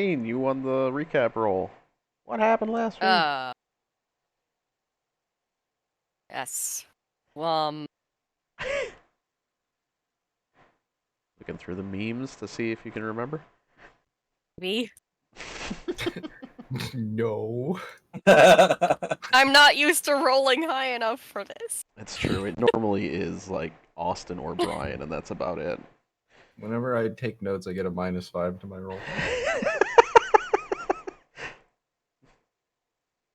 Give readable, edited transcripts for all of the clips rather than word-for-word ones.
You won the recap roll. What happened last week? Yes. Looking through the memes to see if you can remember. Me? No. I'm not used to rolling high enough for this. It's true. It normally is like Austin or Brian, and that's about it. Whenever I take notes, I get a -5 to my roll.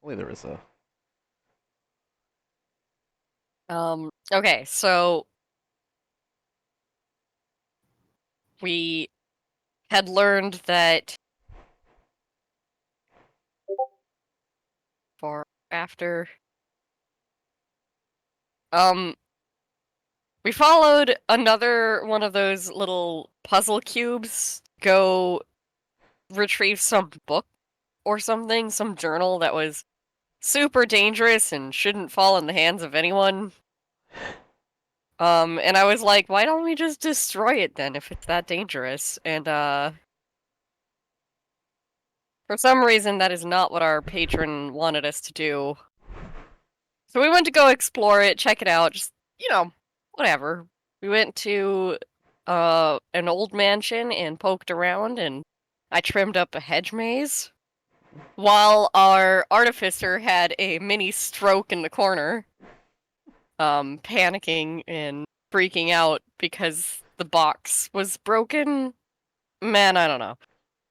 Only there was a. Okay, so we had learned that after we followed another one of those little puzzle cubes go retrieve some book or something, some journal that was super dangerous and shouldn't fall in the hands of anyone. And I was like, why don't we just destroy it then if it's that dangerous? And for some reason that is not what our patron wanted us to do. So we went to go explore it, check it out, just, whatever. We went to an old mansion and poked around, and I trimmed up a hedge maze, while our artificer had a mini stroke in the corner, panicking and freaking out because the box was broken. Man, I don't know.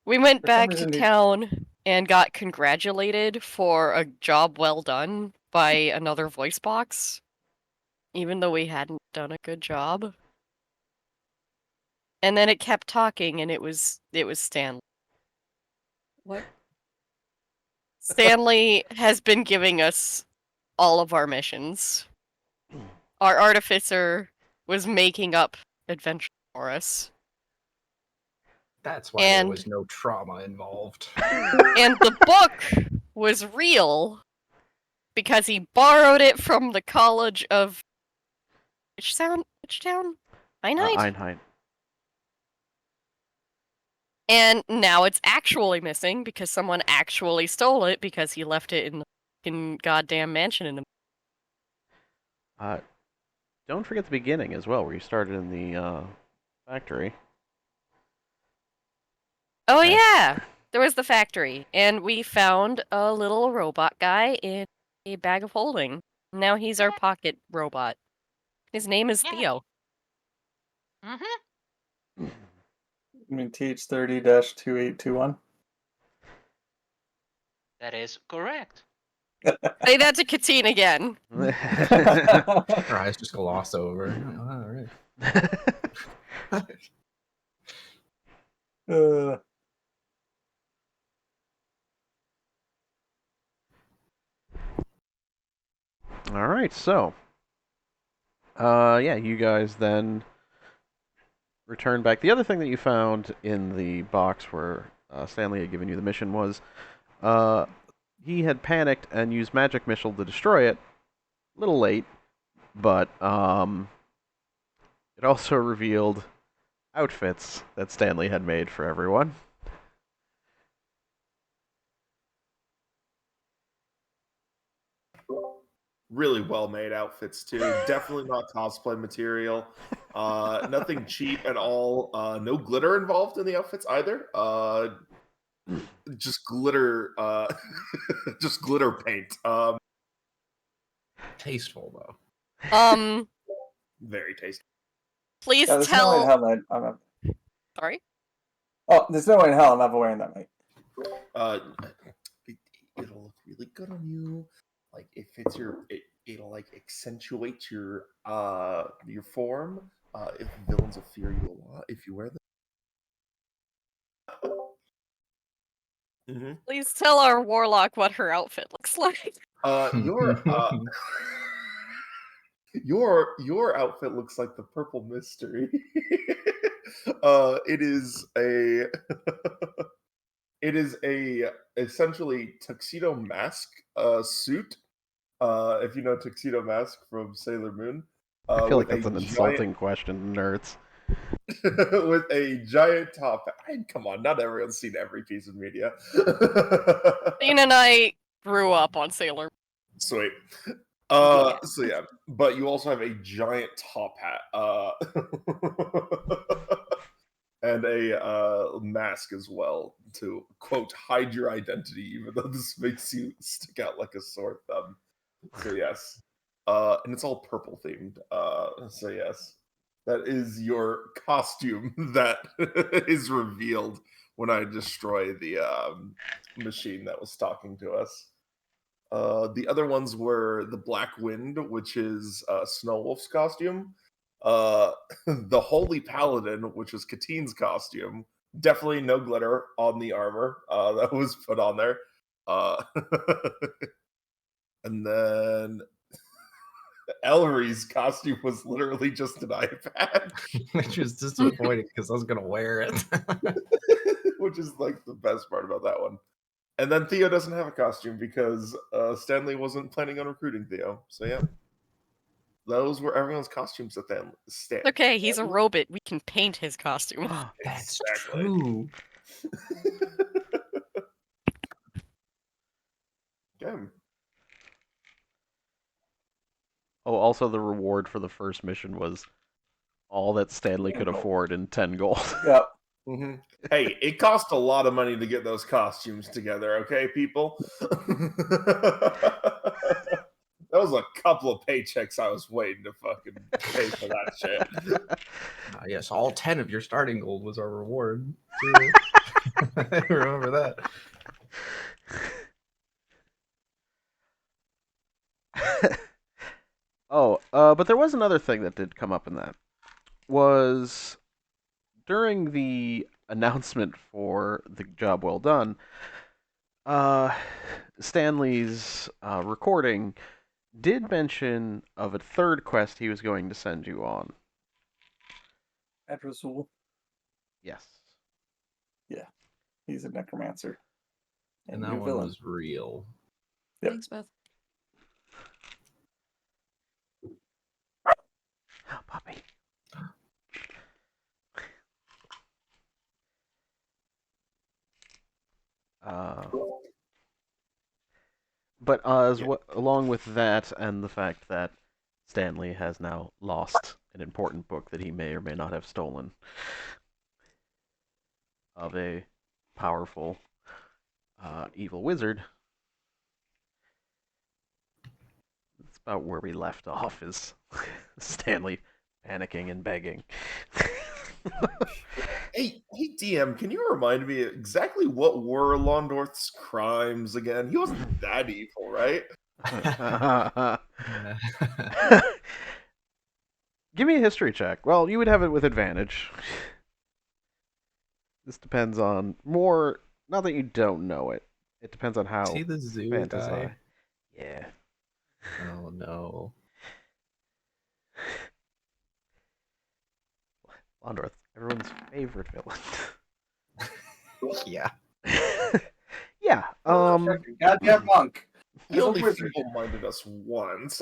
We went back to town and got congratulated for a job well done by another voice box, even though we hadn't done a good job. And then it kept talking, and it was Stanley. What? Stanley has been giving us all of our missions. Our artificer was making up adventures for us. That's why there was no trauma involved. And the book was real because he borrowed it from the College of Which town? Einheit? Einheit. And now it's actually missing because someone actually stole it because he left it in the fucking goddamn mansion in the. Don't forget the beginning as well, where you started in the factory. Oh yeah, there was the factory, and we found a little robot guy in a bag of holding. Now he's our pocket robot. His name is Theo. You mean TH30-2821? That is correct. Say that to Katine again. Her eyes just gloss over. All right. All right, so yeah, you guys then return back. The other thing that you found in the box where Stanley had given you the mission was he had panicked and used magic missile to destroy it. A little late, but it also revealed outfits that Stanley had made for everyone. Really well-made outfits too. Definitely not cosplay material. Nothing cheap at all. No glitter involved in the outfits either. Just glitter. Just glitter paint. Tasteful though. Very tasteful. Please there's tell. No way in hell I'm Sorry. Oh, there's no way in hell I'm ever wearing that, mate. It'll look really good on you. Like it fits it'll like accentuate your form. If villains will fear you a lot if you wear them. Please tell our warlock what her outfit looks like. Your outfit looks like the purple mystery. It is a essentially tuxedo mask suit. If you know Tuxedo Mask from Sailor Moon. I feel like that's an insulting question, nerds. with a giant top hat. Come on, not everyone's seen every piece of media. Dean and I grew up on Sailor. Sweet. Yeah. So yeah, but you also have a giant top hat, and a mask as well to quote hide your identity, even though this makes you stick out like a sore thumb. So yes, and it's all purple themed. So yes, that is your costume that is revealed when I destroy the machine that was talking to us. The other ones were the Black Wind, which is Snowwolf's costume. The Holy Paladin, which was Katine's costume. Definitely no glitter on the armor that was put on there. And then Ellery's costume was literally just an iPad. Which was disappointing because I was gonna wear it. Which is like the best part about that one. And then Theo doesn't have a costume because Stanley wasn't planning on recruiting Theo. So yeah, those were everyone's costumes at then. Okay, he's a robot. We can paint his costume. That's Exactly. true. Damn. Oh, also the reward for the first mission was all that Stanley could afford in 10 gold. Yep. Mm-hmm. Hey, it cost a lot of money to get those costumes together, okay, people? That was a couple of paychecks I was waiting to fucking pay for that shit. Yes, all 10 of your starting gold was our reward. I remember that. Oh, but there was another thing that did come up in that. Was during the announcement for the job well done, Stanley's recording did mention of a third quest he was going to send you on. Ed Rasul. Yes. He's a necromancer. And new that one villain. was real. Yep. Thanks, Beth. Oh, puppy. But along with that and the fact that Stanley has now lost an important book that he may or may not have stolen of a powerful evil wizard. That's about where we left off, is Stanley panicking and begging. Hey, DM, can you remind me exactly what were Londorth's crimes again? He wasn't that evil, right? Give me a history check. Well, you would have it with advantage. This depends on more. Not that you don't know it. It depends on how See the zoo fantasi. guy? Yeah. Oh no. Londorth, everyone's favorite villain. Yeah. Yeah. Goddamn monk. He He's a only wizard. feeble-minded us once.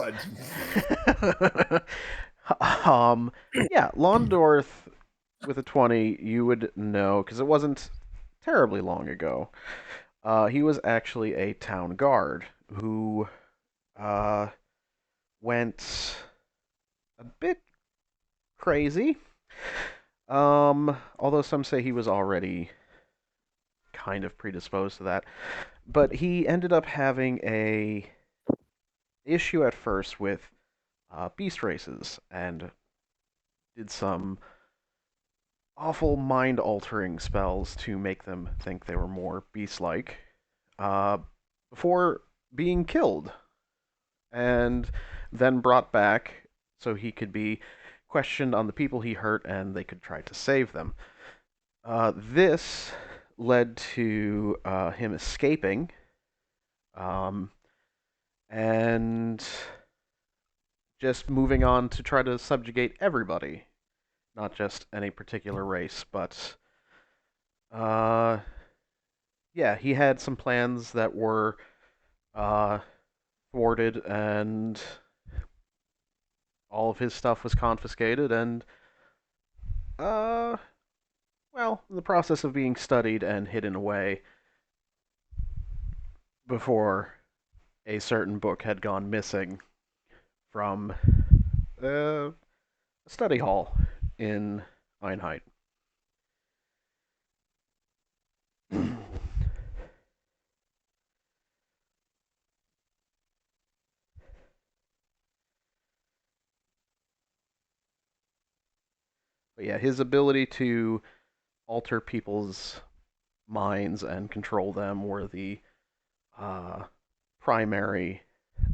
Yeah, Londorth with a 20, you would know because it wasn't terribly long ago. He was actually a town guard who went a bit crazy. Although some say he was already kind of predisposed to that. But he ended up having a issue at first with beast races and did some awful mind-altering spells to make them think they were more beast-like before being killed and then brought back so he could be questioned on the people he hurt and they could try to save them. This led to him escaping and just moving on to try to subjugate everybody, not just any particular race, but yeah, he had some plans that were thwarted, and all of his stuff was confiscated, and Well, in the process of being studied and hidden away before a certain book had gone missing from a study hall in Einheit. But yeah, his ability to alter people's minds and control them were the uh, primary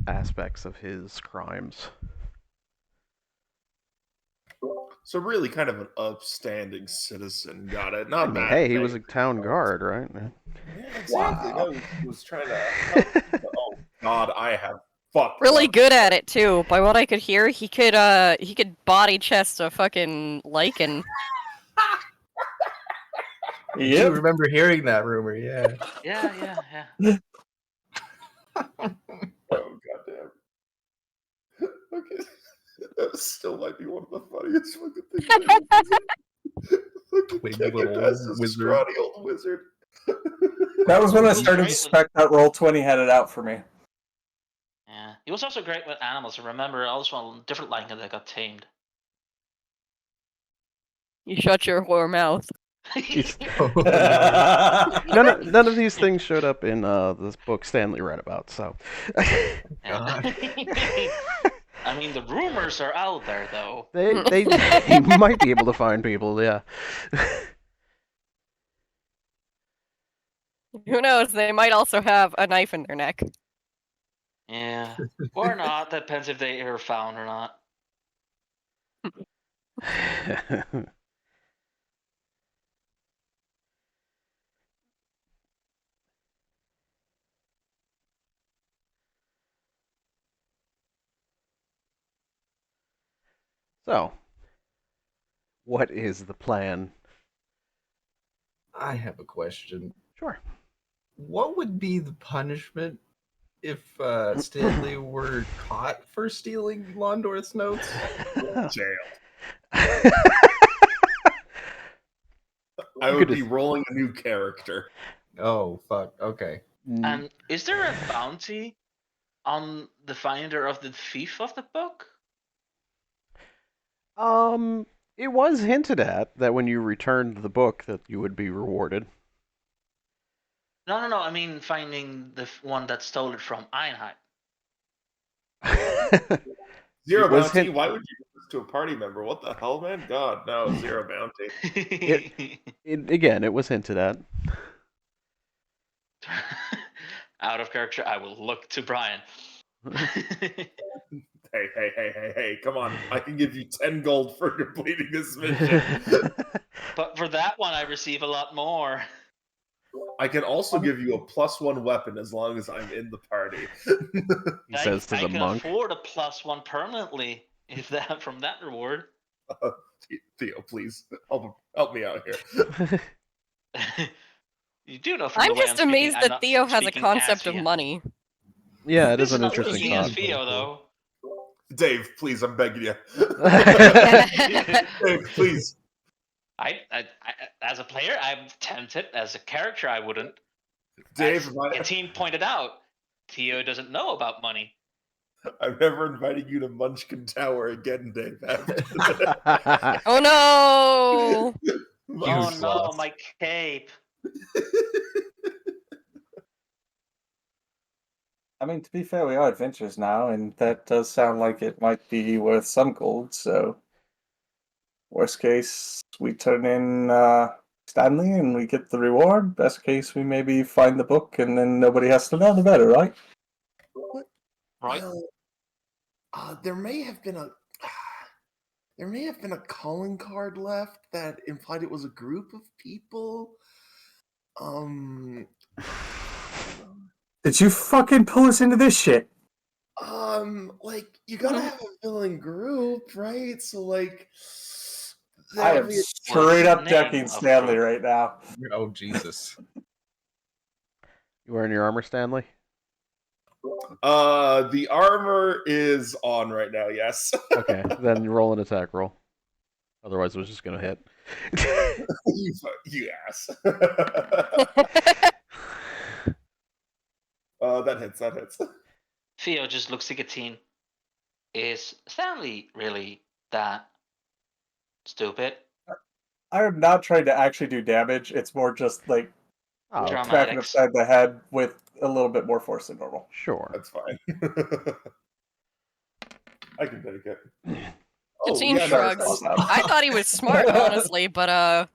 aspects of his crimes. So really, kind of an upstanding citizen. Got it. I Not mean, bad. hey, he was a town guard, right? Yeah, exactly. Wow. No, he was trying to help. Oh God, I have fucked Really up. good at it too. By what I could hear, he could body chest a fucking lichen. I do Yep. remember hearing that rumor. Yeah. Yeah. Oh goddamn. Okay, that still might be one of the funniest fucking things. Fucking Twig kick little your ass, a wizard. scrawny old wizard. That was when I He's started to great with- suspect that Roll20 had it out for me. Yeah. He was also great with animals. Remember, also a different lichen that got tamed. You shut your whore mouth. None of these things showed up in this book Stanley read about, so. God. I mean, the rumors are out there, though. They might be able to find people, yeah. Who knows? They might also have a knife in their neck. Yeah. Or not. Depends if they are found or not. So, what is the plan? I have a question. Sure. What would be the punishment if Stanley were caught for stealing Londorth's notes? Jail. You I would could be just- rolling a new character. Oh, fuck. Okay. And is there a bounty on the finder of the thief of the book? It was hinted at that when you returned the book that you would be rewarded. No. I mean, finding the one that stole it from Einheit. Zero It was bounty. hint- Why would you do this to a party member? What the hell, man? God, no, zero bounty. It was hinted at. Out of character, I will look to Brian. Hey, come on. I can give you 10 gold for completing this mission. But for that one, I receive a lot more. I can also give you a +1 weapon as long as I'm in the party. He says to I the can monk. afford a +1 permanently if that from that reward. Theo, please help me out here. You do know from I'm the way just I'm amazed speaking, I'm that not Theo has a speaking concept as of Theo. money. Yeah, it This is an not interesting speaking as thought. Theo, though. Dave, please, I'm begging you. Dave, please. I, as a player, I'm tempted. As a character, I wouldn't. Dave, As Katine pointed out, Theo doesn't know about money. I'm never inviting you to Munchkin Tower again, Dave. Oh no! Oh no, lost. my cape. I mean, to be fair, we are adventurers now, and that does sound like it might be worth some gold, so. Worst case, we turn in Stanley and we get the reward. Best case, we maybe find the book and then nobody has to know, the better, right? Right? There may have been a calling card left that implied it was a group of people. Did you fucking pull us into this shit? Like you gotta have a villain group, right? So like, I am straight up decking Stanley right now. Oh, Jesus. You wearing your armor, Stanley? The armor is on right now. Yes. Okay, then roll an attack roll. Otherwise, it was just gonna hit. You ass. That hits. That hits. Theo just looks like a teen. Is Stanley really that stupid? I am not trying to actually do damage. It's more just like Oh, okay. smacking Dramatics. upside the head with a little bit more force than normal. Sure. That's fine. I can take it. The teen no, shrugs. it's awesome. I thought he was smart, honestly, but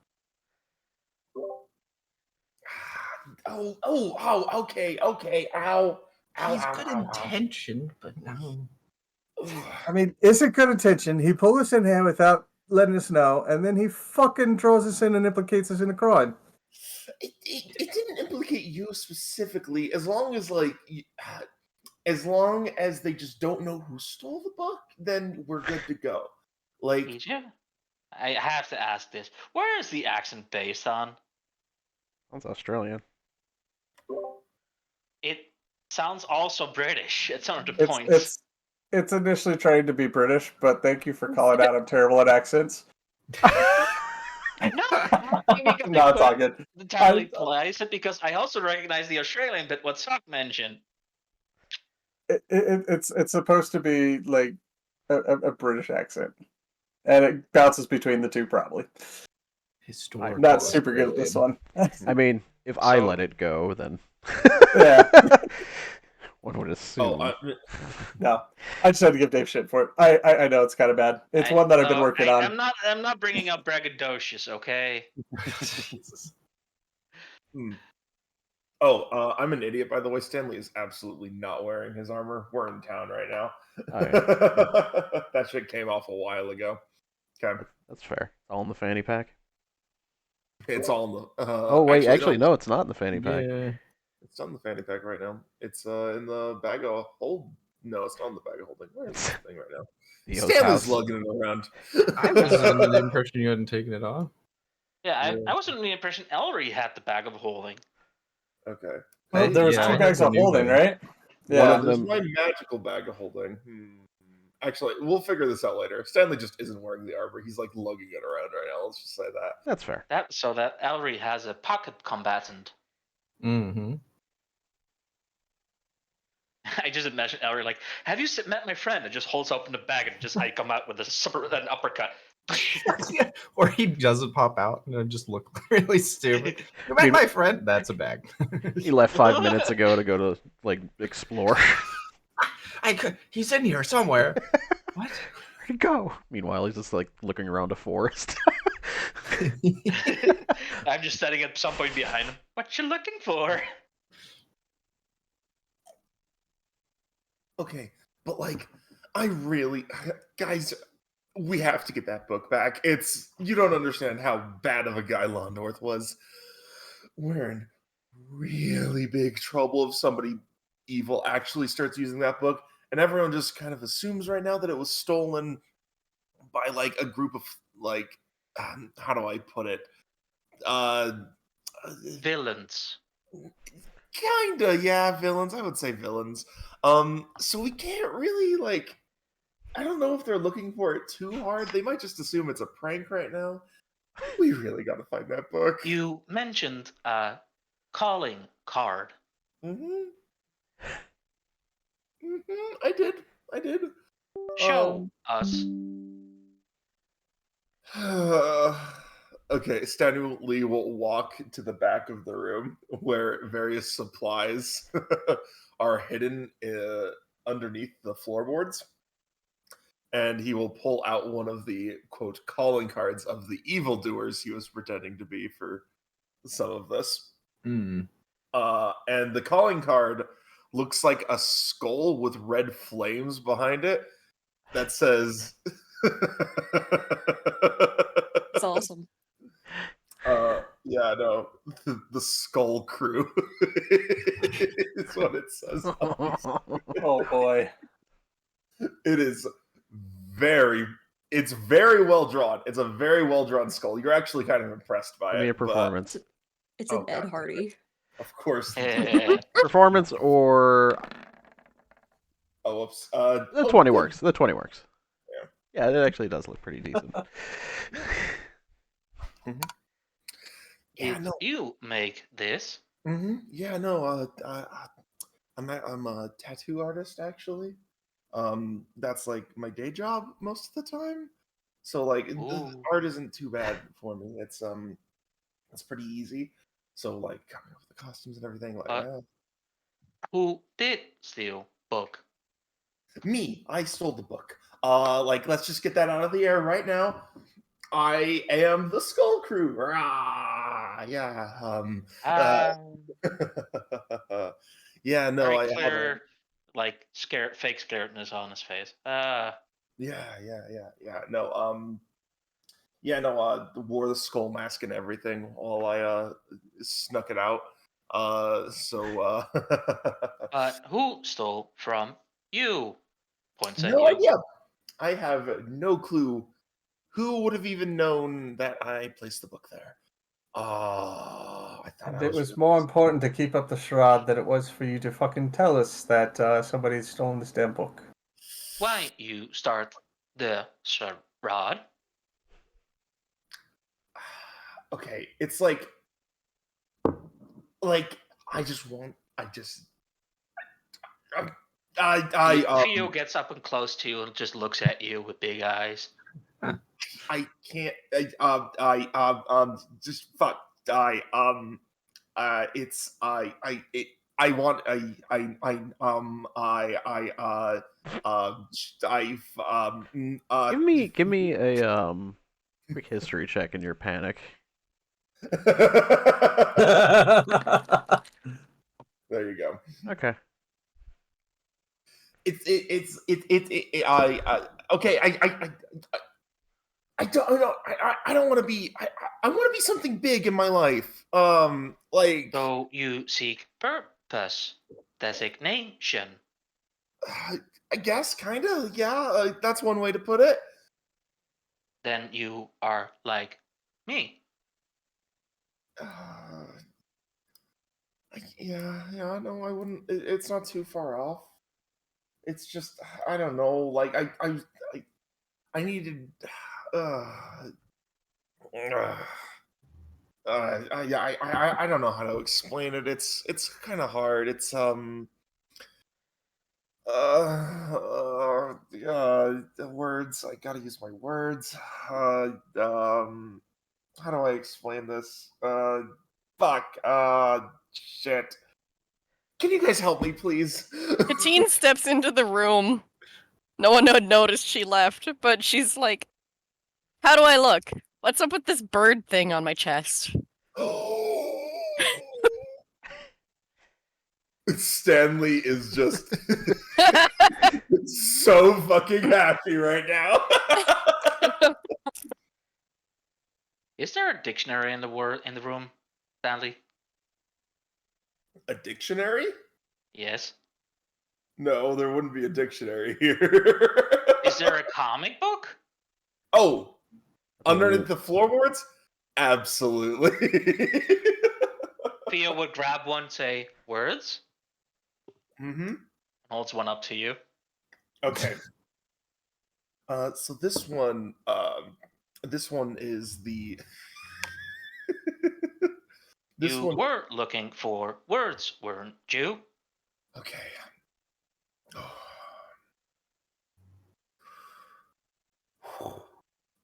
Okay, ow. He's good intention, but no. I mean, is it good intention? He pulled us in here without letting us know, and then he fucking draws us in and implicates us in a crime. It didn't implicate you specifically, as long as as long as they just don't know who stole the book, then we're good to go. Like, EJ? I have to ask this. Where is the accent based on? That's Australian. It sounds also British at some of the points. It's initially trying to be British, but thank you for calling out I'm terrible at accents. No, I'm not being a No, it's all good. entirely plays it because I also recognize the Australian bit what Sock mentioned. It's supposed to be like a British accent, and it bounces between the two probably. Historical. I'm not super good at this one. I mean, if I So- let it go, then Yeah. one would assume. No, I just had to give Dave shit for it. I know it's kind of bad. It's one that I've been working on. I'm not bringing up braggadocious, okay? Jesus. Oh, I'm an idiot, by the way. Stanley is absolutely not wearing his armor. We're in town right now. That shit came off a while ago. Okay. That's fair. All in the fanny pack. It's all in the. Oh wait, actually no, it's not in the fanny pack. Yeah. It's not in the fanny pack right now. It's in the bag of hold. No, it's not in the bag of holding. Where is this thing right now? Theo's Stanley's house. lugging it around. I was under the impression you hadn't taken it off. Yeah, I was under the impression Ellery had the bag of holding. Okay. Well, there was Yeah, I two had bags the of new holding, bag. right? One Yeah. of There's them. my magical bag of holding. Actually, we'll figure this out later. Stanley just isn't wearing the armor. He's like lugging it around right now. Let's just say that. That's fair. So that Ellery has a pocket combatant. Mm-hmm. I just imagine Ellery like, have you met my friend? And just holds open the bag and just I come out with an uppercut. Yeah. Or he doesn't pop out and just look really stupid. You met my friend? That's a bag. He left 5 minutes ago to go to like explore. He's in here somewhere. What? Where'd he go? Meanwhile, he's just like looking around a forest. I'm just standing at some point behind him. What you looking for? Okay, but like, guys, we have to get that book back. You don't understand how bad of a guy Londorth was. We're in really big trouble if somebody evil actually starts using that book, and everyone just kind of assumes right now that it was stolen by like a group of like, how do I put it? Villains. Kinda, yeah, villains. I would say villains. So we can't really like. I don't know if they're looking for it too hard. They might just assume it's a prank right now. We really got to find that book. You mentioned calling card. Mm-hmm. I did. Show us. Okay, Stanley will walk to the back of the room where various supplies are hidden underneath the floorboards. And he will pull out one of the, quote, calling cards of the evildoers he was pretending to be for some of this. Mm. And the calling card looks like a skull with red flames behind it that says... it's awesome. Yeah, no, the Skull Crew is what it says. Oh boy. It is it's very well drawn. It's a very well drawn skull. You're actually kind of impressed by Give me it. a performance. It's Oh, an Ed God. Hardy. Of course. Performance or Oh, whoops. the 20 works. The 20 works. Yeah, it actually does look pretty decent. Yeah, Did no. you make this? Yeah, no. I'm a tattoo artist actually. That's like my day job most of the time. So like the Ooh. art isn't too bad for me. It's pretty easy. So like coming up with the costumes and everything, like Who did steal book? me, I stole the book. Like let's just get that out of the air right now. I am the Skull Crew. Rah! Yeah. Uh, yeah. No. Very I have a. clear, like fake scaredness on his face. Yeah. No. Yeah. No. Wore the skull mask and everything while I snuck it out. So. But who stole from you? Points at No you. idea. I have no clue who would have even known that I placed the book there. I thought And I it was. was more important to keep up the charade than it was for you to fucking tell us that somebody's stolen this damn book. Why you start the charade? Okay, it's like I just want. Theo gets up and close to you and just looks at you with big eyes. I can't. Just fuck. It's I want Give me a quick history check in your panic. There you go. Okay. Okay. I don't want to be. I want to be something big in my life. Like. So you seek purpose, designation. I guess, kind of. Yeah, that's one way to put it. Then you are like me. Yeah. No, I wouldn't. It's not too far off. It's just I don't know. Like I needed. I don't know how to explain it. It's kind of hard. It's the words. I gotta use my words. How do I explain this? Fuck. Shit. Can you guys help me, please? Katine steps into the room. No one had noticed she left, but she's like, how do I look? What's up with this bird thing on my chest? Stanley is just so fucking happy right now. Is there a dictionary in the room, Stanley? A dictionary? Yes. No, there wouldn't be a dictionary here. Is there a comic book? Oh, underneath the floorboards? Absolutely. Theo would grab one, say words, Mm-hmm. holds one up to you. Okay. So this one is the. You were looking for words, weren't you? Okay.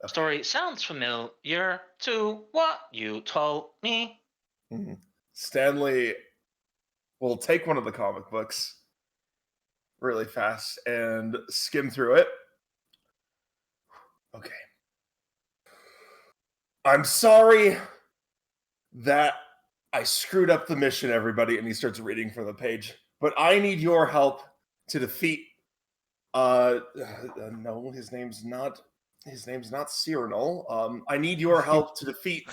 Story sounds familiar to what you told me. Mhm. Stanley will take one of the comic books really fast and skim through it. Okay. I'm sorry that I screwed up the mission, everybody. And he starts reading from the page. But I need your help to defeat. No, his name's not Cyrano. I need your help to defeat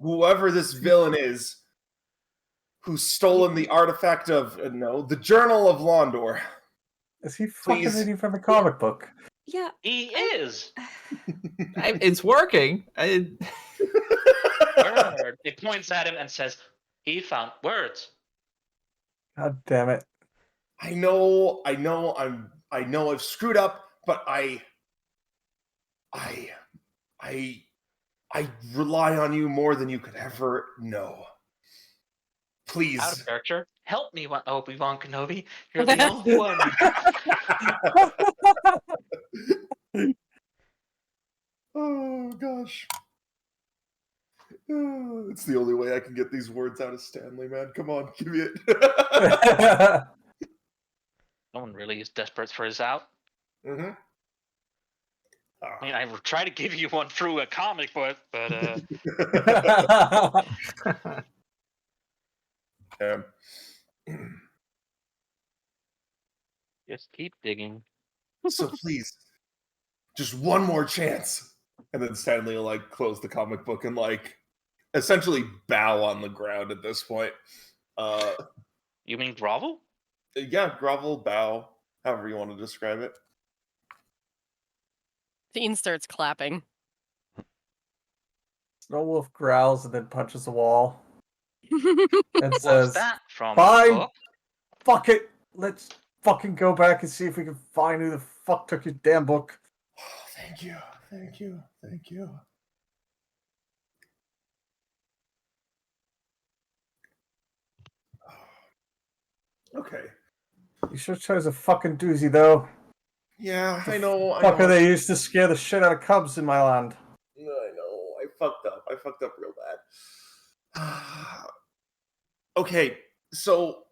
whoever this villain is who's stolen the artifact of the Journal of Londor. Is he fucking Please. reading from a comic book? Yeah. He is. It's working. Word. It points at him and says, he found words. God damn it. I know I've screwed up, but I I rely on you more than you could ever know. Please. Out of character. Help me, Obi-Wan Kenobi. You're the only one. Oh gosh. It's the only way I can get these words out of Stanley, man. Come on, give me it. No one really is desperate for his out. Mm-hmm. I mean, I will try to give you one through a comic book, but just keep digging. So please, just one more chance. And then Stanley will like close the comic book and like essentially bow on the ground at this point. You mean grovel? Yeah, grovel, bow, however you want to describe it. Dean starts clapping. Snow Wolf growls and then punches the wall and Was says, that from "Fine, the book? fuck it. Let's fucking go back and see if we can find who the fuck took your damn book." Oh, thank you, thank you, thank you. Okay. You sure chose a fucking doozy, though. Yeah, I know. Fucker, they used to scare the shit out of cubs in my land. I know. I fucked up. I fucked up real bad. Okay, so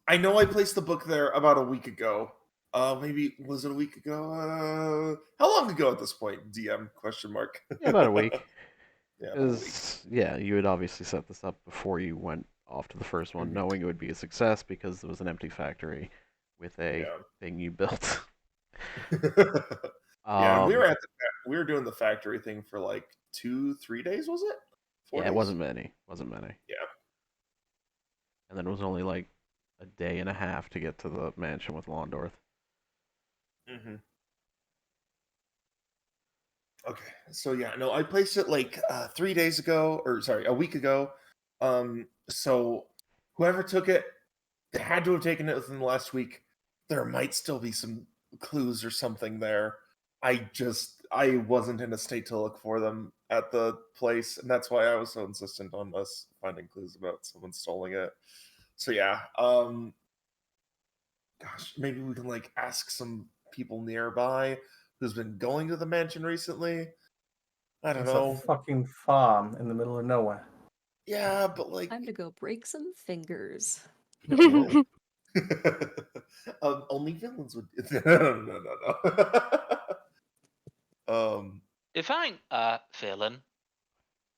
I know I placed the book there about a week ago. Maybe was it a week ago? How long ago at this point? DM question mark. Yeah, about a week. Yeah, about a week. Yeah, you had obviously set this up before you went off to the first one, knowing it would be a success because it was an empty factory with a thing you built. Yeah, and we were doing the factory thing for like 2-3 days, was it? 4 Yeah, days? it wasn't many. Yeah. And then it was only like a day and a half to get to the mansion with Londorth. Mm-hmm. Okay, so yeah, no, I placed it like 3 days ago, or sorry, a week ago. So whoever took it, they had to have taken it within the last week. There might still be some clues or something there. I wasn't in a state to look for them at the place, and that's why I was so insistent on us finding clues about someone stealing it. So yeah, gosh, maybe we can like ask some people nearby who's been going to the mansion recently. I don't It's know. a fucking farm in the middle of nowhere. Yeah, but like Time to go break some fingers. no. Only villains would. No. Define villain.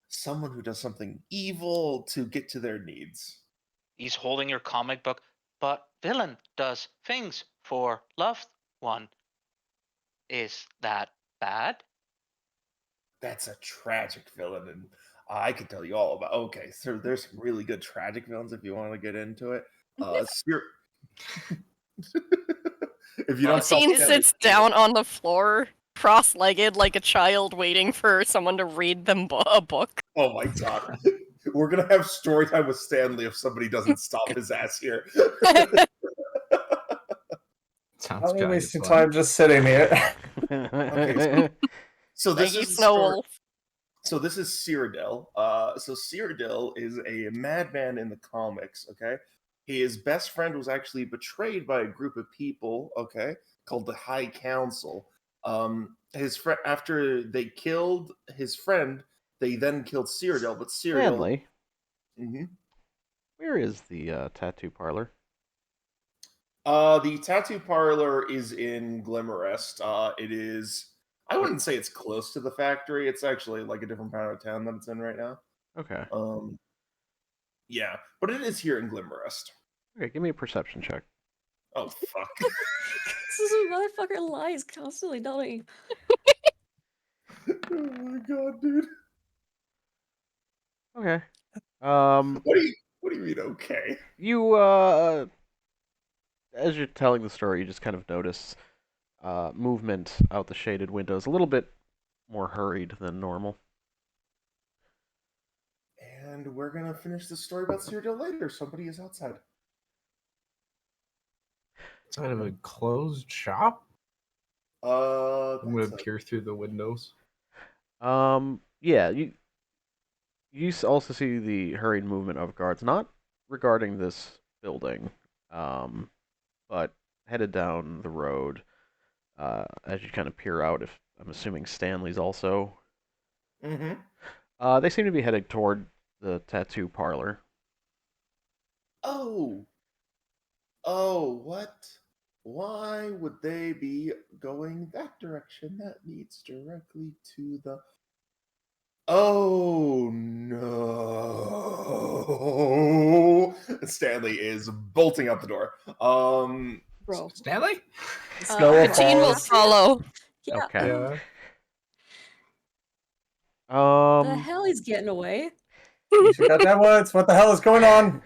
Someone who does something evil to get to their needs. He's holding your comic book, but villain does things for loved one. Is that bad? That's a tragic villain, and I could tell you all about. Okay, so there's some really good tragic villains if you want to get into it. If you don't stop Dean Stanley- sits down on the floor, cross-legged like a child waiting for someone to read them a book. Oh my god. We're gonna have story time with Stanley if somebody doesn't stop his ass here. Sounds I'm good. wasting time just sitting here. Okay, so this Thank you, is Snow Wolf. So this is Cyrodiil. So Cyrodiil is a madman in the comics, okay? His best friend was actually betrayed by a group of people, okay, called the High Council. His friend, after they killed his friend, they then killed Cyrodiil, but Cyrodiil... Stanley, Mm-hmm. where is the tattoo parlor? The tattoo parlor is in Glimmerest. It is... I wouldn't say it's close to the factory. It's actually like a different part of town that it's in right now. Okay. Yeah, but it is here in Glimmerest. Okay, give me a perception check. Oh fuck! This motherfucker lies constantly, don't he? Oh my god, dude! Okay. What do you mean? Okay. You as you're telling the story, you just kind of notice movement out the shaded windows, a little bit more hurried than normal. And we're gonna finish the story about Cyrodiil later. Somebody is outside. Outside of a closed shop? I'm gonna That's a, peer through the windows. Yeah, you also see the hurried movement of guards, not regarding this building, but headed down the road. As you kind of peer out, if I'm assuming Stanley's also. They seem to be headed toward the tattoo parlor. oh, what? Why would they be going that direction? That leads directly to the. Oh no! Stanley is bolting out the door. Bro. Stanley? Snow I Routine will falls. have to- follow. Yeah. Okay. Yeah. The Um. hell he's getting away? You should got that woods. What the hell is going on?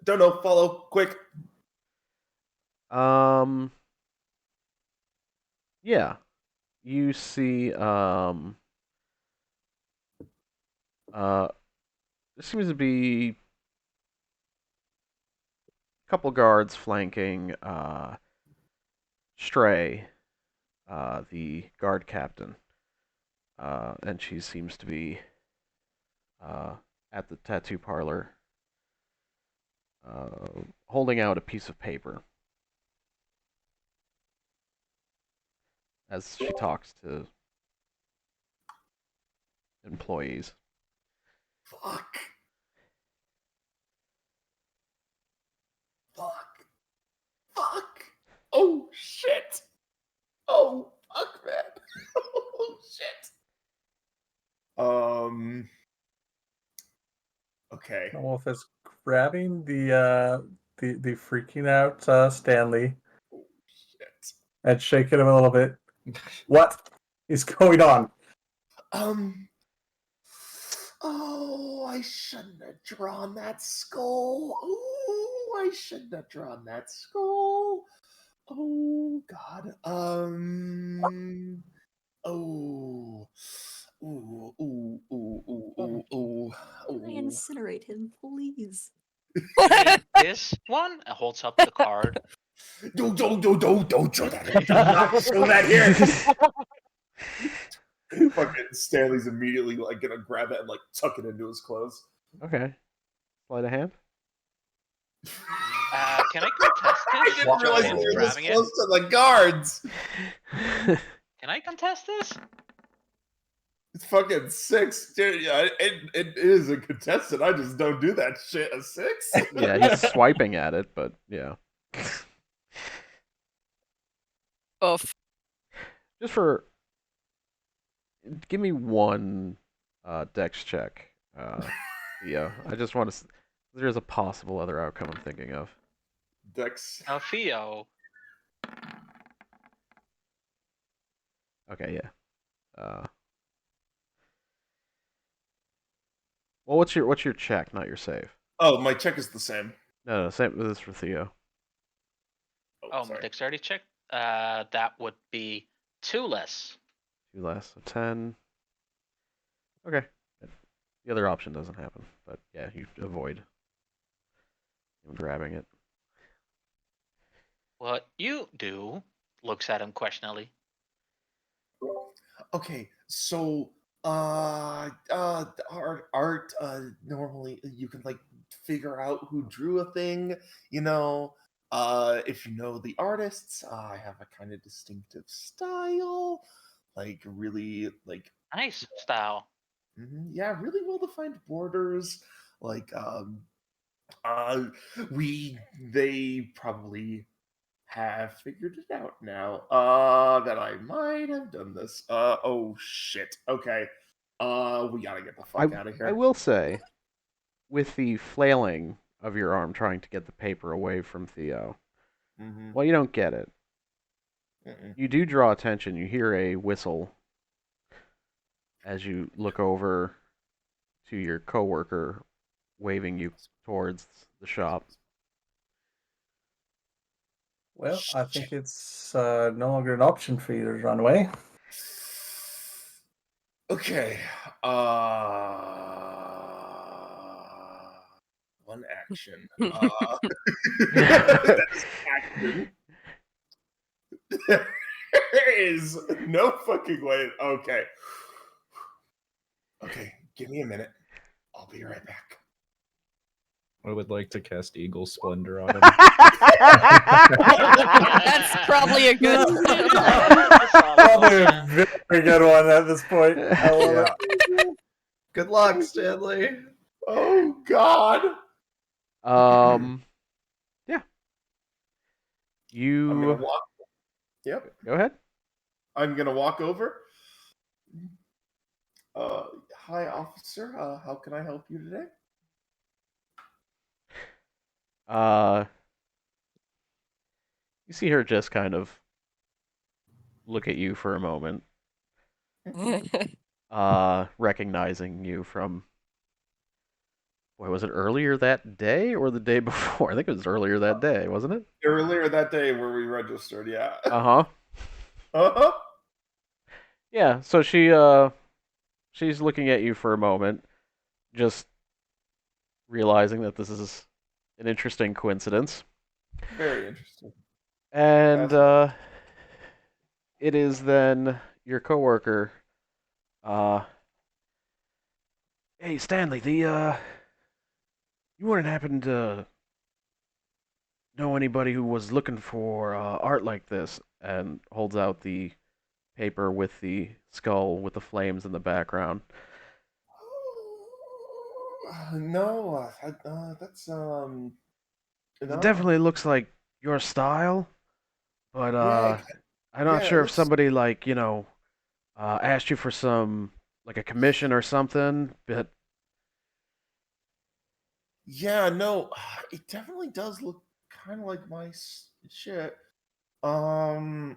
Don't know. Follow quick. um. Yeah. You see. There seems to be a couple guards flanking. Stray. The guard captain. And she seems to be. At the tattoo parlor. Holding out a piece of paper. As she talks to employees. Fuck. Fuck. Fuck. Oh shit. Oh fuck, man. Oh shit. Okay. Wolf is grabbing the freaking out Stanley Oh shit. and shaking him a little bit. What is going on? Oh, I shouldn't have drawn that skull. Oh, I shouldn't have drawn that skull. Oh God. Oh. Ooh, ooh, ooh, ooh, ooh, ooh, Can I ooh. incinerate him, please? This one holds up the card. Don't show that. Do not show that here. Fucking Stanley's immediately like gonna grab it and like tuck it into his clothes. Okay. Sleight of hand. Can I contest I this? didn't realize Just you were this grabbing it? close to the guards. Can I contest this? It's fucking 6, dude. Yeah, it is a contestant. I just don't do that shit. A 6? Yeah, he's swiping at it, but yeah. Oof. Just for. Give me one dex check. Yeah, I just want to. There's a possible other outcome I'm thinking of. Dex. Now, Theo, Okay, yeah. Well, what's your check, not your save? Oh, my check is the same. No, same with this for Theo. my Sorry. dexterity check. That would be 2 less. 2 less, so 10. Okay. The other option doesn't happen, but yeah, you avoid him grabbing it. What you do looks at him questioningly. Okay, so art normally you can like figure out who drew a thing, you know. If you know the artists, I have a kind of distinctive style, like really like Nice style. yeah, really well defined borders, like uh they probably have figured it out now. That I might have done this. Oh shit. Okay. We gotta get the fuck out of here. I will say, with the flailing of your arm trying to get the paper away from Theo, Mm-hmm. well, you don't get it. Mm-mm. You do draw attention. You hear a whistle as you look over to your coworker waving you towards the shop. Well, I think it's no longer an option for you to run away. Okay. One action. That's action. There is no fucking way. Okay. Okay, give me a minute. I'll be right back. I would like to cast Eagle Splendor on him. That's probably a good. Probably a very good one at this point. I love it. Good luck, Stanley. Oh God. Yeah. I'm gonna You walk. Yep. go ahead. I'm gonna walk over. Hi, officer. How can I help you today? You see her just kind of look at you for a moment, recognizing you from, boy, was it earlier that day or the day before? I think it was earlier that day, wasn't it? Earlier that day where we registered, yeah. Uh-huh. Uh-huh. Yeah, so she's looking at you for a moment, just realizing that this is an interesting coincidence. Very interesting. And it is then your coworker, hey Stanley, you wouldn't happen to know anybody who was looking for art like this? And holds out the paper with the skull with the flames in the background. No, that's It no. definitely looks like your style, but Yeah, I'm not yeah. It sure if looks. somebody like, asked you for some like a commission or something, but Yeah, no. It definitely does look kind of like my shit. Um,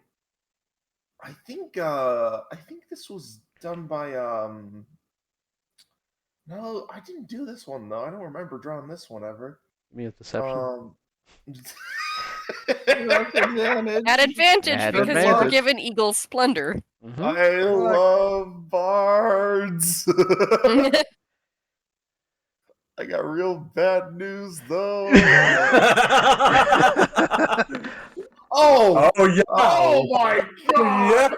I think this was done by No, I didn't do this one though. I don't remember drawing this one ever. give me a deception. Rough advantage. At advantage At because you were advantage. given Eagle Splendor. Mhm. I love bards. I got real bad news though. Oh, Oh yeah. oh my god! Yeah.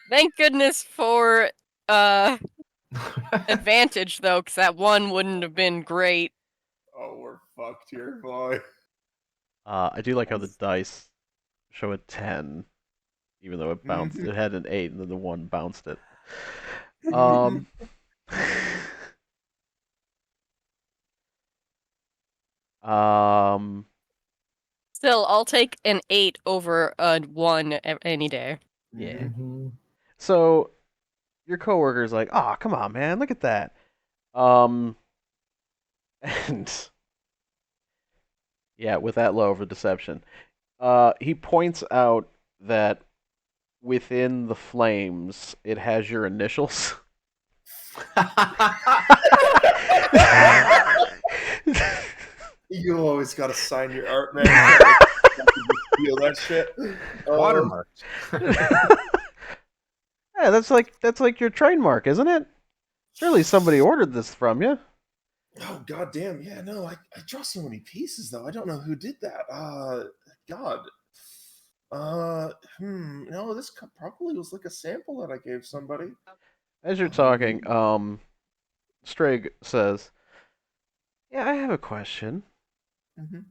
Thank goodness for advantage though, because that one wouldn't have been great. Oh, we're fucked here, boy. I do like how the dice show a 10, even though it bounced. It had an 8, and then the 1 bounced it. Um, um, Still, I'll take an 8 over a 1 any day. yeah. Mhm. So your coworker's like, "Oh, come on, man, look at that." Um, and yeah, with that low of a deception, he points out that within the flames, it has your initials. You always gotta sign your art, man. Feel that shit. Watermarks. Yeah, that's like your trademark, isn't it? Surely somebody ordered this from you. Oh goddamn! Yeah, no, I draw so many pieces though. I don't know who did that. God. No, this probably was like a sample that I gave somebody. As you're talking, Strigg says, "Yeah, I have a question. Mhm.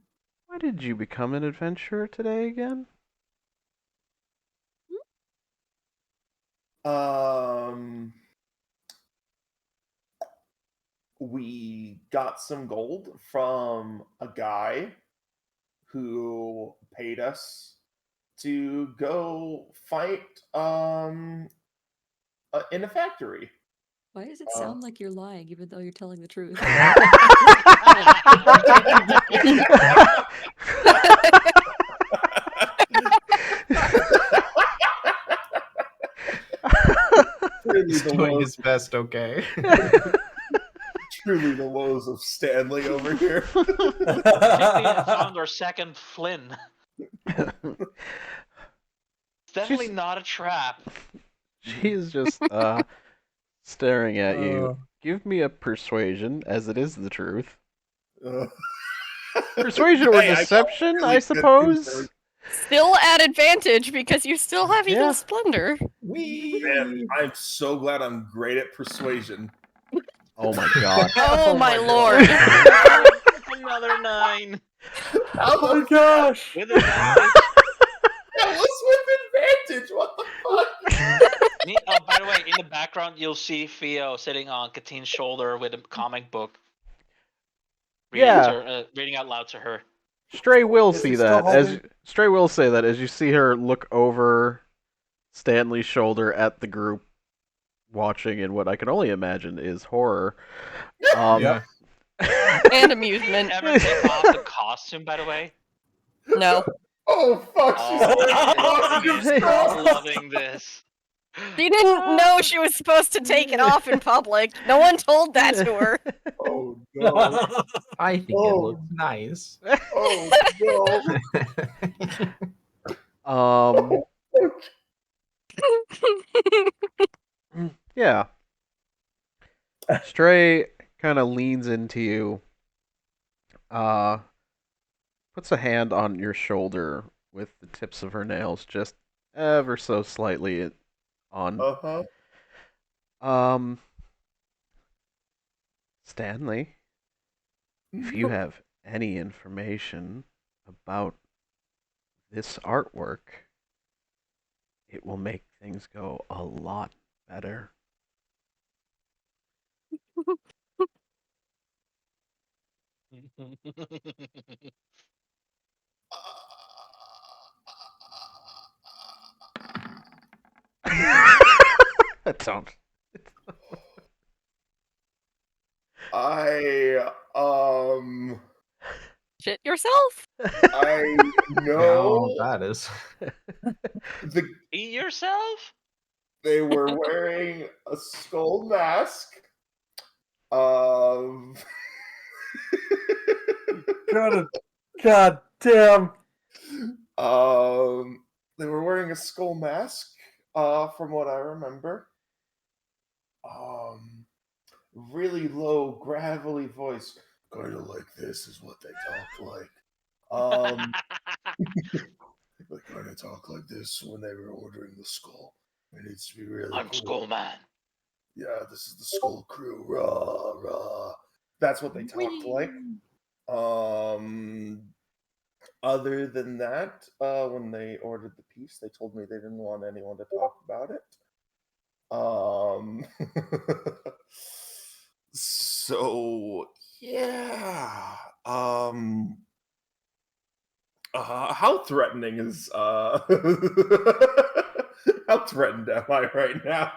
Why did you become an adventurer today again?" Um, we got some gold from a guy who paid us to go fight in a factory. Why does it sound like you're lying even though you're telling the truth? He's doing his best, okay? Truly the lows of Stanley over here. I found our second Flynn. It's definitely She's- not a trap. She's just staring at you. Give me a persuasion, as it is the truth. Persuasion or Hey, I got deception, really I good news there. suppose. still at advantage because you still have Eagle Yeah. Splendor. Wee! I'm so glad I'm great at persuasion. Oh my god. Oh, my God. lord. Another 9. Oh my gosh! With advantage. That was with advantage. What the fuck? By the way, in the background, you'll see Theo sitting on Katine's shoulder with a comic book, reading out loud to her. Stray will Is see he still that as holding? Stray will say that as you see her look over Stanley's shoulder at the group watching in what I can only imagine is horror. Yeah. And amusement. Ever take off the costume, by the way? No. Oh fuck! She's Oh, holding is loving this. She didn't know she was supposed to take it off in public. No one told that to her. Oh no! I think it Oh. looks nice. Oh no! um yeah. Stray kind of leans into you, puts a hand on your shoulder with the tips of her nails just ever so slightly on. Uh-huh. Stanley, if you have any information about this artwork, it will make things go a lot better. That sounds. I Shit yourself? I No, know that is. Eat yourself? they were wearing a skull mask. Um, God damn. they were wearing a skull mask. From what I remember. Really low, gravelly voice. Kind of like this is what they talk like. They kind of talk like this when they were ordering the skull. It needs to be really I'm cool. Skullman. Yeah, this is the skull crew. Rah, rah. That's what they talked like. Other than that, when they ordered the piece, they told me they didn't want anyone to talk about it. So yeah. How threatening is how threatened am I right now?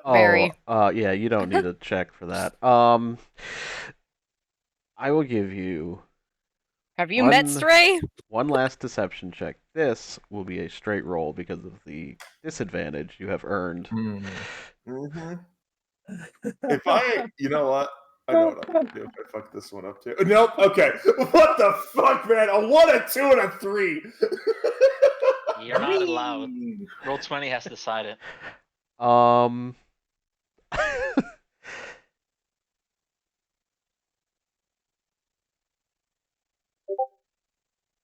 Very. Yeah, you don't need a check for that. I will give you Have you met Stray? one last deception check. This will be a straight roll because of the disadvantage you have earned. Mm-hmm. If you know what? I know what I'm gonna do if I fuck this one up too. Nope. Okay. What the fuck, man? A 1, a 2, and a 3. You're not allowed. Roll 20 has decided.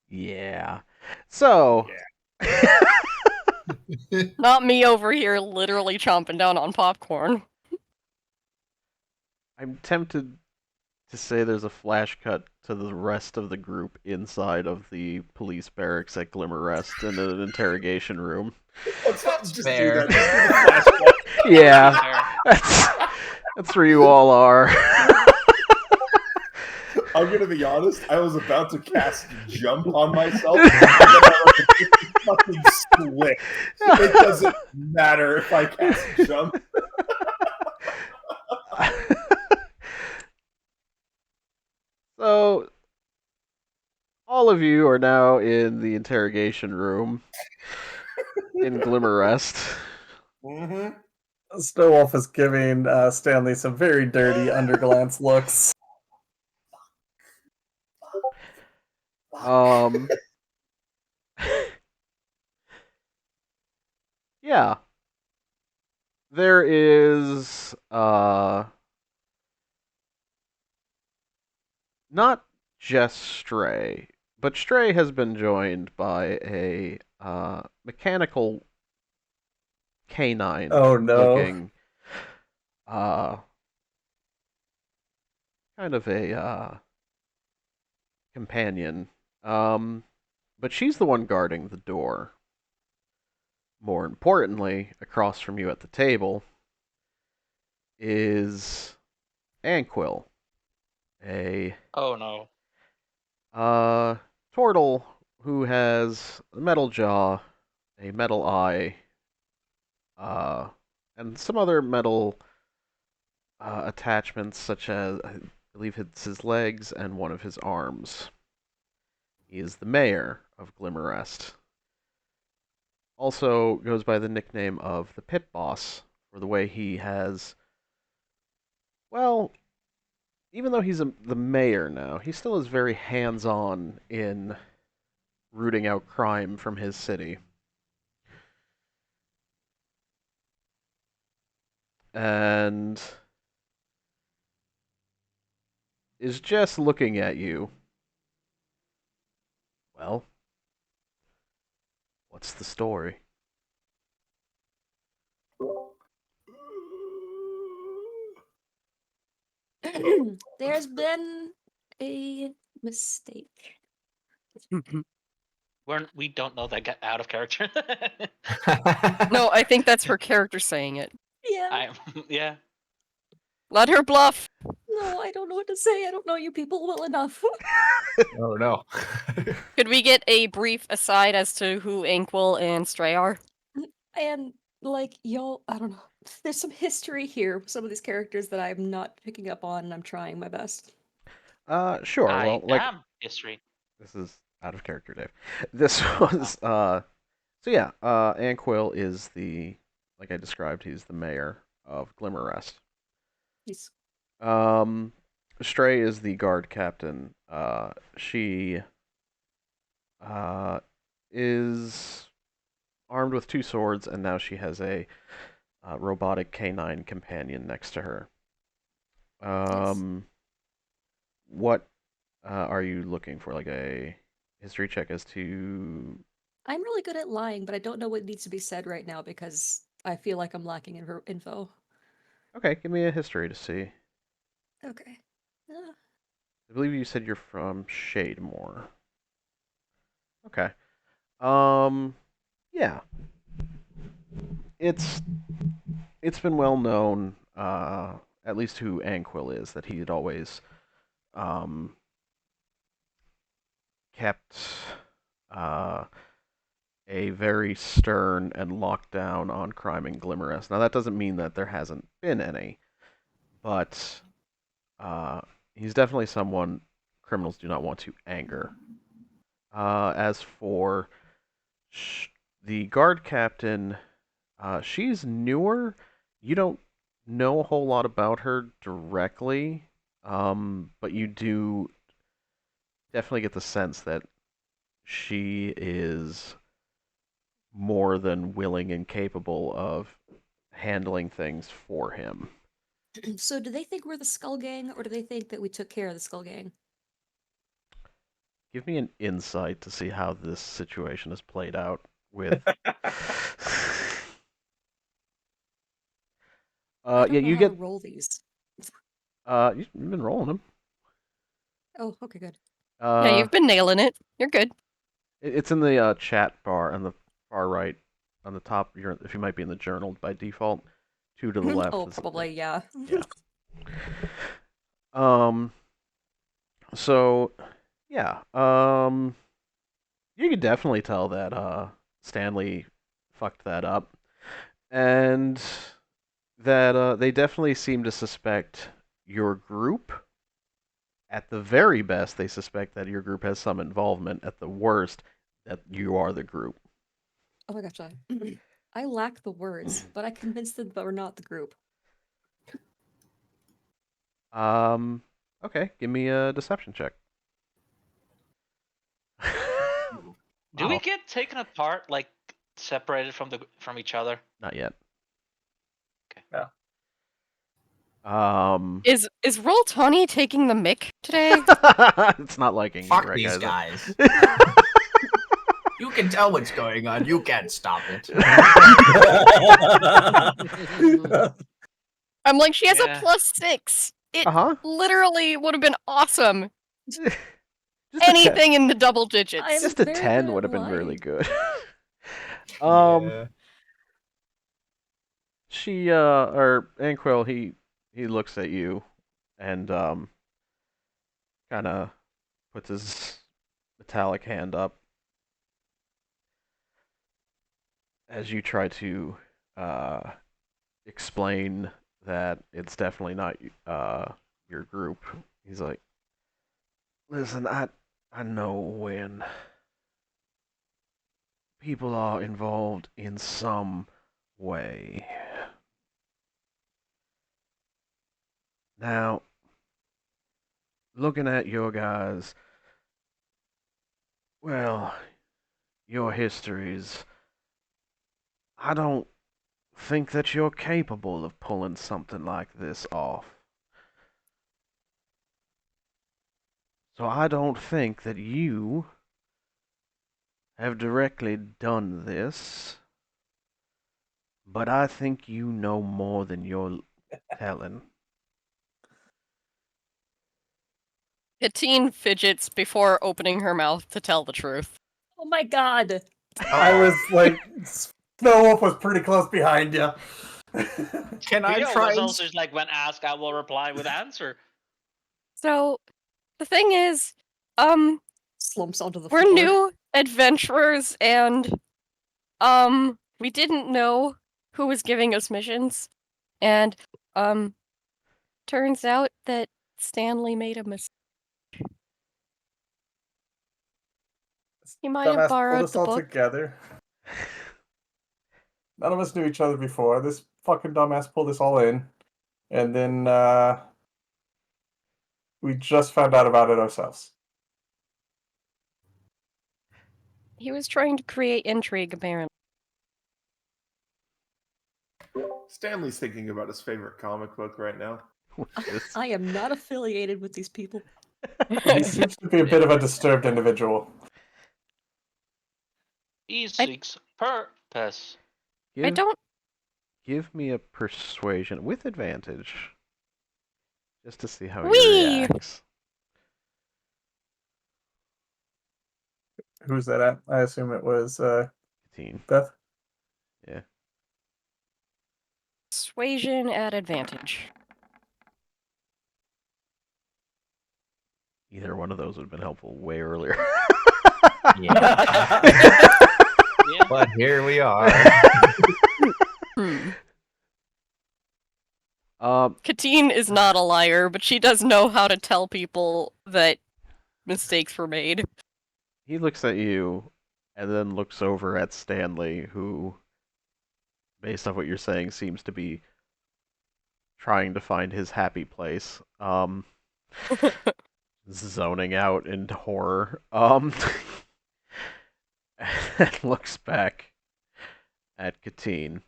Yeah. So. Not me over here literally chomping down on popcorn. I'm tempted to say there's a flash cut to the rest of the group inside of the police barracks at Glimmer Rest in an interrogation room. Let's not just Fair. do that. Just do the flashback. Yeah, that's where you all are. I'm gonna be honest. I was about to cast jump on myself, and then I fucking split. It doesn't matter if I cast jump. So, all of you are now in the interrogation room in Glimmer Rest. Mm-hmm. Snowwolf is giving Stanley some very dirty underglance looks. Yeah. There is not just Stray. But Stray has been joined by a mechanical canine Oh no. looking uh, kind of a companion. But she's the one guarding the door. More importantly, across from you at the table is Anquil, a Oh no. turtle who has a metal jaw, a metal eye, uh, and some other metal attachments, such as I believe it's his legs and one of his arms. He is the mayor of Glimmerest. Also goes by the nickname of the Pit Boss for the way he has. Well, even though he's the mayor now, he still is very hands-on in rooting out crime from his city. And is just looking at you. Well, what's the story? There's been a mistake. We don't know that get out of character. No, I think that's her character saying it. Yeah. I yeah. Let her bluff. No, I don't know what to say. I don't know you people well enough. Oh no. Could we get a brief aside as to who Anquil and Stray are? And like y'all, I don't know. There's some history here with some of these characters that I'm not picking up on, and I'm trying my best. Sure. I Well, like am history. this is out of character, Dave. This was so yeah. Anquil is like I described. He's the mayor of Glimmerest. He's Um, Stray is the guard captain. She is armed with two swords, and now she has a robotic canine companion next to her. yes. What are you looking for? Like a history check as to? I'm really good at lying, but I don't know what needs to be said right now because I feel like I'm lacking info. Okay, give me a history to see. Okay. I believe you said you're from Shademore. Okay. Um, yeah. It's it's been well known, at least who Anquil is, that he had always um, kept uh, a very stern and lockdown on crime in Glimmerest. Now that doesn't mean that there hasn't been any, but he's definitely someone criminals do not want to anger. As for the guard captain, she's newer. You don't know a whole lot about her directly, but you do definitely get the sense that she is more than willing and capable of handling things for him. So do they think we're the Skull Gang, or do they think that we took care of the Skull Gang? Give me an insight to see how this situation is played out with. I don't Yeah, know you how to get. roll these. You've been rolling them. Oh, okay, good. Yeah, you've been nailing it. You're good. It's in the chat bar on the far right, on the top. If you might be in the journal by default. Two to the left. Oh, probably, yeah. Yeah. Um. So, yeah. You could definitely tell that Stanley fucked that up, and that they definitely seem to suspect your group. At the very best, they suspect that your group has some involvement. At the worst, that you are the group. Oh my gosh, I lack the words, but I convinced them that we're not the group. Okay, give me a deception check. Do we Wow, get taken apart, like separated from each other? not yet. Okay. No. Is Roll Tawny taking the mick today? It's not liking you, Fuck right, these guys? guys. You can tell what's going on. You can't stop it. I'm like, she has Yeah. a +6. It Uh-huh. literally would have been awesome. Just a 10. Anything in the double digits. I'm Just a very 10 good would have at been really lying. good. Yeah. She or Anquil, he looks at you and kind of puts his metallic hand up as you try to uh explain that it's definitely not your group. He's like, "Listen, I know when people are involved in some way. Now, looking at your guys, well, your histories, I don't think that you're capable of pulling something like this off. So I don't think that you have directly done this, but I think you know more than you're telling." Katine fidgets before opening her mouth to tell the truth. Oh my god. I was like, Snow Wolf was pretty close behind you. Can I Rio try was and also just like, when asked, I will reply with answer. So, the thing is, Slumps onto the we're floor. new adventurers and, we didn't know who was giving us missions. And, turns out that Stanley made a mistake. He might have Dumbass pulled borrowed us the all book. together. None of us knew each other before. This fucking dumbass pulled us all in. And then we just found out about it ourselves. He was trying to create intrigue, apparently. Stanley's thinking about his favorite comic book right now. I am not affiliated with these people. He seems to be a bit of a disturbed individual. He seeks purpose. I don't. Give me a persuasion with advantage, just to see how he Whee! reacts. Who's that at? I assume it was 15. Beth. Yeah. Persuasion at advantage. Either one of those would have been helpful way earlier. Yeah. Yeah. But here we are. Hmm. Um, Katine is not a liar, but she does know how to tell people that mistakes were made. he looks at you and then looks over at Stanley, who, based on what you're saying, seems to be trying to find his happy place. Zoning out into horror. And looks back at Katine.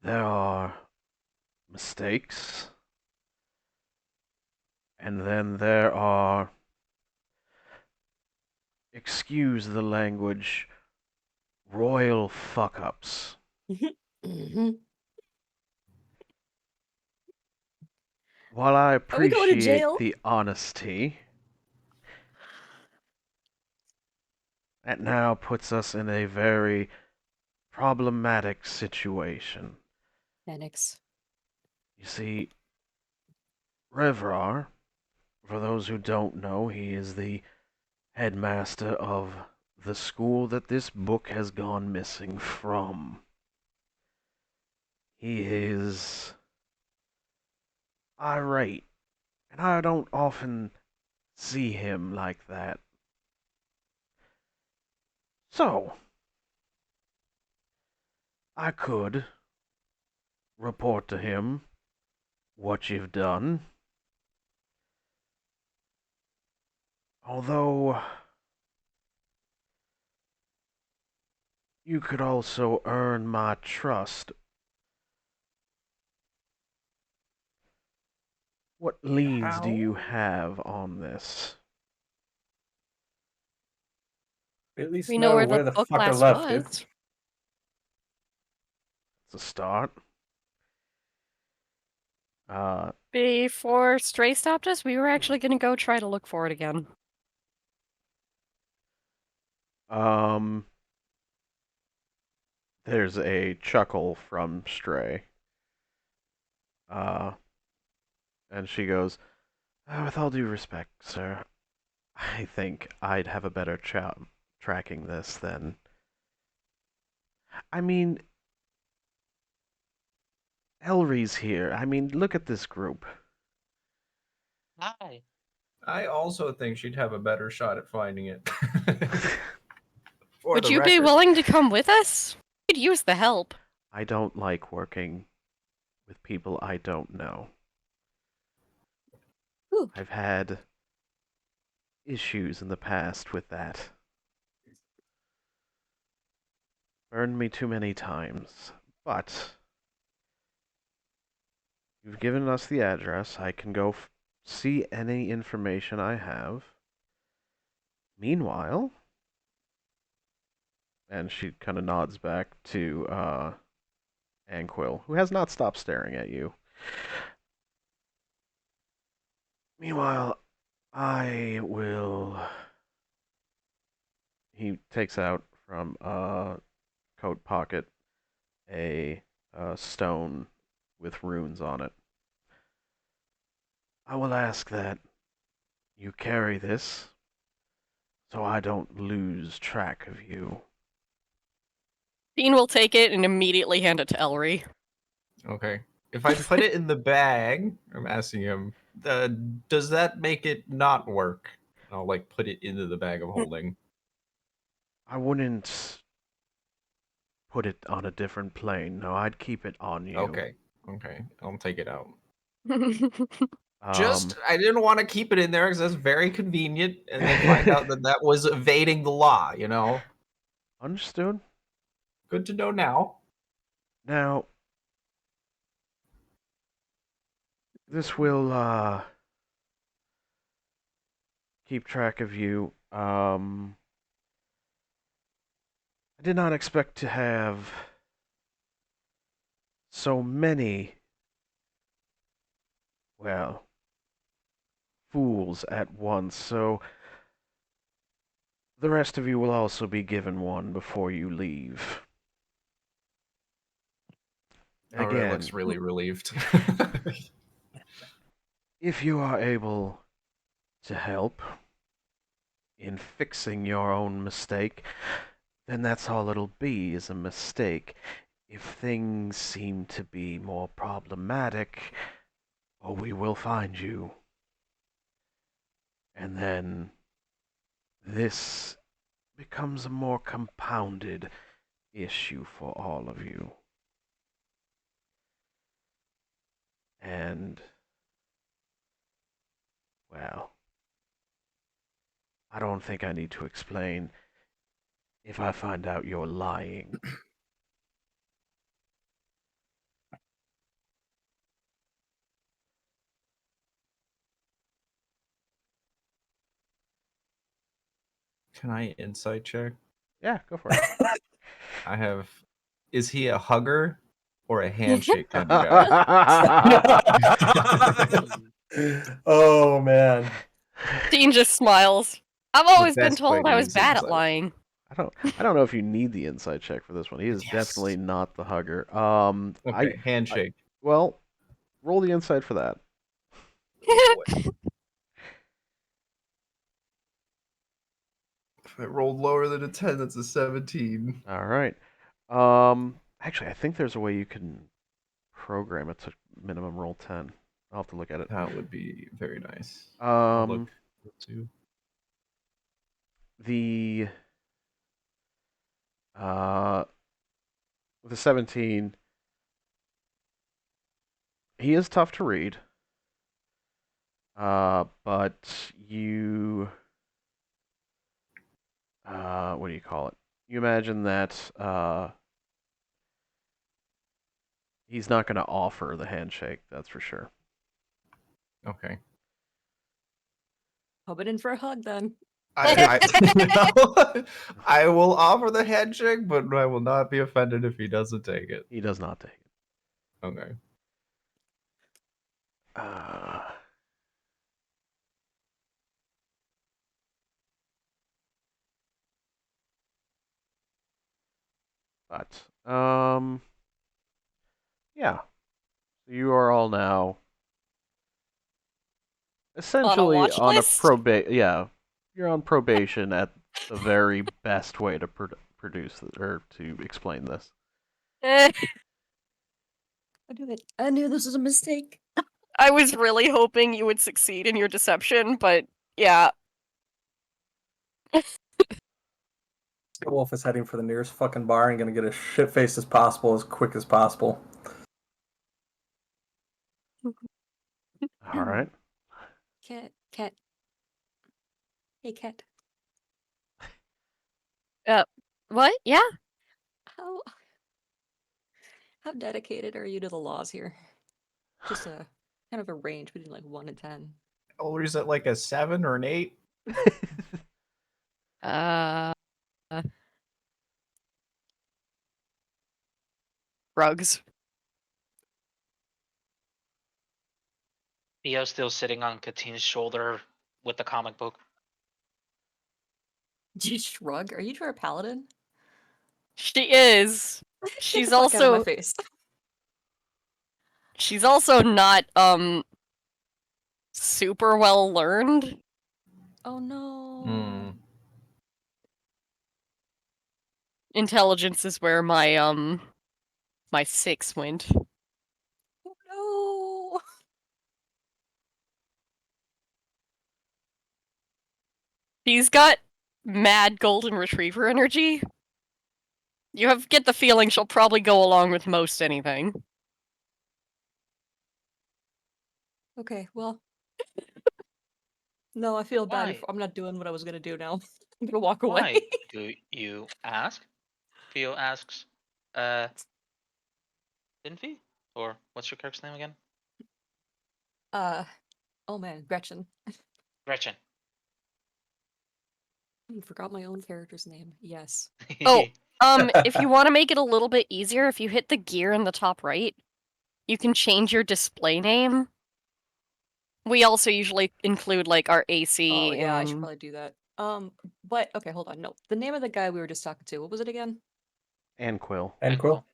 There are mistakes, and then there are, excuse the language, royal fuck ups. Mhm. While I Are we going to appreciate jail? the honesty, that now puts us in a very problematic situation. Phoenix. You see, Revrar, for those who don't know, he is the headmaster of the school that this book has gone missing from. He is irate, and I don't often see him like that. So, I could report to him what you've done. Although, you could also earn my trust What leads do you How? have on this? At least We know where where the the book fucker last left it. was. It's a start. Before Stray stopped us, we were actually going to go try to look for it again. Um, there's a chuckle from Stray. And she goes, with all due respect, sir, I think I'd have a better job tracking this than. I mean, Elry's here. I mean, look at this group. Hi. I also think she'd have a better shot at finding it. For Would the you be record. willing to come with us? We could use the help. I don't like working with people I don't know. Ooh. I've had issues in the past with that. Burned me too many times. But you've given us the address. I can go see any information I have. Meanwhile, and she kind of nods back to Anquil, who has not stopped staring at you. Meanwhile, I will. He takes out from a coat pocket a stone with runes on it. I will ask that you carry this so I don't lose track of you. Dean will take it and immediately hand it to Elry. Okay. If I put it in the bag, I'm asking him, does that make it not work? I'll like put it into the bag of holding. I wouldn't put it on a different plane. No, I'd keep it on you. Okay. Okay. I'll take it out. Um, Just, I didn't want to keep it in there because that's very convenient, and then find out that that was evading the law. Understood. Good to know now. Now, this will keep track of you. I did not expect to have so many, well, fools at once, so the rest of you will also be given one before you leave. Aura Again, looks really relieved. if you are able to help in fixing your own mistake, then that's all it'll be, is a mistake. If things seem to be more problematic, oh, we will find you. And then this becomes a more compounded issue for all of you. And, well, I don't think I need to explain. If I find out you're lying, Can I insight check? yeah, go for it. I have. Is he a hugger or a handshake kind of guy? Oh man. Dean just smiles. I've The always been best way told to I was use bad at insight. lying. I don't know if you need the inside check for this one. He is Yes. definitely not the hugger. Okay, handshake. Well, roll the inside for that. Oh boy. If I rolled lower than a 10, that's a 17. All right. Actually, I think there's a way you can program it to minimum roll 10. I'll have to look at it. That would be very nice. I'll Um, look too. the uh, the 17. He is tough to read. But you what do you call it? You imagine that he's not going to offer the handshake. That's for sure. Okay. Coming in for a hug then. No, I will offer the handshake, but I will not be offended if he doesn't take it. He does not take it. Okay. But yeah. So you are all now essentially watch on a list? Yeah, you're on probation at the very best way to produce or to explain this. Eh, I knew it. I knew this was a mistake. I was really hoping you would succeed in your deception, but yeah. Wolf is heading for the nearest fucking bar and gonna get as shit faced as possible as quick as possible. All right. Cat. Hey, cat. What? Yeah? How dedicated are you to the laws here? Just a kind of a range between like 1 and 10. Or is it like a 7 or an 8? Uh, Rugs. Theo's still sitting on Katine's shoulder with the comic book. Did you shrug? Are you a paladin? She is. Get She's the fuck out of my also face. she's also not super well learned. Oh no. Hmm. Intelligence is where my 6 went. Oh no. She's got mad golden retriever energy. Get the feeling she'll probably go along with most anything. Okay, well. No, I feel bad. Why? I'm not doing what I was gonna do now. I'm gonna walk away. Why do you ask? Theo asks, Vinfi? Or what's your character's name again? Oh man, Gretchen. Gretchen. Forgot my own character's name. Yes. Oh, if you want to make it a little bit easier, if you hit the gear in the top right, you can change your display name. We also usually include like our AC. Oh yeah, I should and- probably do that. But okay, hold on. No, the name of the guy we were just talking to. What was it again? And Quill. And And Quill.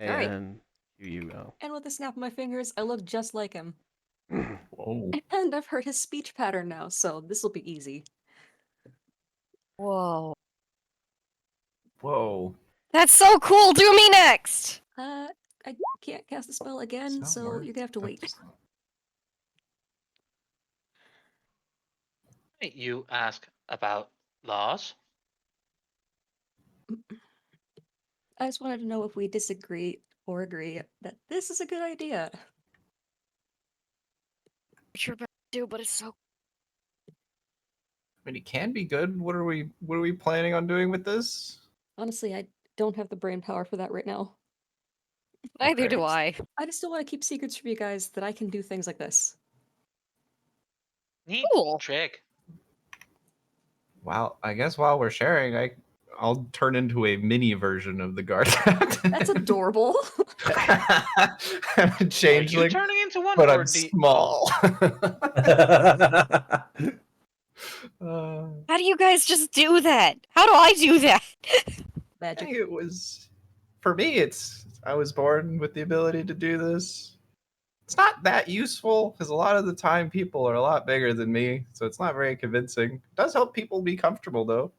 Alright. And you And with a snap of my fingers, I look just like him. Whoa. And I've heard his speech pattern now, so this will be easy. Whoa. Whoa. That's so cool! Do me next! I can't cast the spell again, Does that so work? you're gonna have to wait. You ask about laws? I just wanted to know if we disagree or agree that this is a good idea. What you're about to do, but it's so. I mean, it can be good. What are we planning on doing with this? Honestly, I don't have the brain power for that right now. Neither Okay. do I. I just don't want to keep secrets from you guys that I can do things like this. Neat Cool. trick. Well, I guess while we're sharing, I'll turn into a mini version of the guard. That's adorable. I'm a Are you changeling, turning into one but or I'm the small. How do you guys just do that? How do I do that? I Magic. think it was for me. I was born with the ability to do this. It's not that useful because a lot of the time people are a lot bigger than me, so it's not very convincing. It does help people be comfortable though.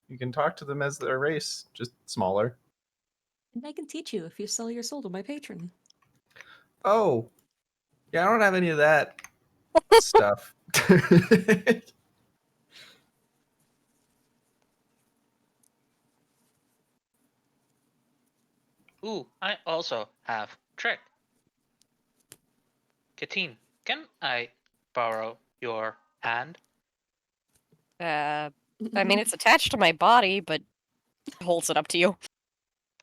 You can talk to them as their race, just smaller. And I can teach you if you sell your soul to my patron. Oh, yeah, I don't have any of that stuff. Ooh, I also have trick. Katine, can I borrow your hand? I mean, it's attached to my body, but holds it up to you.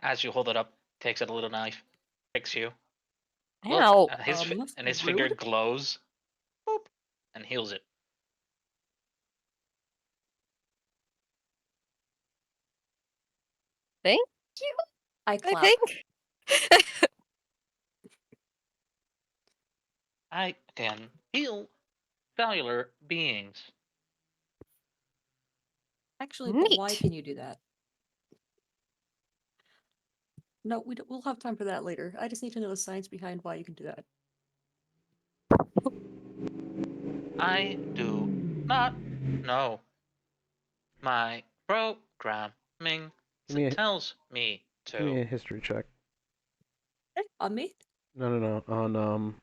As you hold it up, takes out a little knife, picks you. Look, Ow. and his finger rude. glows. and heals it. Thank you, I I clap. think. I can heal cellular beings. Actually, but why Neat. can you do that? No, we'll have time for that later. I just need to know the science behind why you can do that. I do not know. My programming Give me a tells me give me to. a history check. On me? No, on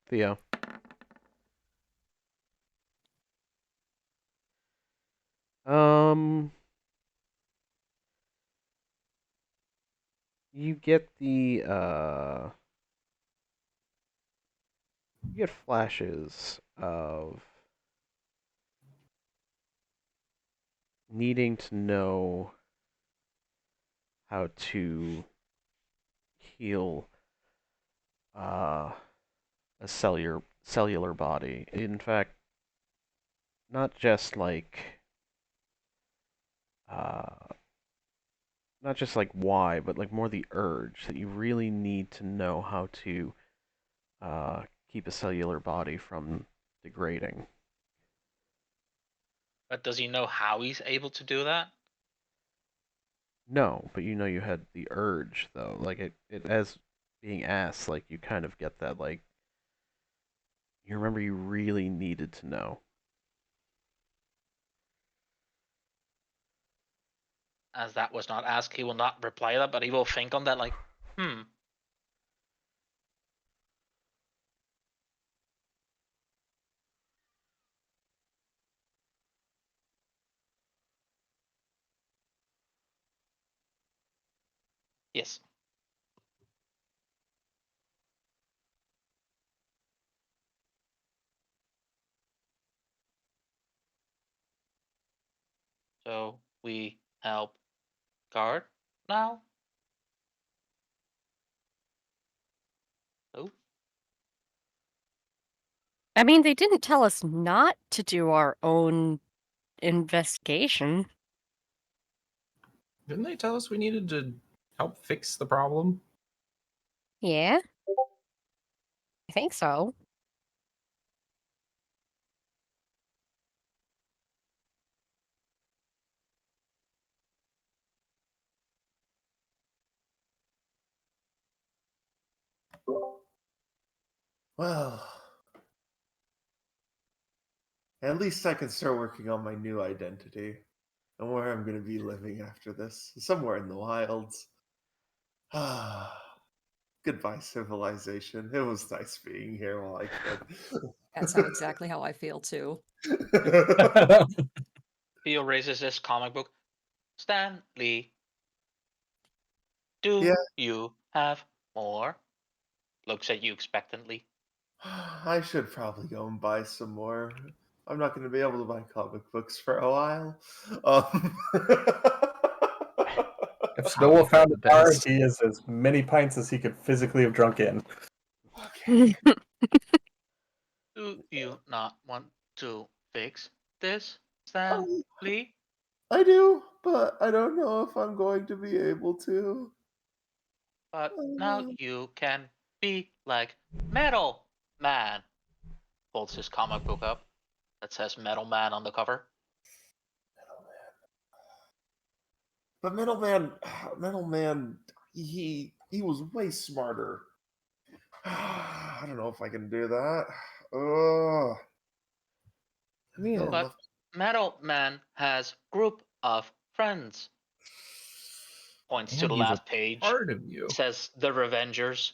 Theo. Um, you get you get flashes of needing to know how to heal a cellular body. In fact, not just like uh, not just like why, but like more the urge that you really need to know how to keep a cellular body from degrading. But does he know how he's able to do that? No, but you know you had the urge though. Like it as being asked, like you kind of get that like you remember you really needed to know. As that was not asked, he will not reply that, but he will think on that like, hmm. Yes. So we help guard now? Oh, I mean, they didn't tell us not to do our own investigation. Didn't they tell us we needed to help fix the problem? Yeah, I think so. Well, at least I can start working on my new identity and where I'm going to be living after this. Somewhere in the wilds. Ah, goodbye, civilization. It was nice being here while I That's how exactly how I feel too. could. Theo raises his comic book. Stanley, do Yeah, you have more? Looks at you expectantly. I should probably go and buy some more. I'm not going to be able to buy comic books for a while. If Probably Snow for found the a bar, best. he has as many pints as he could physically have drunk in. Okay. Do you not want to fix this, Um, Stanley? I do, but I don't know if I'm going to be able to. But now Uh, you can be like Metal Man. Holds his comic book up that says Metal Man on the cover. but Middleman, Middleman, he was way smarter. I don't know if I can do that. Ugh. I mean, Fell in But love. Metal Man has group of friends. Points to And the he's a last page. part of you. Says the Revengers.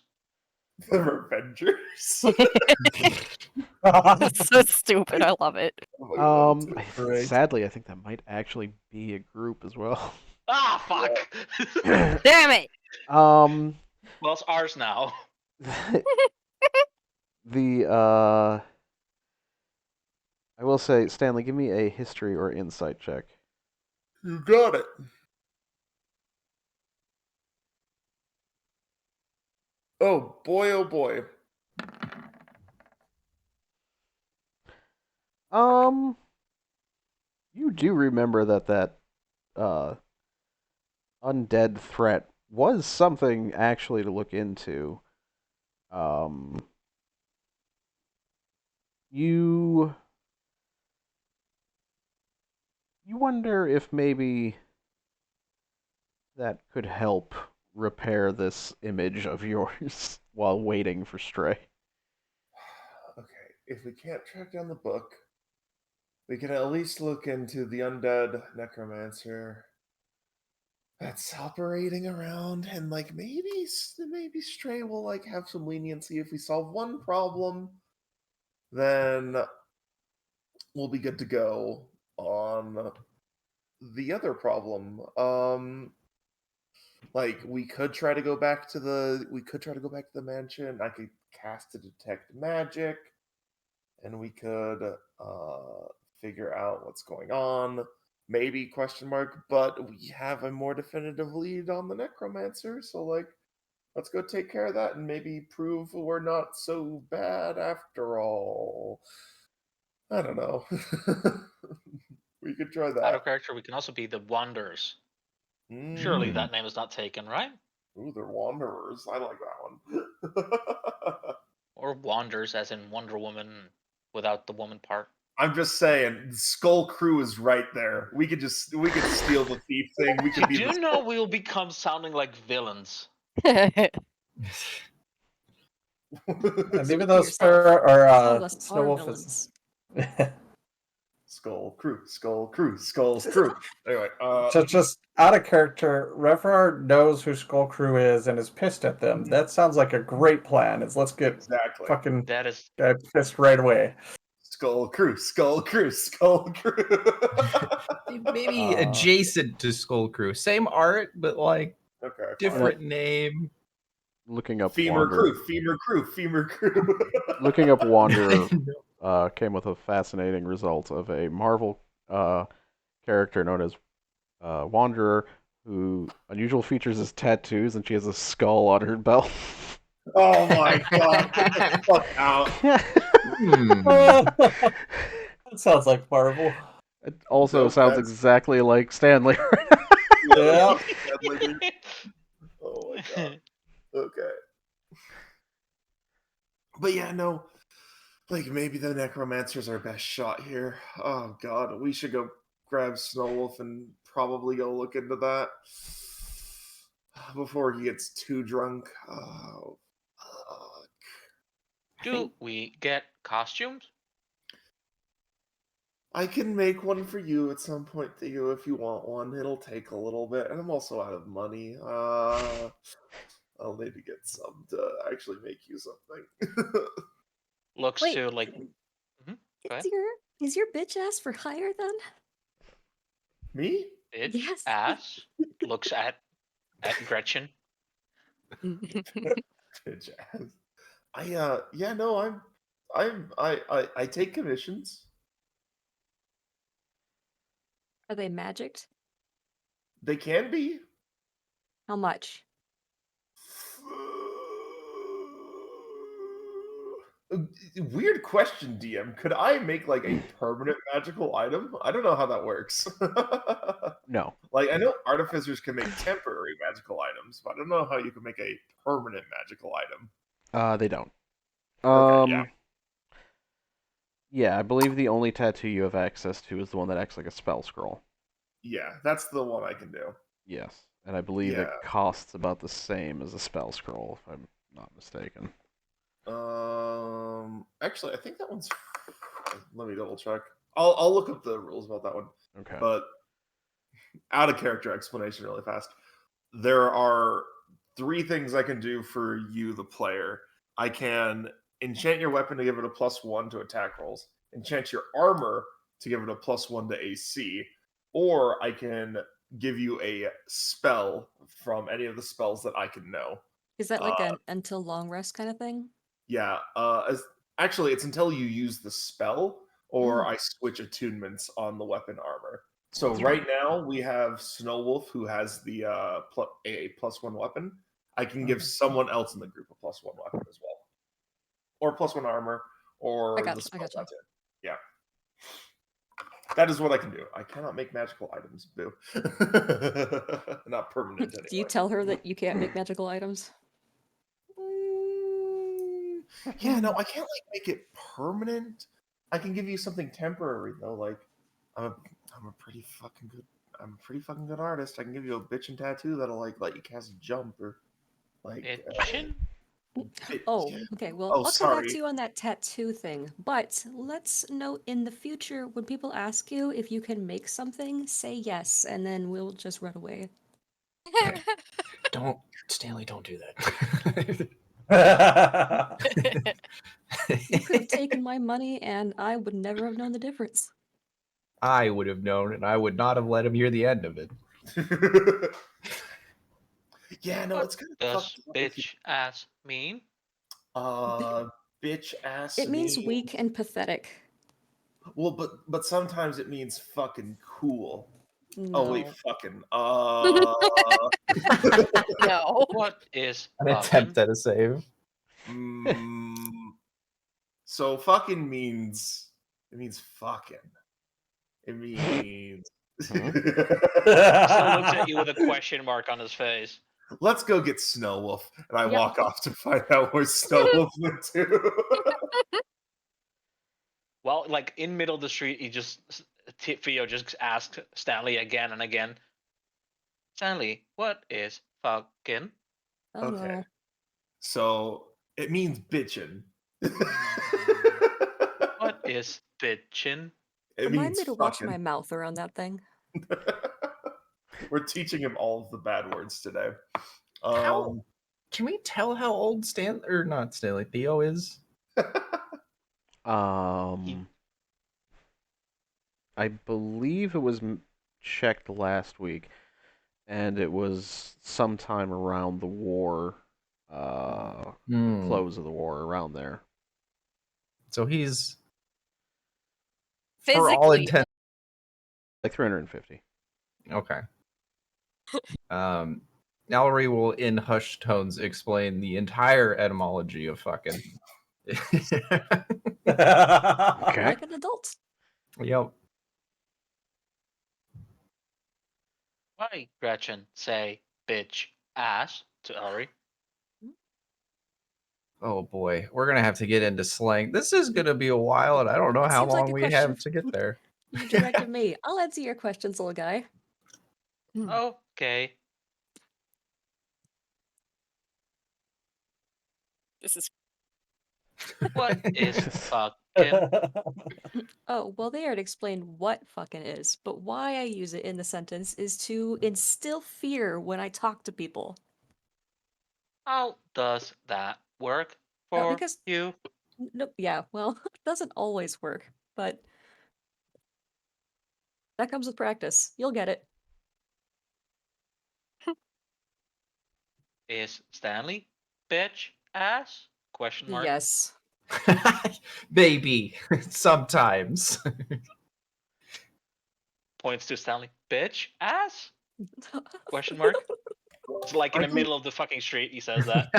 The Revengers. That's so stupid. I love it. Oh my god, that's Great. sadly, I think that might actually be a group as well. Ah, fuck! Damn it! um, Well, it's ours now. the I will say, Stanley, give me a history or insight check. You got it. Oh boy, oh boy. You do remember that uh, undead threat was something actually to look into. Um, you you wonder if maybe that could help repair this image of yours while waiting for Stray. Okay, if we can't track down the book, we can at least look into the undead necromancer that's operating around, and like maybe Stray will like have some leniency if we solve one problem, then we'll be good to go on the other problem. Like we could try to go back to the mansion. I could cast to detect magic, and we could figure out what's going on. Maybe question mark, but we have a more definitive lead on the necromancer, so like let's go take care of that and maybe prove we're not so bad after all. I don't know. We could try Out that. of character, we can also be the Wanderers. Surely Mm. that name is not taken, right? Ooh, they're wanderers. I like that one. Or Wanders, as in Wonder Woman without the woman part. I'm just saying, Skull Crew is right there. We could steal the thief thing. We could be Do the you know we'll become sounding like villains? And Speak even for though yourself. Spur or Some of us are Snowwolf villains. is Skull Crew, Skull Crew, Skull Crew. Anyway, just out of character, Reverar knows who Skull Crew is and is pissed at them. That sounds like a great plan. Is let's get exactly. fucking That is guy pissed right away. Skull Crew, Skull Crew, Skull Crew. Maybe adjacent to Skull Crew. Same art, but like Okay, fine. different name. Looking up Femur Wanderer. Crew, Femur Crew, Femur Crew. Looking up Wanderer came with a fascinating result of a Marvel character known as Wanderer, who unusual features is tattoos, and she has a skull on her belt. Oh my god, get the fuck out. That sounds like Marvel. It also Nope, sounds that's- exactly like Stanley. Yeah. Oh my god. Okay. But yeah, no. Like maybe the necromancer's our best shot here. Oh god, we should go grab Snowwolf and probably go look into that before he gets too drunk. Oh, fuck. Do we get costumes? I can make one for you at some point, Theo, if you want one. It'll take a little bit, and I'm also out of money. I'll need to get some to actually make you something. Looks Wait. to like. Go ahead. Is your bitch ass for hire then? Me? Bitch Yes. ass looks at Gretchen. Bitch ass. Yeah, no, I take commissions. Are they magicked? They can be. How much? Weird question, DM. Could I make like a permanent magical item? I don't know how that works. No. Like I know artificers can make temporary magical items, but I don't know how you can make a permanent magical item. They don't. Okay, yeah. Yeah, I believe the only tattoo you have access to is the one that acts like a spell scroll. Yeah, that's the one I can do. Yes, and I believe it Yeah. costs about the same as a spell scroll, if I'm not mistaken. Actually, I think that one's. Let me double check. I'll look up the rules about that one. Okay. But out of character explanation, really fast. There are 3 things I can do for you, the player. I can enchant your weapon to give it a +1 to attack rolls. Enchant your armor to give it a +1 to AC, or I can give you a spell from any of the spells that I can know. Is that like an until long rest kind of thing? Yeah, actually, it's until you use the spell or I switch attunements on the weapon armor. So Yeah. right now we have Snowwolf who has the a +1 weapon. I can give someone else in the group a +1 weapon as well, or +1 armor, or I the spell gotcha. tattoo. Yeah. That is what I can do. I cannot make magical items. Boo. Not permanent Do you anyway. tell her that you can't make magical items? Yeah, no, I can't like make it permanent. I can give you something temporary though. Like I'm a pretty fucking good artist. I can give you a bitchin' tattoo that'll like let you cast a jump or like Itchin? Oh, okay. Well, Oh, I'll come back sorry. to you on that tattoo thing. But let's note in the future when people ask you if you can make something, say yes, and then we'll just run away. Don't, Stanley, don't do that. You could have taken my money and I would never have known the difference. I would have known, and I would not have let him hear the end of it. Yeah, no, What it's kind of does fucked up if you- bitch ass mean? bitch ass. It means means- weak and pathetic. Well, but sometimes it means fucking cool. No. Oh wait, fucking. No. What is An fucking? attempt at a save. So fucking means fucking. It means. Still looks at you with a question mark on his face. Let's go get Snow Wolf, and I Yep. walk off to find out where Snow Wolf went to. Well, like in middle of the street, Theo just asked Stanley again and again. Stanley, what is fucking? Oh Okay. no. So it means bitchin'. What is bitchin'? It Remind means me to watch fucking. my mouth around that thing. We're teaching him all of the bad words today. How- Can we tell how old Theo is? I believe it was checked last week, and it was sometime around the war, close of the war, around there. So he's, for all Physically. intents, Like 350. okay. Mallory will, in hushed tones, explain the entire etymology of fucking. Okay. Like an adult. Yep. Why, Gretchen, say bitch ass to Ellery? Oh boy, we're gonna have to get into slang. This is gonna be a while, and I don't know how Seems like long a we question have to get there. You directed me. I'll answer your questions, little guy. Okay. This is What is fucking? Oh, well, they already explained what fucking is, but why I use it in the sentence is to instill fear when I talk to people. How does that work for Because you? Nope, yeah, well, it doesn't always work, but that comes with practice. You'll get it. Is Stanley bitch ass? Question mark. Yes. Maybe sometimes. Points to Stanley. Bitch ass? Question mark. It's like in the middle of the fucking street. He says that.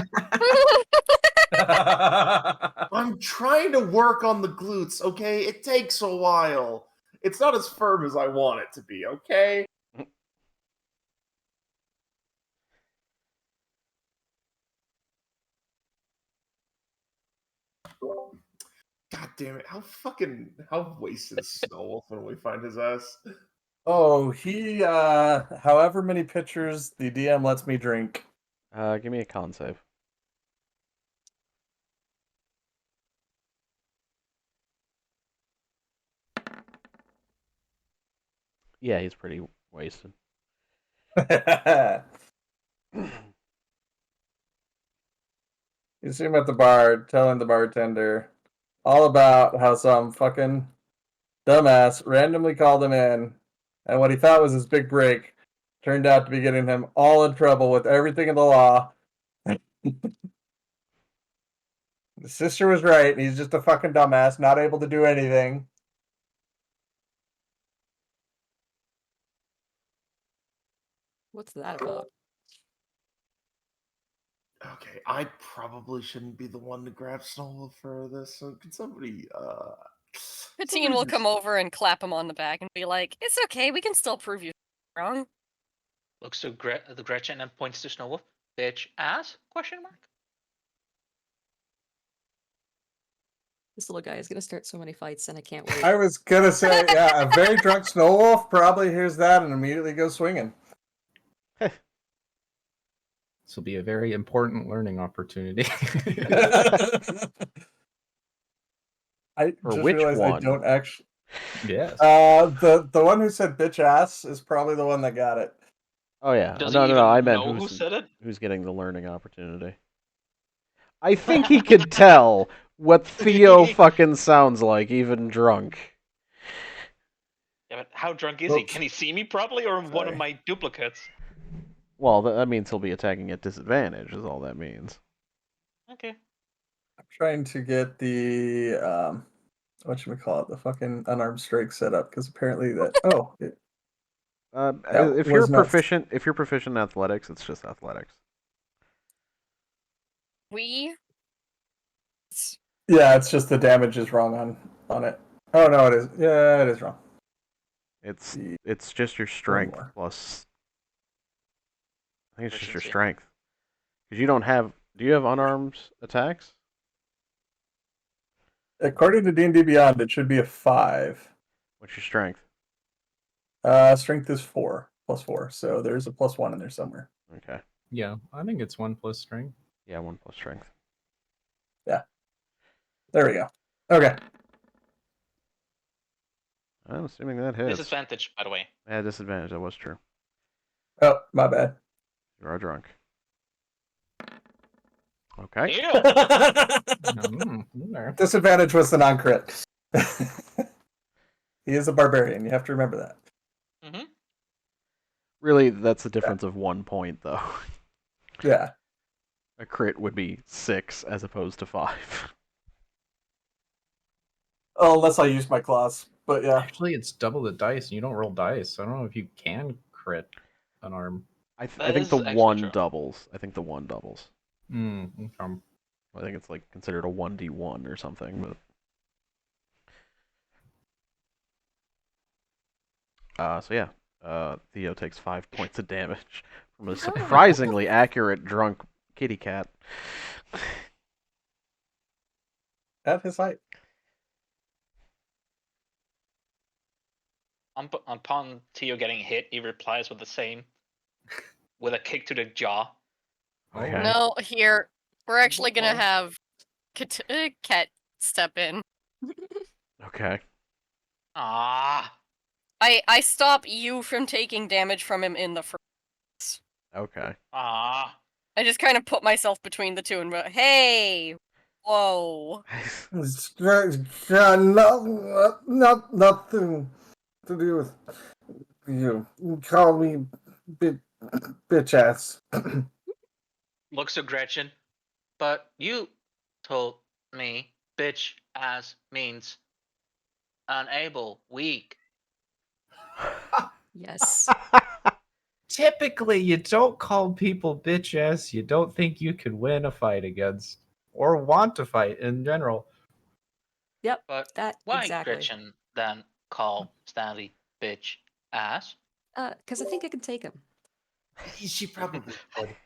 I'm trying to work on the glutes, okay? It takes a while. It's not as firm as I want it to be, okay? God damn it. How wasted is Snow Wolf when we find his ass? Oh, he however many pitchers the DM lets me drink. Give me a con save. Yeah, he's pretty wasted. You see him at the bar telling the bartender all about how some fucking dumbass randomly called him in, and what he thought was his big break turned out to be getting him all in trouble with everything in the law. The sister was right. He's just a fucking dumbass, not able to do anything. What's that about? Okay, I probably shouldn't be the one to grab Snow Wolf for this. So can somebody Patine will come over and clap him on the back and be like, "It's okay, we can still prove you wrong." Looks to the Gretchen and points to Snowwolf. Bitch ass? Question mark. This little guy is gonna start so many fights, and I can't wait. I was gonna say, yeah, a very drunk snow wolf probably hears that and immediately goes swinging. This will be a very important learning opportunity. I For just which realized I one? don't actually. Yes. The one who said bitch ass is probably the one that got it. Oh yeah. Does No, he no, even no. I meant know who said it? who's getting the learning opportunity. I think he could tell what Theo fucking sounds like, even drunk. Yeah, but how drunk is he? Oops. Can he see me properly, or one of Sorry. my duplicates? Well, that means he'll be attacking at disadvantage, is all that means. Okay. I'm trying to get the whatchamacallit, the fucking unarmed strike set up because apparently that that If you're was not. proficient in athletics, it's just athletics. We. Yeah, it's just the damage is wrong on it. Oh no, it is. Yeah, it is wrong. It's just your strength more. plus. I think it's just your Proficiency. strength. Because you don't have. Do you have unarmed attacks? According to D&D Beyond, it should be a 5. What's your strength? Strength is 4 plus 4, so there's a +1 in there somewhere. Okay. Yeah, I think it's 1 plus strength. Yeah, 1 plus strength. Yeah. There we go. Okay. I'm assuming that hits. Disadvantage, by the way. Yeah, disadvantage. That was true. Oh, my bad. You are drunk. Okay. Ew. There. Disadvantage was the non-crit. He is a barbarian. You have to remember that. Mm-hmm. Really, that's the difference of 1 point, though. Yeah. A crit would be 6 as opposed to 5. Oh, unless I use my claws. But yeah. Actually, it's double the dice, and you don't roll dice. I don't know if you can crit an arm. I That think the is actually one true. doubles. I think the one doubles. Okay. I think it's like considered a 1d1 or something. But so yeah, Theo takes 5 points of damage from a surprisingly accurate drunk kitty cat. At his height. Upon Theo getting hit, he replies with the same, with a kick to the jaw. Okay. No, here. We're actually gonna Whoa. have Cat step in. Okay. Ah. I stop you from taking damage from him in the first. Okay. Ah. I just kind of put myself between the two and go, hey, whoa. It's got nothing to do with you. You call me bitch ass. Looks to Gretchen. But you told me bitch ass means unable, weak. Yes. Typically, you don't call people bitch ass you don't think you could win a fight against or want to fight in general. Yep. But That why exactly. Gretchen then call Stanley bitch ass? Because I think I can take him. She probably would.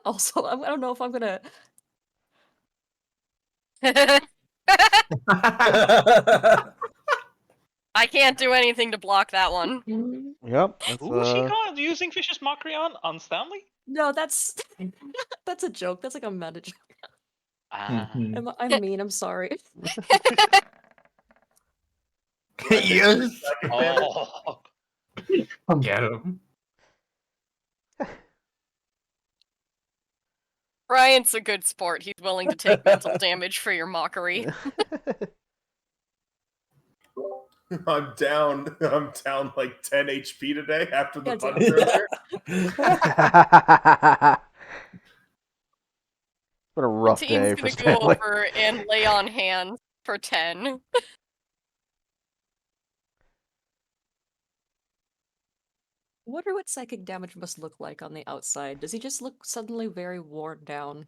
Also, I don't know if I'm gonna. I can't do anything to block that one. Yep. That's Who was she called using Vicious Mockery on Stanley? No, that's that's a joke. That's like a meta joke. Ah. I'm mean. I'm sorry. Yes. Oh. Get him. Brian's a good sport. He's willing to take mental damage for your mockery. I'm down. I'm down like 10 HP today after the Yeah, punch damn. earlier. It's been a rough Team's day for gonna go Stanley. over and lay on hands for 10. Wonder what psychic damage must look like on the outside. Does he just look suddenly very worn down?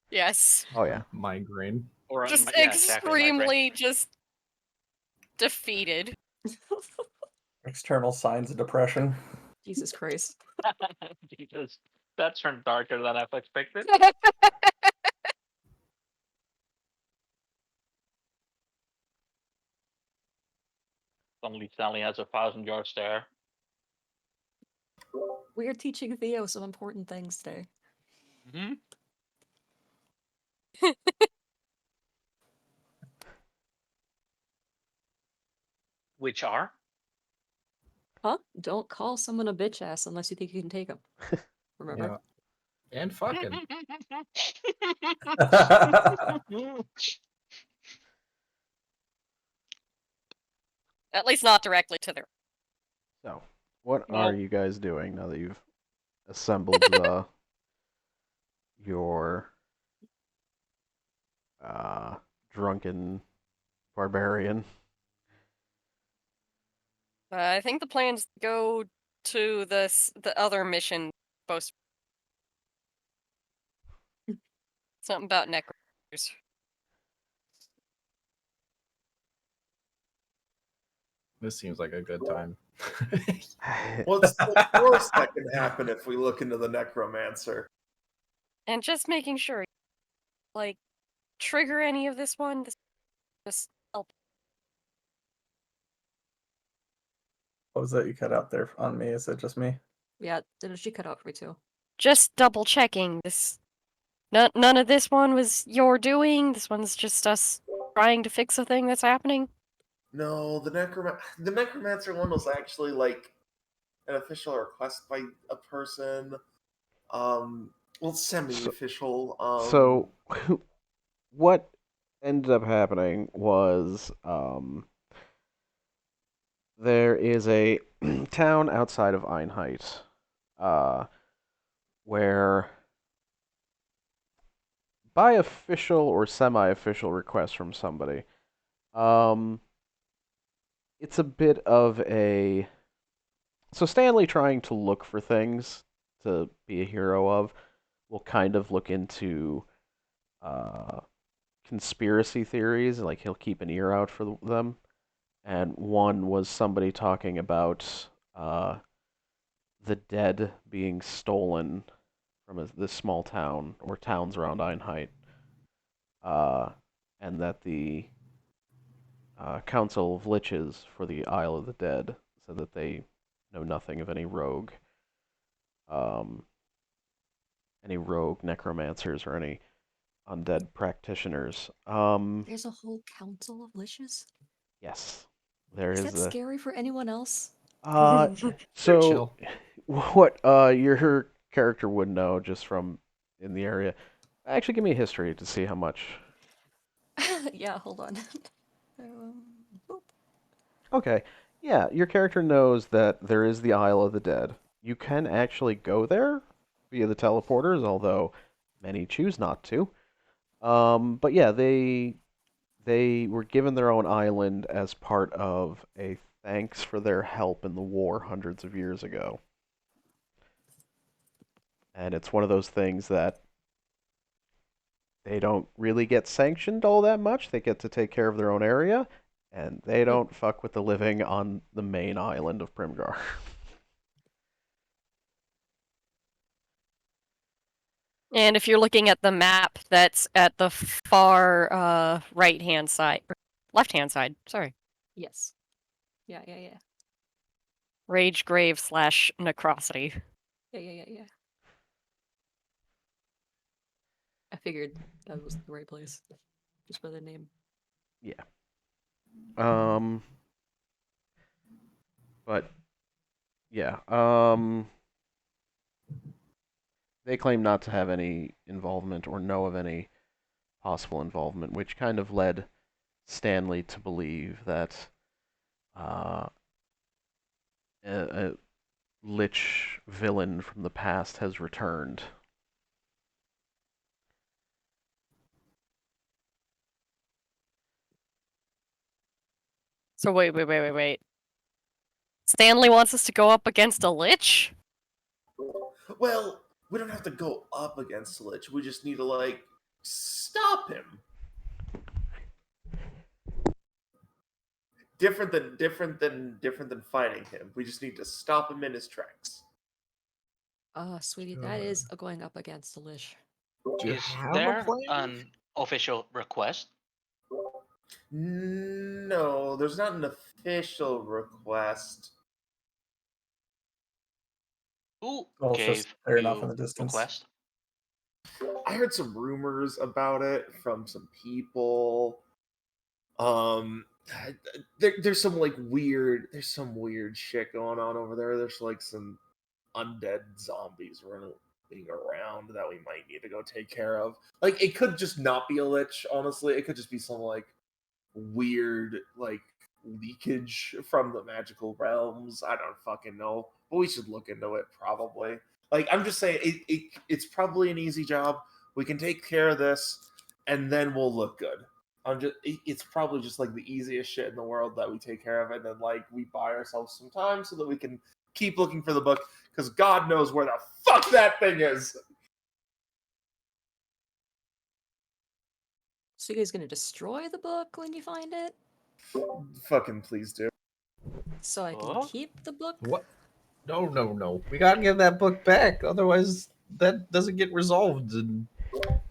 Yes. Oh yeah. Migraine. Or just yeah, exactly. My brain. extremely just defeated. External signs of depression. Jesus Christ. Jesus, that turned darker than I've expected. Only Stanley has 1,000-yard stare. We are teaching Theo some important things today. Mm-hmm. Which are? Huh? Don't call someone a bitch ass unless you think you can take them. Remember? Yeah. And fucking. At least not directly to their. So, what No. are you guys doing now that you've assembled your drunken barbarian? I think the plans go to the other mission. Supposed something about necros. This seems like a good time. What's the worst that can happen if we look into the necromancer? And just making sure, like, trigger any of this one. Just help. What was that you cut out there on me? Is it just me? Yeah, did she cut out for me too? Just double checking this. None of this one was your doing. This one's just us trying to fix a thing that's happening. No, the necromancer one was actually like an official request by a person. Well, semi-official. So, what ended up happening was there is a town outside of Einheit where, by official or semi-official request from somebody, it's a bit of a... So Stanley trying to look for things to be a hero of will kind of look into conspiracy theories, like he'll keep an ear out for them. And one was somebody talking about the dead being stolen from this small town or towns around Einheit, and that the Council of Liches for the Isle of the Dead said that they know nothing of um, any rogue necromancers or any undead practitioners. There's a whole council of liches? Yes, there Is is that a. scary for anyone else? So chill. what your character would know just from in the area. Actually, give me a history to see how much. Yeah, hold on. Boop. Okay, yeah, your character knows that there is the Isle of the Dead. You can actually go there via the teleporters, although many choose not to. But yeah, they were given their own island as part of a thanks for their help in the war hundreds of years ago. And it's one of those things that they don't really get sanctioned all that much. They get to take care of their own area, and they don't fuck with the living on the main island of Primgar. And if you're looking at the map, that's at the far right-hand side, left-hand side. Sorry, Yes. Yeah. Rage Grave / Necrosity. Yeah. I figured that was the right place. Just by the name. Yeah. But yeah. They claim not to have any involvement or know of any possible involvement, which kind of led Stanley to believe that a lich villain from the past has returned. So wait. Stanley wants us to go up against a lich? Well, we don't have to go up against the lich. We just need to like stop him. different than fighting him. We just need to stop him in his tracks. Sweetie, that is going up against a Lish. Do you Is have a there plan? an official request? No, there's not an official request. Who Well, it's just gave staring off in you the distance. request? I heard some rumors about it from some people. There's some weird shit going on over there. There's like some undead zombies running around that we might need to go take care of. Like, it could just not be a lich, honestly. It could just be some weird leakage from the magical realms. I don't fucking know, but we should look into it probably. I'm just saying, it's probably an easy job. We can take care of this, and then we'll look good. It's probably just the easiest shit in the world that we take care of, and then we buy ourselves some time so that we can keep looking for the book, because God knows where the fuck that thing is. So you guys gonna destroy the book when you find it? Fucking please do. So I can Huh? keep the book? What? No. We gotta give that book back. Otherwise, that doesn't get resolved, and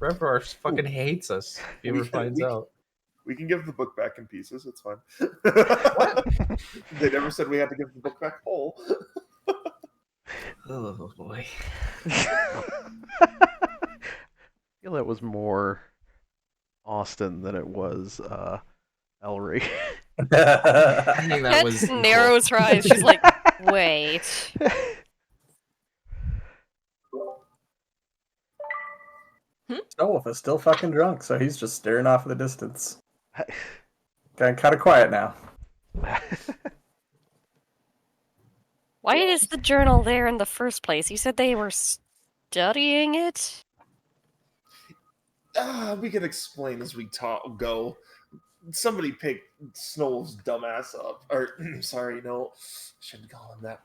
Revar fucking hates us if he ever finds out. We can give the book back in pieces. It's fine. What? They never said we had to give the book back whole. Oh boy. I feel that was more Austin than it was Ellery. I think that Cat was equal. narrows her eyes. She's like, wait. Snowwolf is still fucking drunk, so he's just staring off in the distance. Getting kind of quiet now. Why is the journal there in the first place? You said they were studying it? We can explain as we go. Somebody picked Snow's dumbass up. Or, sorry, no. Shouldn't call him that.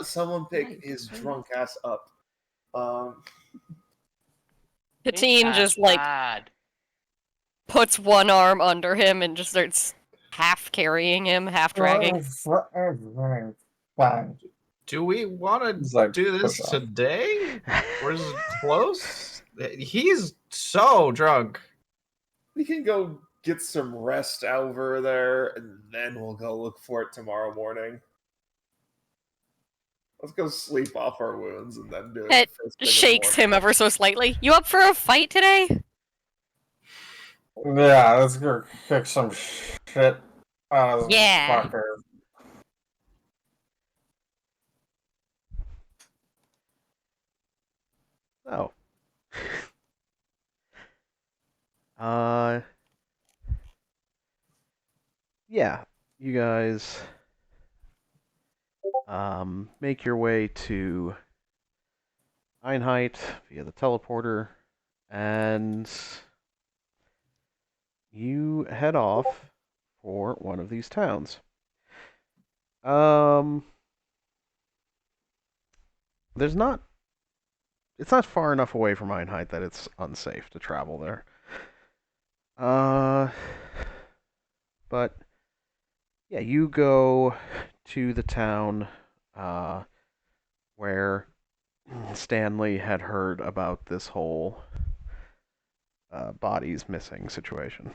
Someone picked his drunk ass up. Katine just, Bad. puts one arm under him and just starts half carrying him, half dragging. Do we want He's to like, do this push off. today? Or is it close? He's so drunk. We can go get some rest over there, and then we'll go look for it tomorrow morning. Let's go sleep off our wounds and then do it. It first thing in the shakes him morning. ever so slightly. You up for a fight today? Yeah, let's go kick some shit out of this Yeah. fucker. Oh. Yeah, you guys make your way to Einheit via the teleporter, and you head off for one of these towns. It's not far enough away from Einheit that it's unsafe to travel there. But yeah, you go to the town where Stanley had heard about this whole bodies missing situation.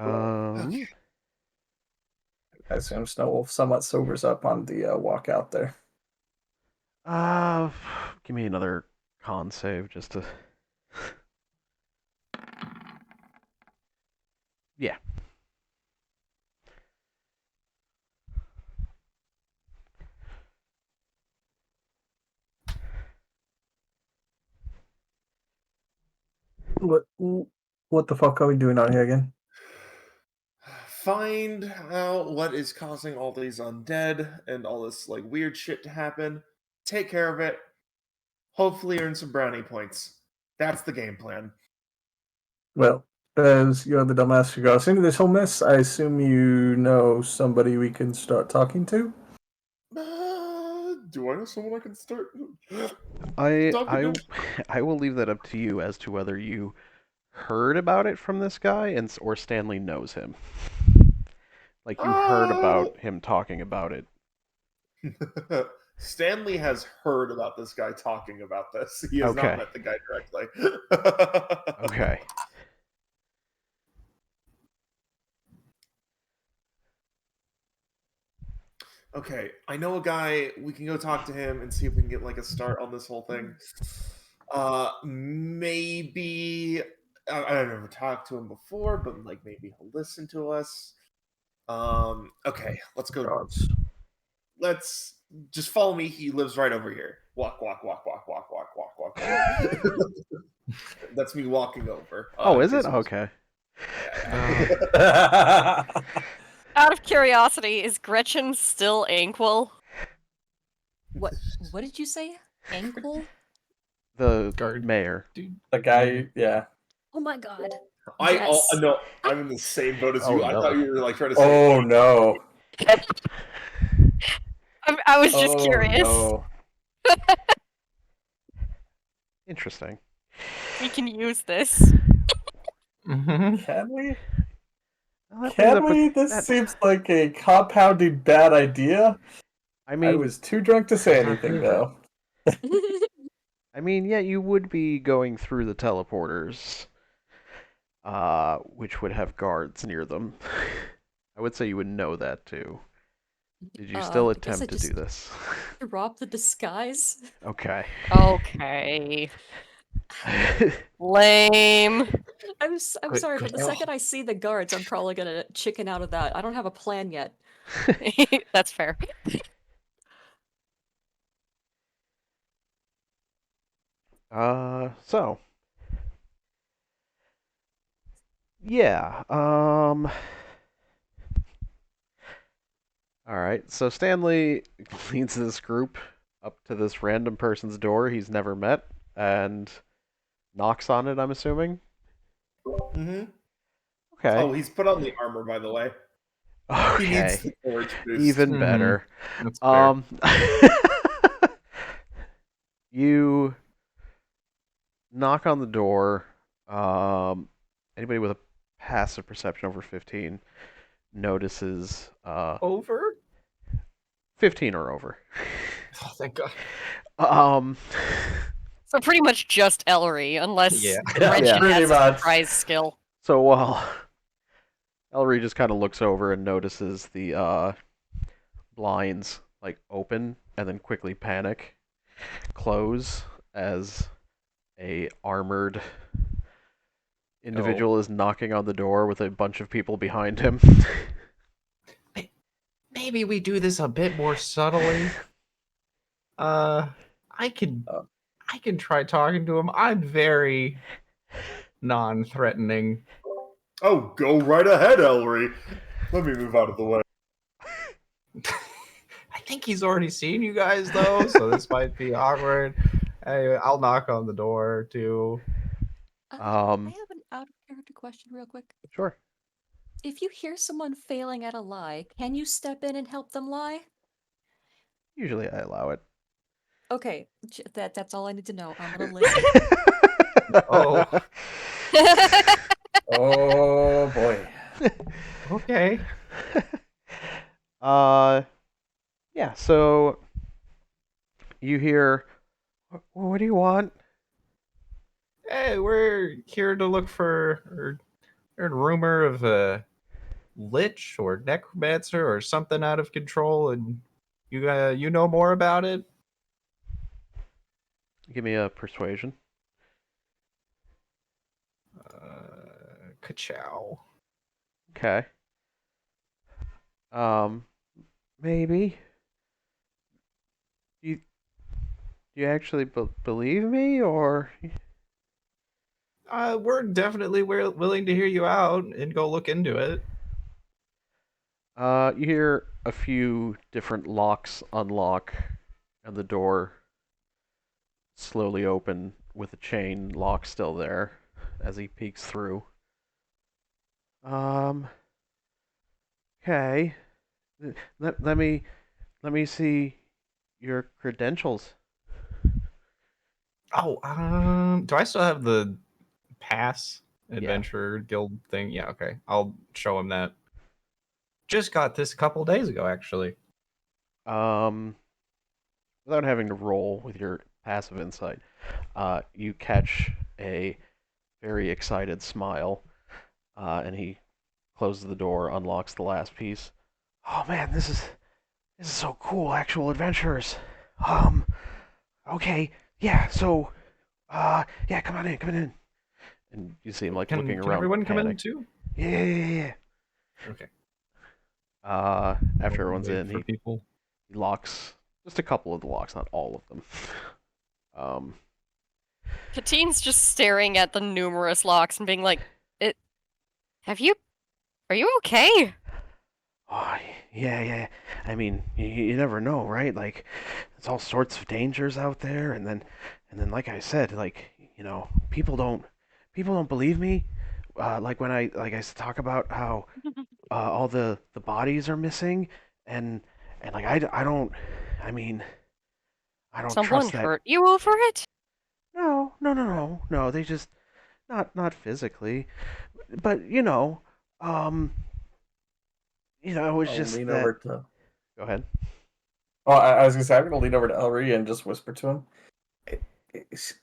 Okay. I assume Snowwolf somewhat sobers up on the walk out there. Give me another con save just to. Yeah. What the fuck are we doing out here again? Find out what is causing all these undead and all this weird shit to happen. Take care of it. Hopefully earn some brownie points. That's the game plan. Well, as you're the dumbass who got us into this whole mess, I assume you know somebody we can start talking to? Do I know someone I can start I talking I to? I will leave that up to you as to whether you heard about it from this guy or Stanley knows him. Like you heard Uh, about him talking about it. Stanley has heard about this guy talking about this. He has not Okay. met the guy directly. Okay. Okay, I know a guy. We can go talk to him and see if we can get like a start on this whole thing. Maybe I've never talked to him before, but like maybe he'll listen to us. Okay, let's go. Gods. Let's just follow me. He lives right over here. Walk, walk, walk, walk, walk, walk, walk, walk, walk. That's me walking over. Oh, In is it? case it was- Okay. Yeah. Out of curiosity, is Gretchen still Anquil? What did you say? Ankle? The Guard. mayor. Dude. The guy, yeah. Oh my god. I Yes. no, I'm in the same boat as Oh, you. I no. thought you were like trying to say. Oh no. I was just Oh curious. no. Interesting. We can use this. Mhm. Can we? Well, that brings Can up we? This that- seems like a compounded bad idea. I I mean, was too drunk to say anything, though. yeah, you would be going through the teleporters, which would have guards near them. I would say you would know that too. Did you still I guess I attempt to just do this? drop the disguise. Okay. Okay. Lame. I'm Good- sorry, good but the call. second I see the guards, I'm probably gonna chicken out of that. I don't have a plan yet. That's fair. So. Yeah, Alright, so Stanley leads this group up to this random person's door he's never met and knocks on it, I'm assuming. Mm-hmm. Okay. Oh, he's put on the armor, by the way. He needs Okay. the courage boost. Even Mhm. better. That's fair. You knock on the door. Anybody with a passive perception over 15 notices Over? 15 or over. Oh, thank God. Um, So pretty much just Ellery, unless Yeah. Gretchen Yeah. Pretty has a much. surprise skill. so Ellery just kind of looks over and notices the blinds like open and then quickly close as a armored individual is knocking on the door with a bunch of people behind him. Maybe we do this a bit more subtly. I can try talking to him. I'm very non-threatening. Oh, go right ahead, Ellery. Let me move out of the way. I think he's already seen you guys though, so this might be awkward. Hey, I'll knock on the door too. I Um, have an out of character question, real quick. Sure. If you hear someone failing at a lie, can you step in and help them lie? Usually I allow it. Okay, that's all I need to know. I'm gonna listen. Oh, Oh boy. okay. Yeah, so you hear, what do you want? Hey, we're here to look for heard rumor of a lich or necromancer or something out of control, and you know more about it. Give me a persuasion. Ka-chow. Okay. Maybe. Do you actually believe me, or? We're definitely willing to hear you out and go look into it. You hear a few different locks unlock, and the door slowly open with the chain lock still there as he peeks through. Um. Okay. Let me see your credentials. Oh, do I still have the pass Yeah. adventure guild thing? Yeah, okay. I'll show him that. Just got this a couple days ago, actually. Um. Without having to roll with your passive insight, you catch a very excited smile, and he closes the door, unlocks the last piece. Oh man, this is so cool, actual adventurers. Um, okay, yeah, so, yeah, come on in. And you see him like looking Can around, everyone come in panicked. too? Yeah. Okay. After We'll everyone's wait in, for people. he locks just a couple of the locks, not all of them. Um, Katine's just staring at the numerous locks and being like, "It, are you okay?" oh, yeah. I mean, you never know, right? Like, there's all sorts of dangers out there, and then, like I said, like, people don't believe me. Like when I talk about how all the bodies are missing, and like I don't, I mean, I don't Someone trust that. hurt you over it? No. They just not physically, but um, it was I'll just lean that. over to. Go ahead. Oh, I was gonna say I'm gonna lean over to Elry and just whisper to him. Is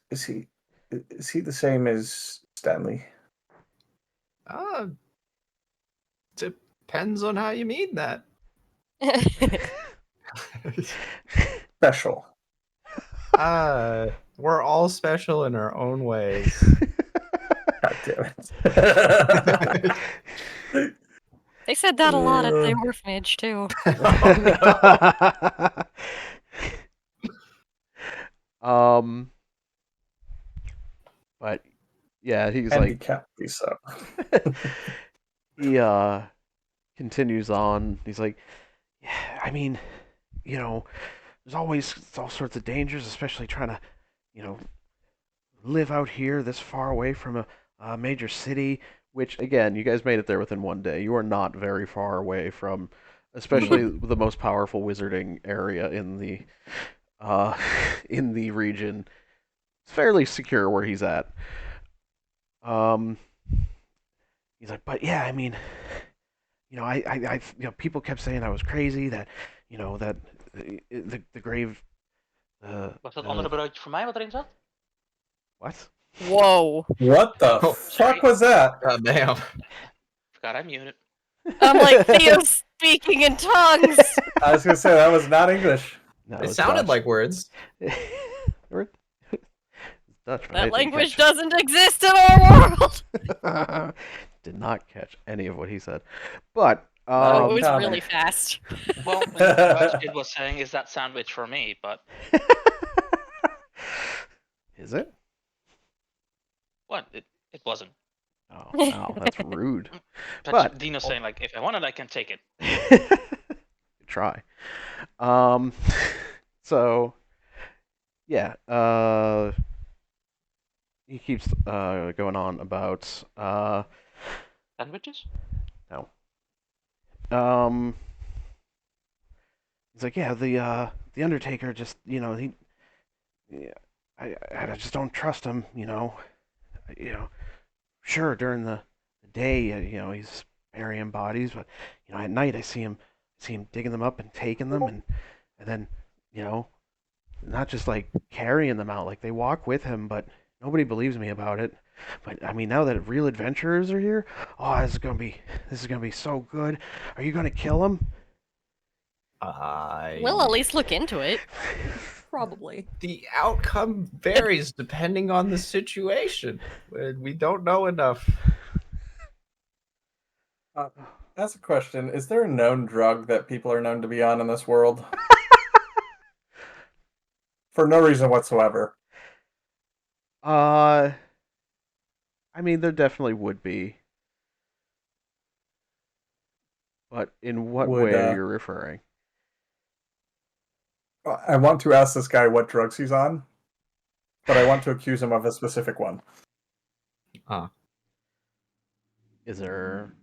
he the same as Stanley? Uh, depends on how you mean that. Special. We're all special in our own ways. God damn it. They said that a lot at the orphanage too. um, but yeah, he's like Handicap so. he continues on. He's like, yeah, I mean, there's always all sorts of dangers, especially trying to, you know, live out here this far away from a major city. Which again, you guys made it there within one day. You are not very far away from, especially the most powerful wizarding area uh, in the region. It's fairly secure where he's at. Um, he's like, but yeah, I mean, people kept saying I was crazy. That, that the grave. Was dat andere broodje voor mij wat erin zat? What? Whoa. What the Oh, fuck was that? God damn. Forgot I muted. I'm like, Theo's speaking in tongues! I was gonna say that was not English. No, It it's sounded Dutch. like words. It's Dutch, but I That didn't language catch doesn't exist in our world! it. Did not catch any of what he said. But Oh, it was counting. really fast. Well, when Dutch kid was saying, "Is that sandwich for me?" But is it? what? It wasn't. Oh, wow, that's rude. But Dino's saying like, "If I want it, I can take it." Good try. So yeah, he keeps going on about Sandwiches? no. Um, he's like, yeah, the Undertaker just, yeah, I just don't trust him, Sure, during the day, he's burying bodies, but at night I see him digging them up and taking them, and then, you know, not just like carrying them out, like they walk with him, but nobody believes me about it. But I mean, now that real adventurers are here, oh, this is gonna be so good. Are you gonna kill him? We'll at least look into it. Probably. The outcome varies depending on the situation. We don't know enough. That's a question. Is there a known drug that people are known to be on in this world? For no reason whatsoever. I mean, there definitely would be, but in what Would, way are you referring? I want to ask this guy what drugs he's on, but I want to accuse him of a specific one. Is there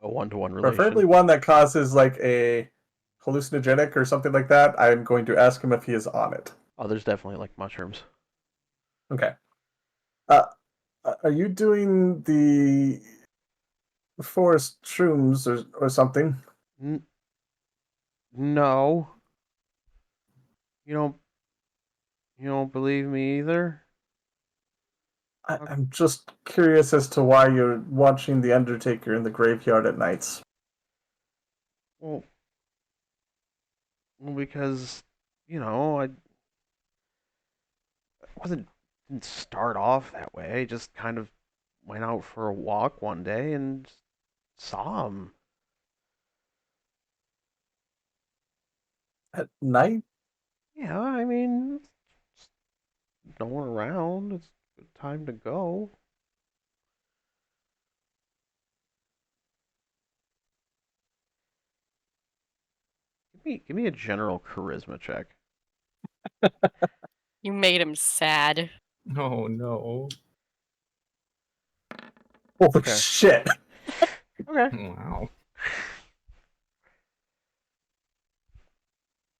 a one-to-one Preferably relation. one that causes like a hallucinogenic or something like that. I'm going to ask him if he is on it. Oh, there's definitely like mushrooms. Okay. Uh, are you doing the forest shrooms or something? N- no, you don't. You don't believe me either. I'm just curious as to why you're watching The Undertaker in the graveyard at nights. Well, because I wasn't didn't start off that way. I just kind of went out for a walk one day and saw him. At night? Yeah, I mean, no one around. It's a good time to go. Give me a general charisma check. You made him sad. Oh no. Holy Okay. shit. Okay. Wow.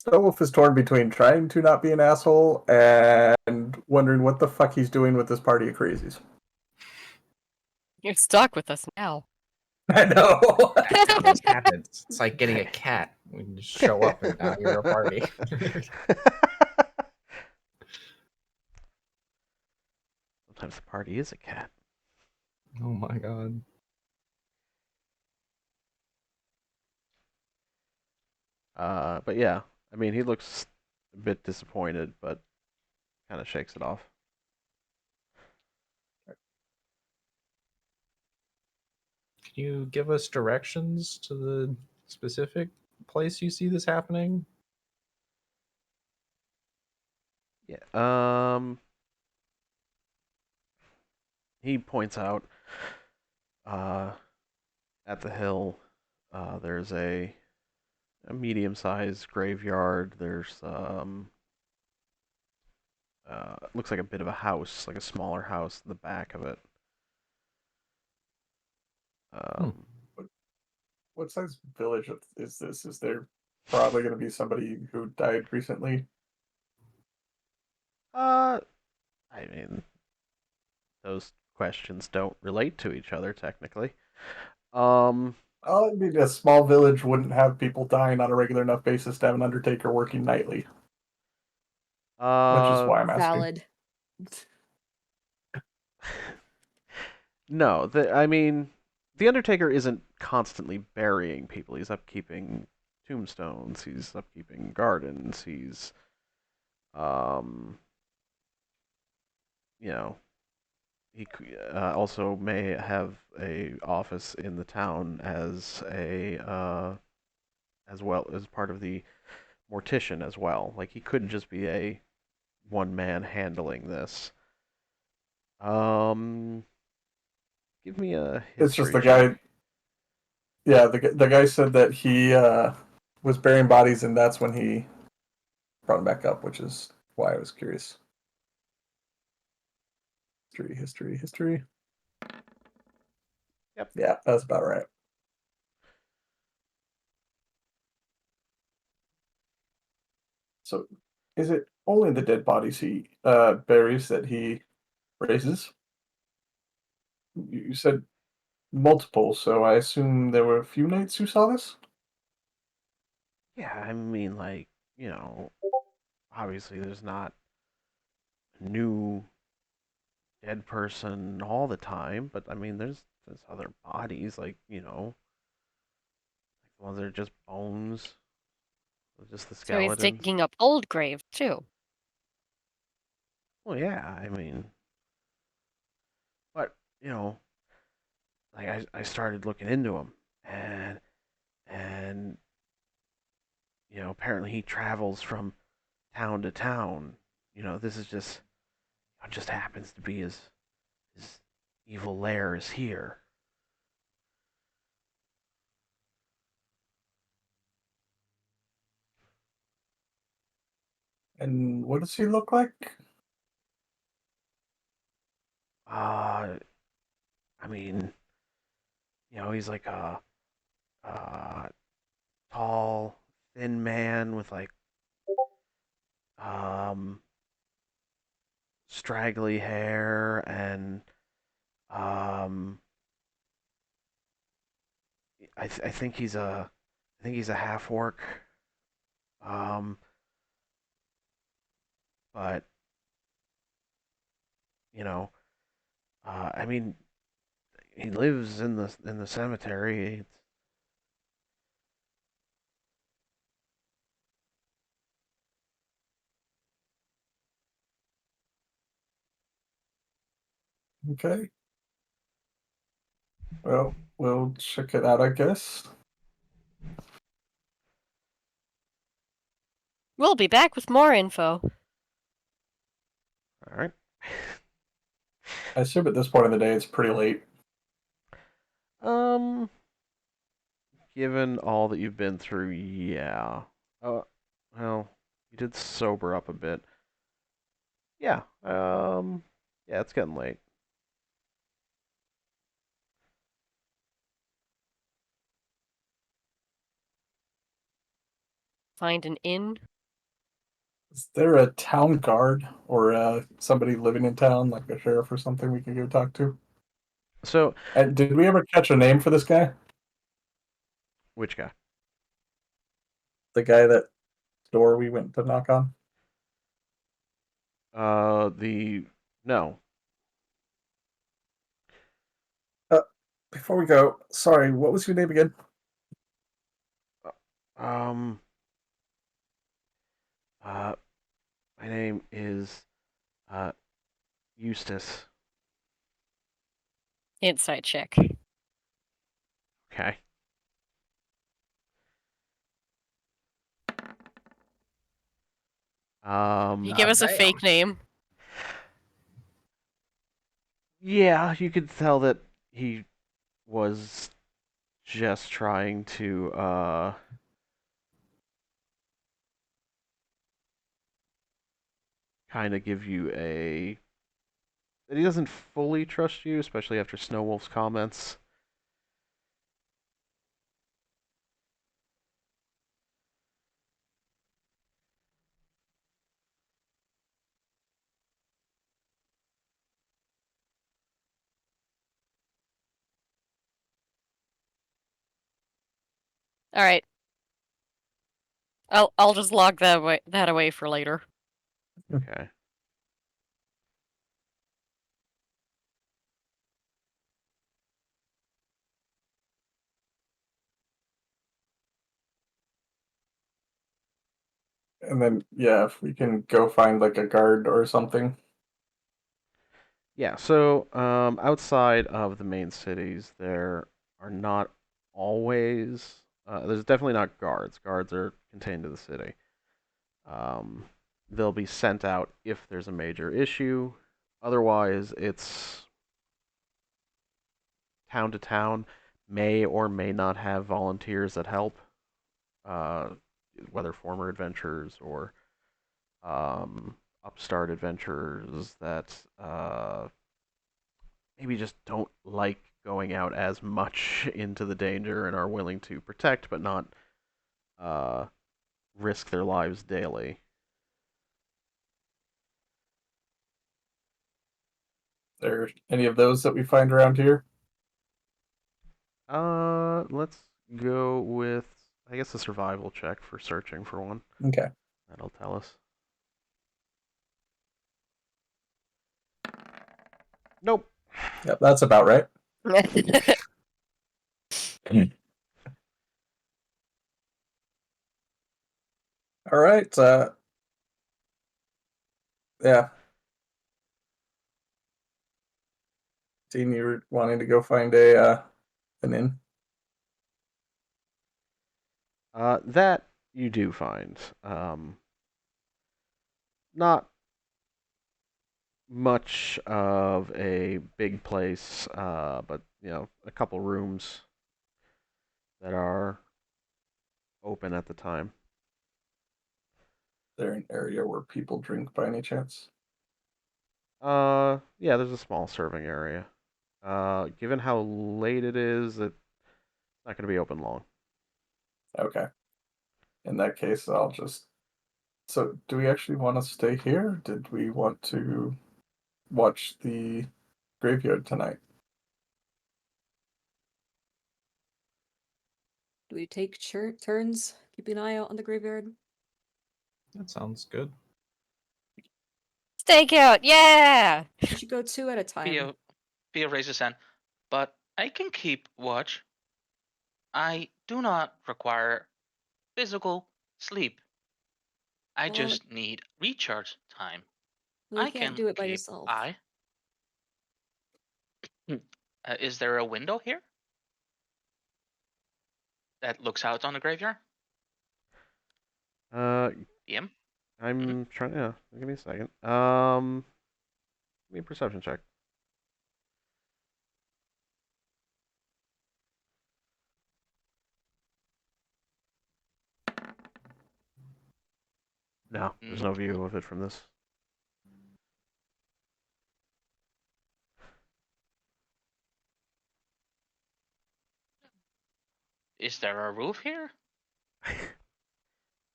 Snowwolf is torn between trying to not be an asshole and wondering what the fuck he's doing with this party of crazies. You're stuck with us now. I know. That's what happens. It's like getting a Okay. cat. We just show up and now you're a party. Sometimes the party is a cat. Oh my god. But yeah, I mean, he looks a bit disappointed, but kind of shakes it off. Can you give us directions to the specific place you see this happening? Yeah. He points out uh, at the hill. There's a medium-sized graveyard. There's looks like a bit of a house, like a smaller house in the back of it. Um, What size village is this? Is there probably going to be somebody who died recently? uh, I mean, those questions don't relate to each other technically. Um, Oh, I mean, a small village wouldn't have people dying on a regular enough basis to have an undertaker working nightly, which is uh, why I'm asking. Valid. no, I mean, the Undertaker isn't constantly burying people. He's upkeeping tombstones. He's upkeeping gardens. He's, um, you know, he also may have a office in the town as well as part of the mortician as well. Like he couldn't just be a one man handling this. Um, give me a It's just history the check. guy. Yeah, the guy said that he was burying bodies, and that's when he brought him back up, which is why I was curious. History. Yep. Yeah, that's about right. So, is it only the dead bodies he buries that he raises? You said multiple, so I assume there were a few knights who saw this? Yeah, I mean, like, obviously there's not a new dead person all the time, but I mean, there's other bodies, like, like the ones that are just bones, just the So he's skeletons. digging up old graves too. Well, yeah, I mean, but, like I started looking into him, and, and, apparently he travels from town to town. This is just happens to be his evil lair is here. And what does he look like? I mean, he's like a thin man with like um straggly hair and um I think he's a half orc. Um, but you know, I mean, he lives in the cemetery. Okay. Well, we'll check it out, I guess. We'll be back with more info. All right. I assume at this point in the day it's pretty late. Um, given all that you've been through, yeah. Well, you did sober up a bit. Yeah. Yeah, it's getting late. Find an inn. Is there a town guard or somebody living in town, like a sheriff or something, we could go talk to? So, And did we ever catch a name for this guy? which guy? The guy that door we went to knock on? The no. Before we go, sorry, what was your name again? Um, uh, my name is Eustace. Insight check. Okay. You give us a Damn. fake name. Yeah, you could tell that he was just trying to kind of give you a that he doesn't fully trust you, especially after Snowwolf's comments. All right. I'll just log that away for later. Okay. And then, yeah, if we can go find like a guard or something. Yeah, so outside of the main cities, there are not always there's definitely not guards. Guards are contained to the city. Um, they'll be sent out if there's a major issue. Otherwise, it's town to town, may or may not have volunteers that help, uh, whether former adventurers or upstart adventurers that maybe just don't like going out as much into the danger and are willing to protect but not uh, risk their lives daily. There any of those that we find around here? Let's go with, I guess, a survival check for searching for one. Okay. That'll tell us. Nope. Yep, that's about right. All right. Yeah. Dean, you were wanting to go find a an inn. That you do find. Not much of a big place, but a couple rooms that are open at the time. Is there an area where people drink by any chance? Yeah, there's a small serving area. Given how late it is, it's not going to be open long. Okay. In that case, I'll just. So, do we actually want to stay here? Did we want to watch the graveyard tonight? Do we take turns keeping an eye out on the graveyard? That sounds good. Stakeout, yeah! We should go 2 at a time. Theo raises his hand, but I can keep watch. I do not require physical sleep. I Well, just need recharge time. well, you I can't can do it by keep yourself. eye. Is there a window here that looks out on the graveyard? DM? I'm trying. Yeah, give me a second. Give me a perception check. No, there's no view of it from this. Is there a roof here?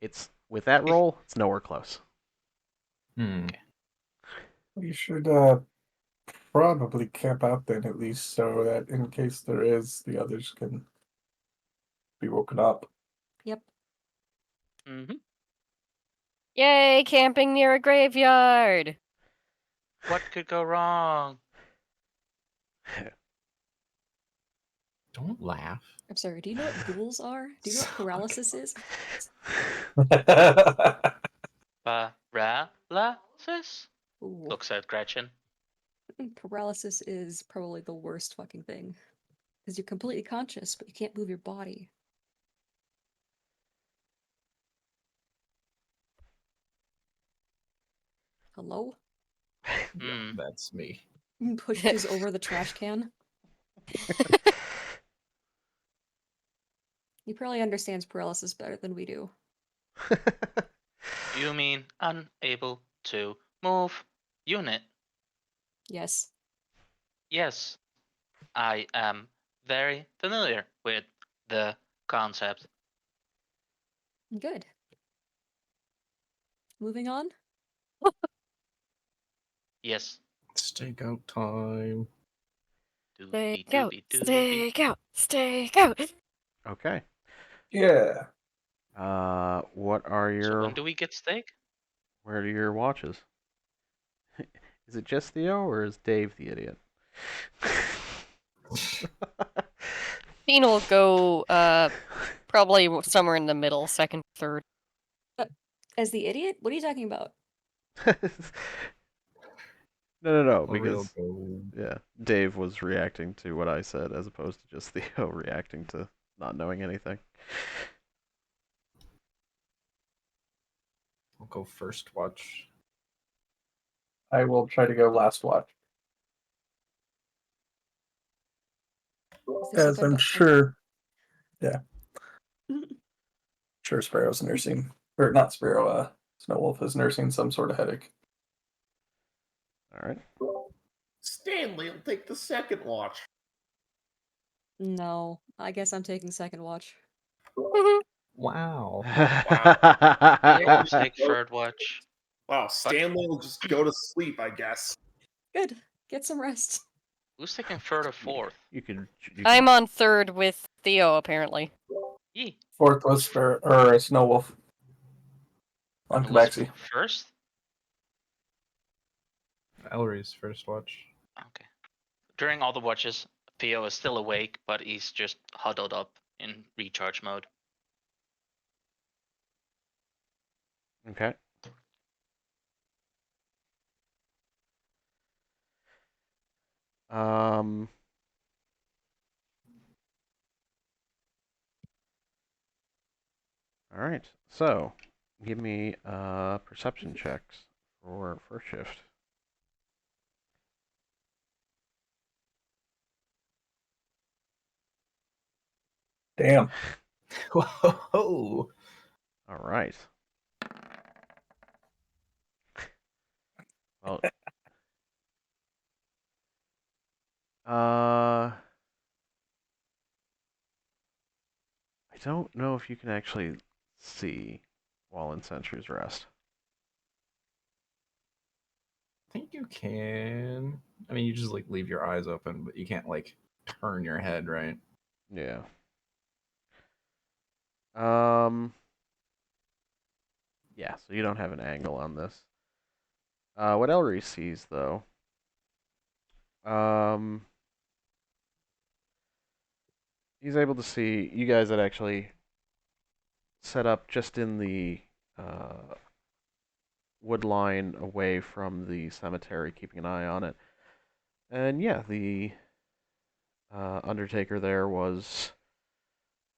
It's with that roll, it's nowhere close. We should probably camp out then, at least, so that in case there is, the others can be woken up. Yep. Mm-hmm. Yay, camping near a graveyard! What could go wrong? Don't laugh. I'm sorry, do you know what ghouls are? Do you know what paralysis is? Paralysis? Ooh. Looks at Gretchen. Paralysis is probably the worst fucking thing. Because you're completely conscious, but you can't move your body. Hello? Yeah, that's me. Pushes over the trash can. He probably understands paralysis better than we do. You mean unable to move? Unit? Yes. Yes. I am very familiar with the concept. Good. Moving on? Yes. Stakeout time. Doobie Stakeout, doobie doobie. stakeout, stakeout! Okay. Yeah. What are So your when do we get steak? where are your watches? Is it just Theo or is Dave the idiot? Dean will go, probably somewhere in the middle, second, third. As the idiot? What are you talking about? No, Or we'll because go. yeah, Dave was reacting to what I said as opposed to just Theo reacting to not knowing anything. I'll go first watch. I will try to go last watch. Is this As like I'm a sure. Yeah. Sure, Sparrow's nursing. Or not Sparrow, Snow Wolf is nursing some sort of headache. All right. Stanley will take the second watch. No, I guess I'm taking second watch. Wow. Who's take third watch? Wow, Stanley will just go to sleep, I guess. Good. Get some rest. Who's taking third or fourth? You can. I'm on third with Theo, apparently. Yee. Fourth was Sparrow or Snow Wolf. On Who was Tabaxi. first? Valerie's first watch. Okay. During all the watches, Theo is still awake, but he's just huddled up in recharge mode. Okay. Um. All right. So, give me perception checks for first shift. Damn. Whoa. All right. Well, I don't know if you can actually see while in Sentry's Rest. I think you can. I mean, you just like leave your eyes open, but you can't like turn your head, right? Yeah. Um. Yeah, so you don't have an angle on this. What Ellery sees, though, um, he's able to see you guys that actually set up just in the wood line away from the cemetery, keeping an eye on it. And yeah, the Undertaker there was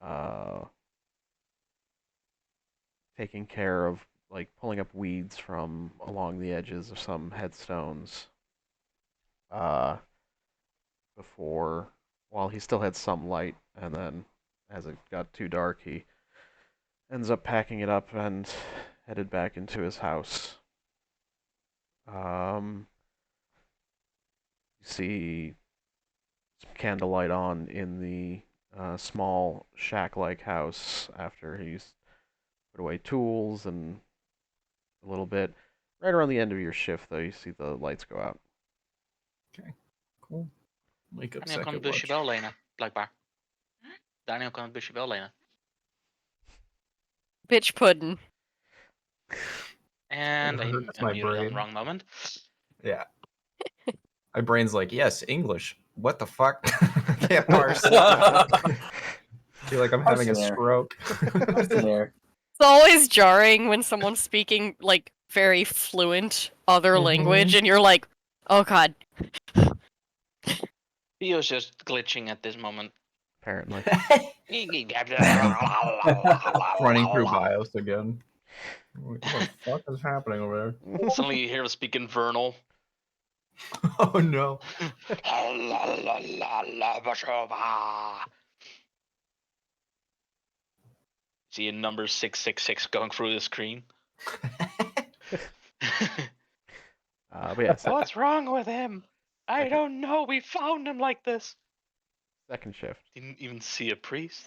uh, taking care of, like, pulling up weeds from along the edges of some headstones uh, before, while he still had some light, and then as it got too dark, he ends up packing it up and headed back into his house. You see some candlelight on in the small shack-like house after he's put away tools and a little bit. Right around the end of your shift, though, you see the lights go out. Okay, cool. Wake up Daniel kan second het busje watch. wel lenen, blijkbaar. Daniel kan het busje wel lenen. Bitch pudding. And I That's my muted on the brain. wrong moment. Yeah. My brain's like, yes, English. What the fuck? I can't parse. I feel like I'm having a Parsing error. stroke. Parsing error. It's always jarring when someone's speaking like very fluent other language, and you're like, oh god. Theo's just glitching at this moment. Apparently. Running through BIOS again. What the fuck is happening over Suddenly you hear him speak infernal. there? Oh no. See a number 666 going through the screen. But yeah, What's wrong with him? I don't know. We found him like this. second shift. Didn't even see a priest.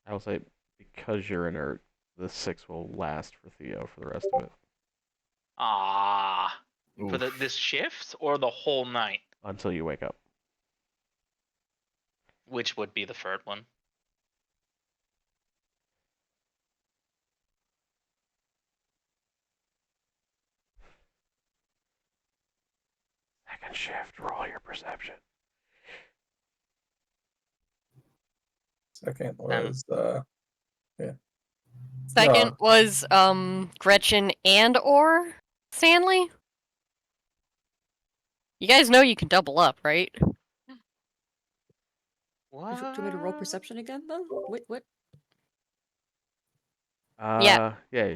I will say, because you're inert, the 6 will last for Theo for the rest of it. Ah. For Oof. this shift or the whole night? Until you wake up. Which would be the third one? Second shift, roll your perception. Second And- was yeah. Second No. was Gretchen and or Stanley. You guys know you can double up, right? What? Do you want me to roll perception again, though? What? Yeah. Yeah,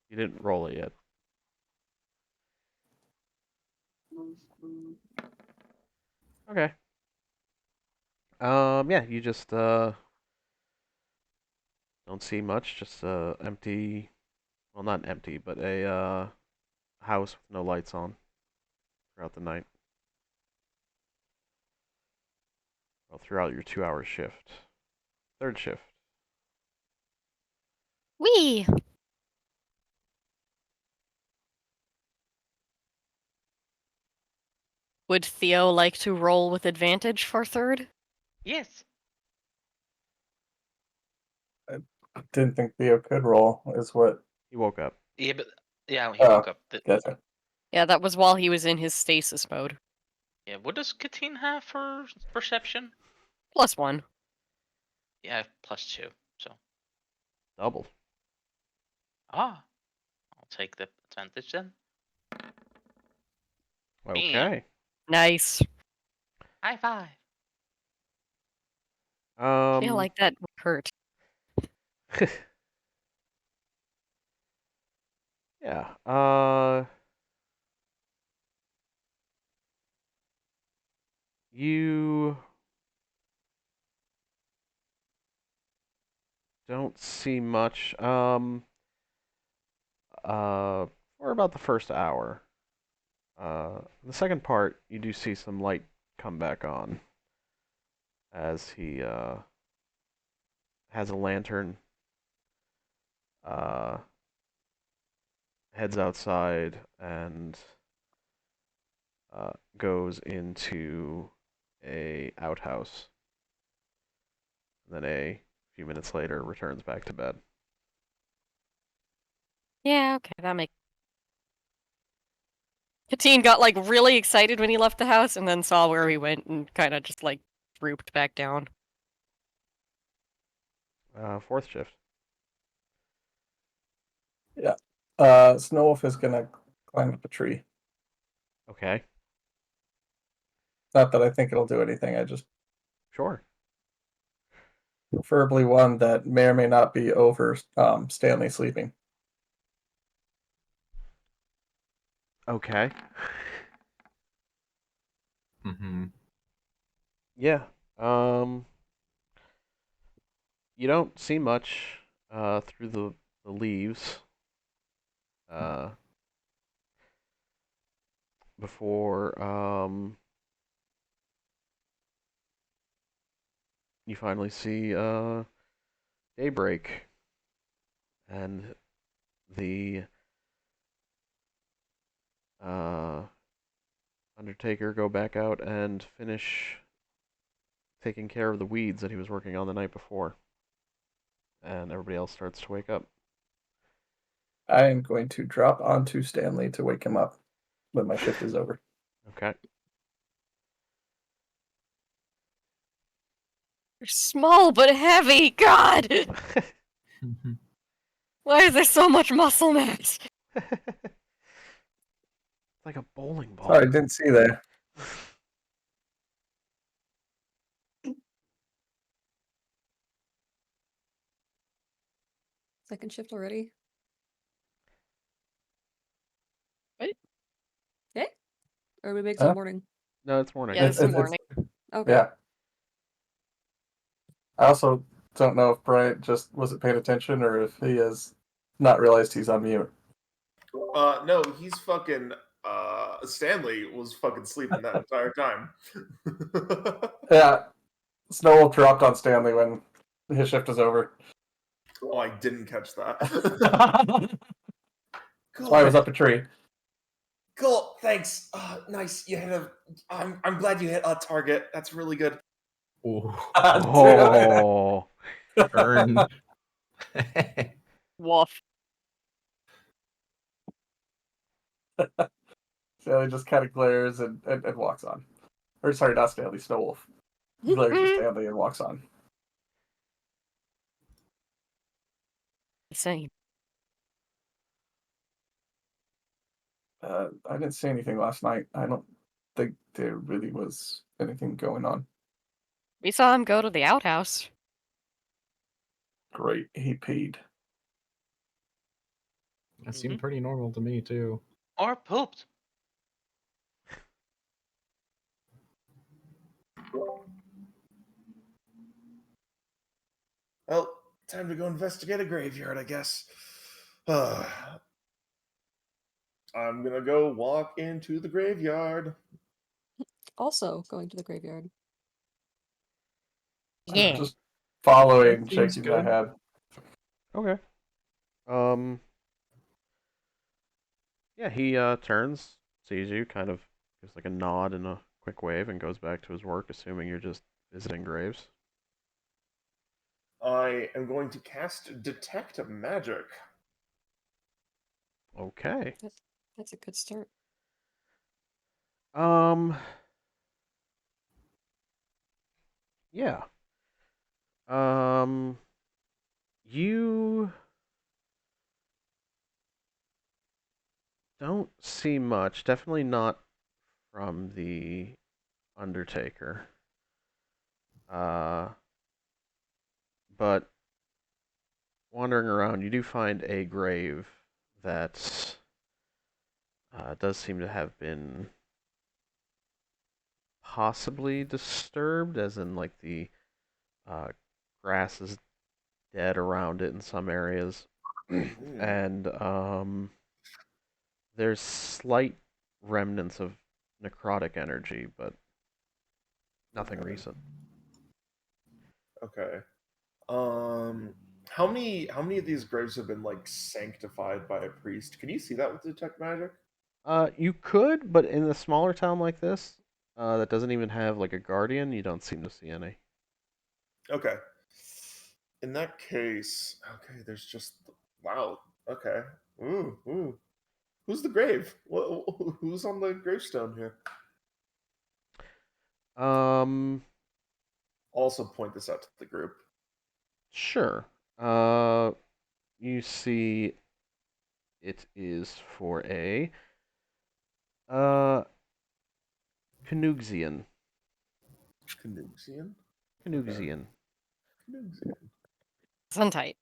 you didn't roll it yet. Okay. Yeah, you just don't see much. Just empty. Well, not empty, but a house with no lights on throughout the night. Well, throughout your 2-hour shift. Third shift. Wee. Would Theo like to roll with advantage for third? Yes. I didn't think Theo could roll, is what. He woke up. Yeah, but yeah, he Oh. woke up. Gotcha. Yeah, that was while he was in his stasis mode. Yeah, what does Katine have for perception? +1. Yeah, +2. So Double. I'll take the advantage then. Okay. Nice. High five. I feel like that would hurt. Yeah. You don't see much. For about the first hour. The second part, you do see some light come back on as he has a lantern, heads outside and goes into a outhouse. And then a few minutes later returns back to bed. Yeah, okay, that makes. Katine got like really excited when he left the house and then saw where he went and kind of just like drooped back down. Fourth shift. Yeah. Snow Wolf is gonna climb up a tree. Okay. Not that I think it'll do anything. I just Sure. preferably one that may or may not be over Stanley sleeping. Okay. Mm-hmm. Yeah. You don't see much through the leaves before you finally see daybreak and the Undertaker go back out and finish taking care of the weeds that he was working on the night before. And everybody else starts to wake up. I am going to drop onto Stanley to wake him up when my shift is over. Okay. You're small but heavy, God! Why is there so much muscle mass? It's like a bowling ball. Sorry, didn't see there. Second shift already? What? Yeah? Or we make Huh? some morning? No, it's morning. Yeah, this is morning. Okay. Yeah. I also don't know if Bryant just wasn't paying attention or if he has not realized he's on mute. No, he's fucking. Stanley was fucking sleeping that entire time. Yeah. Snow Wolf dropped on Stanley when his shift is over. Oh, I didn't catch that. That's why I was up a tree. Cool, thanks. Nice. You hit a. I'm glad you hit a target. That's really good. Ooh, Oh. burn. Woof. Stanley just kind of glares and walks on. Or sorry, not Stanley, Snow Wolf. Glares at Stanley and walks on. Insane. I didn't see anything last night. I don't think there really was anything going on. We saw him go to the outhouse. Great, he peed. That seemed pretty normal to me too. Or pooped. Well, time to go investigate a graveyard, I guess. I'm gonna go walk into the graveyard. Also going to the graveyard. Yeah. Just following, That seems shaking my good. head. Okay. Yeah, he turns, sees you, kind of gives like a nod and a quick wave, and goes back to his work, assuming you're just visiting graves. I am going to cast Detect Magic. Okay. That's a good start. Yeah. You don't see much. Definitely not from the Undertaker. But wandering around, you do find a grave that does seem to have been possibly disturbed, as in like the grass is dead around it in some areas, and there's slight remnants of necrotic energy, but nothing recent. Okay. How many of these graves have been like sanctified by a priest? Can you see that with detect magic? You could, but in a smaller town like this, that doesn't even have like a guardian, you don't seem to see any. Okay. In that case, okay, there's just wow. Okay. Ooh, ooh. Who's the grave? Who's on the gravestone here? Um, Also point this out to the group. sure. You see, it is for a uh Canuxian. Canuxian? Okay. Canuxian. Canuxian. Sun tight.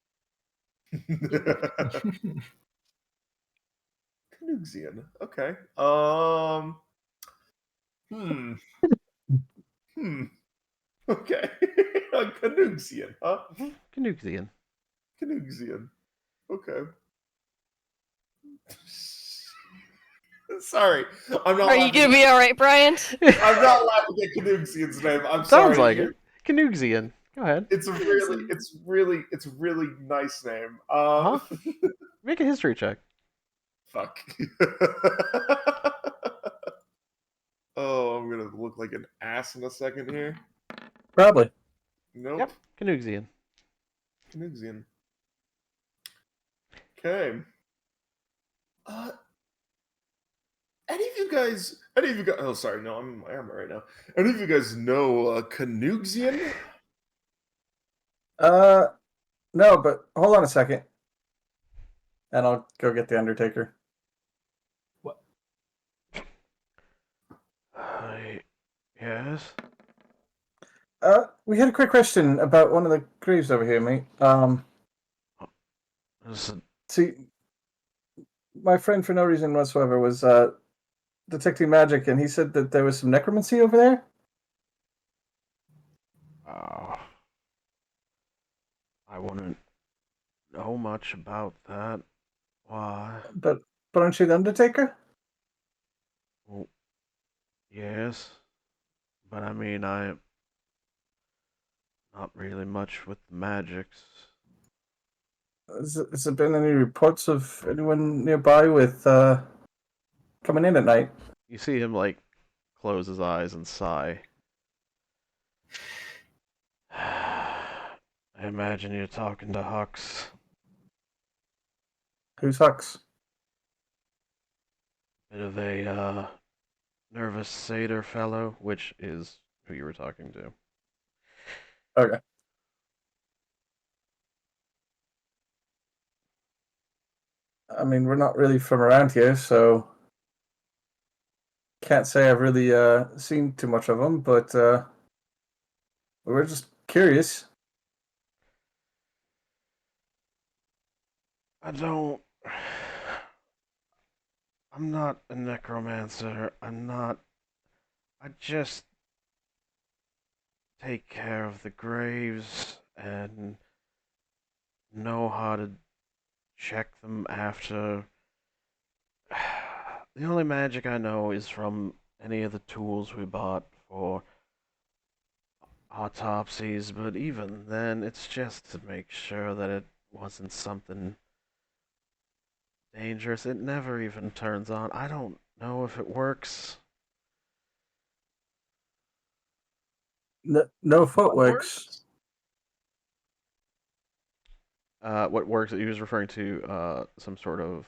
Canuxian. Okay. Hmm. Hmm. Okay. A Canuxian, huh? Canuxian. Canuxian. Okay. Sorry, I'm not Are you laughing. gonna be all right, Bryant? I'm not laughing at Canuxian's name. I'm Sounds sorry. like it. Canuxian. Go ahead. It's a really nice name. Huh? Make a history check. Fuck. Oh, I'm gonna look like an ass in a second here. Probably. Nope. Yep, Canuxian. Canuxian. Okay. Uh, any of you guys, oh, sorry, no, I'm in my armor right now. Any of you guys know Canuxian? No, but hold on a second. And I'll go get the Undertaker. What? Yes. We had a quick question about one of the graves over here, mate. Listen, See, my friend for no reason whatsoever was detecting magic, and he said that there was some necromancy over there. I wouldn't know much about that. Why? But aren't you the Undertaker? Well, yes. But I mean, I'm not really much with the magics. Has there been any reports of anyone nearby with coming in at night? You see him, like, close his eyes and sigh. I imagine you're talking to Hux. Who's Hux? Bit of a, nervous satyr fellow, which is who you were talking to. Okay. I mean, we're not really from around here, so can't say I've really seen too much of them, but we're just curious. I don't. I'm not a necromancer. I'm not. I just take care of the graves and know how to check them after. The only magic I know is from any of the tools we bought for autopsies, but even then, it's just to make sure that it wasn't something dangerous. It never even turns on. I don't know if it works. No What footworks. works? What works? He was referring to some sort of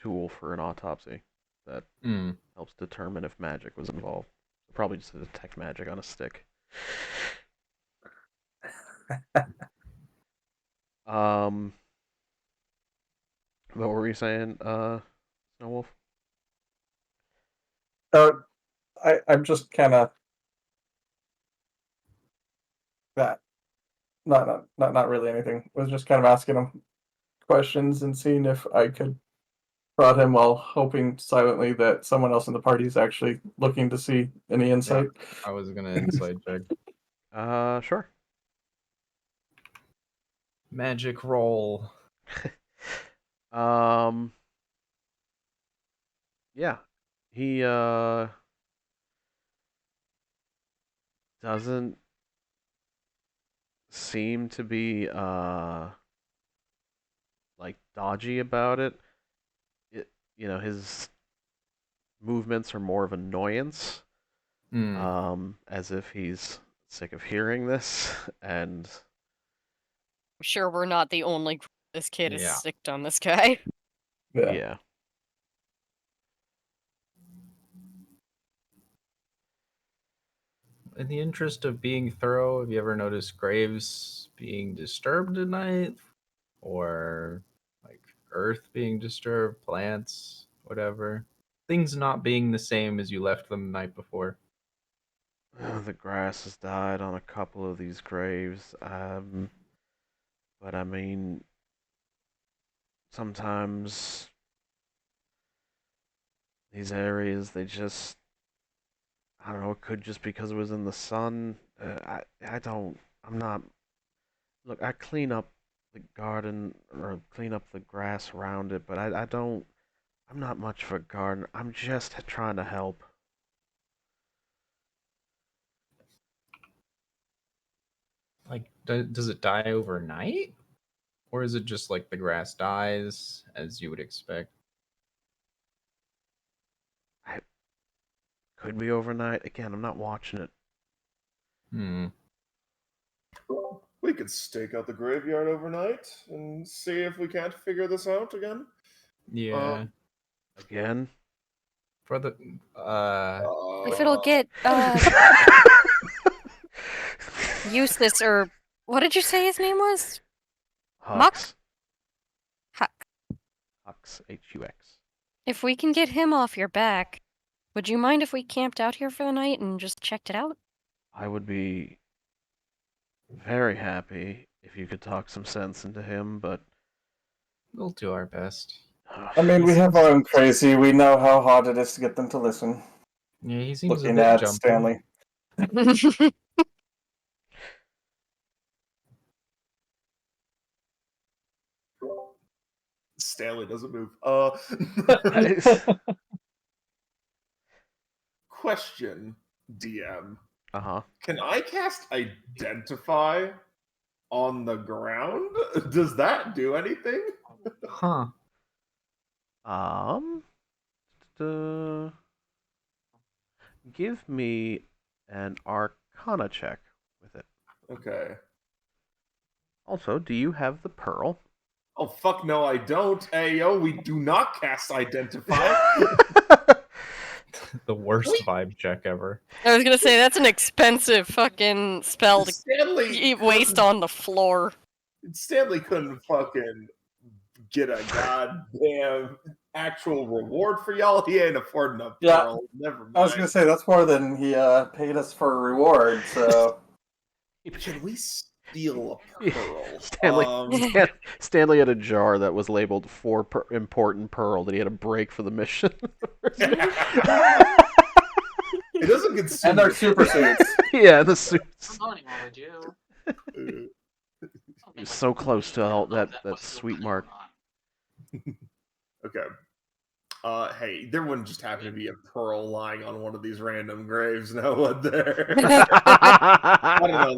tool for an autopsy that Hmm. helps determine if magic was involved. Probably just to detect magic on a stick. Um, what were you saying, Snow Wolf? I'm just kind of that. Not really anything. I was just kind of asking him questions and seeing if I could prod him while hoping silently that someone else in the party is actually looking to see any insight. I was gonna insight check. Sure. Magic roll. um, yeah, he doesn't seem to be like dodgy about it. His movements are more of annoyance, as if he's sick of hearing this, and I'm sure we're not the only group this kid is Yeah. sicked on this guy. yeah. In the interest of being thorough, have you ever noticed graves being disturbed at night? Or like earth being disturbed, plants, whatever? Things not being the same as you left them the night before. The grass has died on a couple of these graves, but I mean, sometimes these areas, they just, I don't know, it could just because it was in the sun. I'm not, look, I clean up the garden or clean up the grass around it, but I'm not much of a gardener. I'm just trying to help. Like, does it die overnight? Or is it just like the grass dies as you would expect? I could be overnight. Again, I'm not watching it. Hmm. We could stake out the graveyard overnight and see if we can't figure this out again. Yeah. Again? For the If it'll get Eustace, or what did you say his name was? Hux. Huck. Hux. Hux. If we can get him off your back, would you mind if we camped out here for the night and just checked it out? I would be very happy if you could talk some sense into him, but we'll do our best. I mean, we have our own crazy. We know how hard it is to get them to listen. Yeah, he seems Looking a bit at jumpy. Stanley. Stanley doesn't move. Question, DM. Uh-huh. Can I cast Identify on the ground? Does that do anything? Huh. Give me an Arcana check with it. Okay. Also, do you have the pearl? Oh, fuck no, I don't. Hey, yo, we do not cast Identify. The worst vibe check ever. I was gonna say, that's an expensive fucking spell to Stanley waste on the floor. Stanley couldn't fucking get a goddamn actual reward for y'all. He ain't affording a Yeah. pearl. Never mind. I was gonna say that's more than he paid us for a reward. So Should we steal a pearl? Stanley had a jar that was labeled for important pearl that he had to break for the mission. It doesn't consume. and our super suits. Yeah, the suits. I'm going with you. He was so close to all that sweet mark. Okay. Hey, there wouldn't just happen to be a pearl lying on one of these random graves, no, would there? I don't know,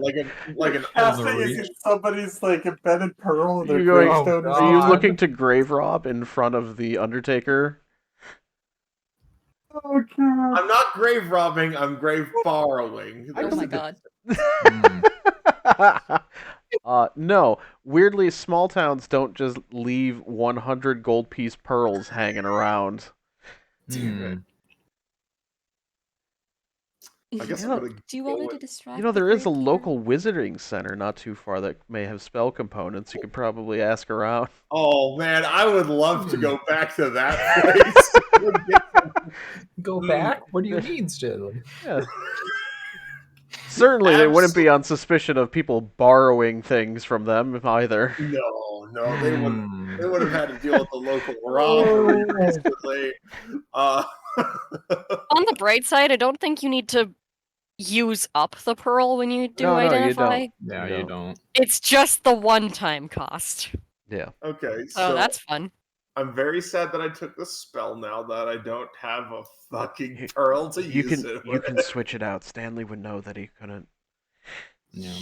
like an Casting is somebody's like embedded pearl in their You going- gravestone. Oh, or Are you God. looking to grave rob in front of the Undertaker? Oh god. I'm not grave robbing, I'm grave borrowing. Oh my god. No. Weirdly, small towns don't just leave 100 gold piece pearls hanging around. Damn it. I guess I'm gonna Do you want me to distract? You know, the there is a gravekeeper? local wizarding center not too far that may have spell components. You could probably ask around. Oh man, I would love to go back to that place. Go back? What do you mean, Stanley? Yeah. Certainly, they wouldn't be on suspicion of people borrowing things from them either. No, they wouldn't. They would have had to deal with the local robbery recently. On the bright side, I don't think you need to use up the pearl when you do No, you identify. don't. No, You you don't. don't. It's just the one-time cost. Yeah. Okay, So so that's fun. I'm very sad that I took the spell now that I don't have a fucking pearl to You use can it you with. can switch it out. Stanley would know that he couldn't. Yeah.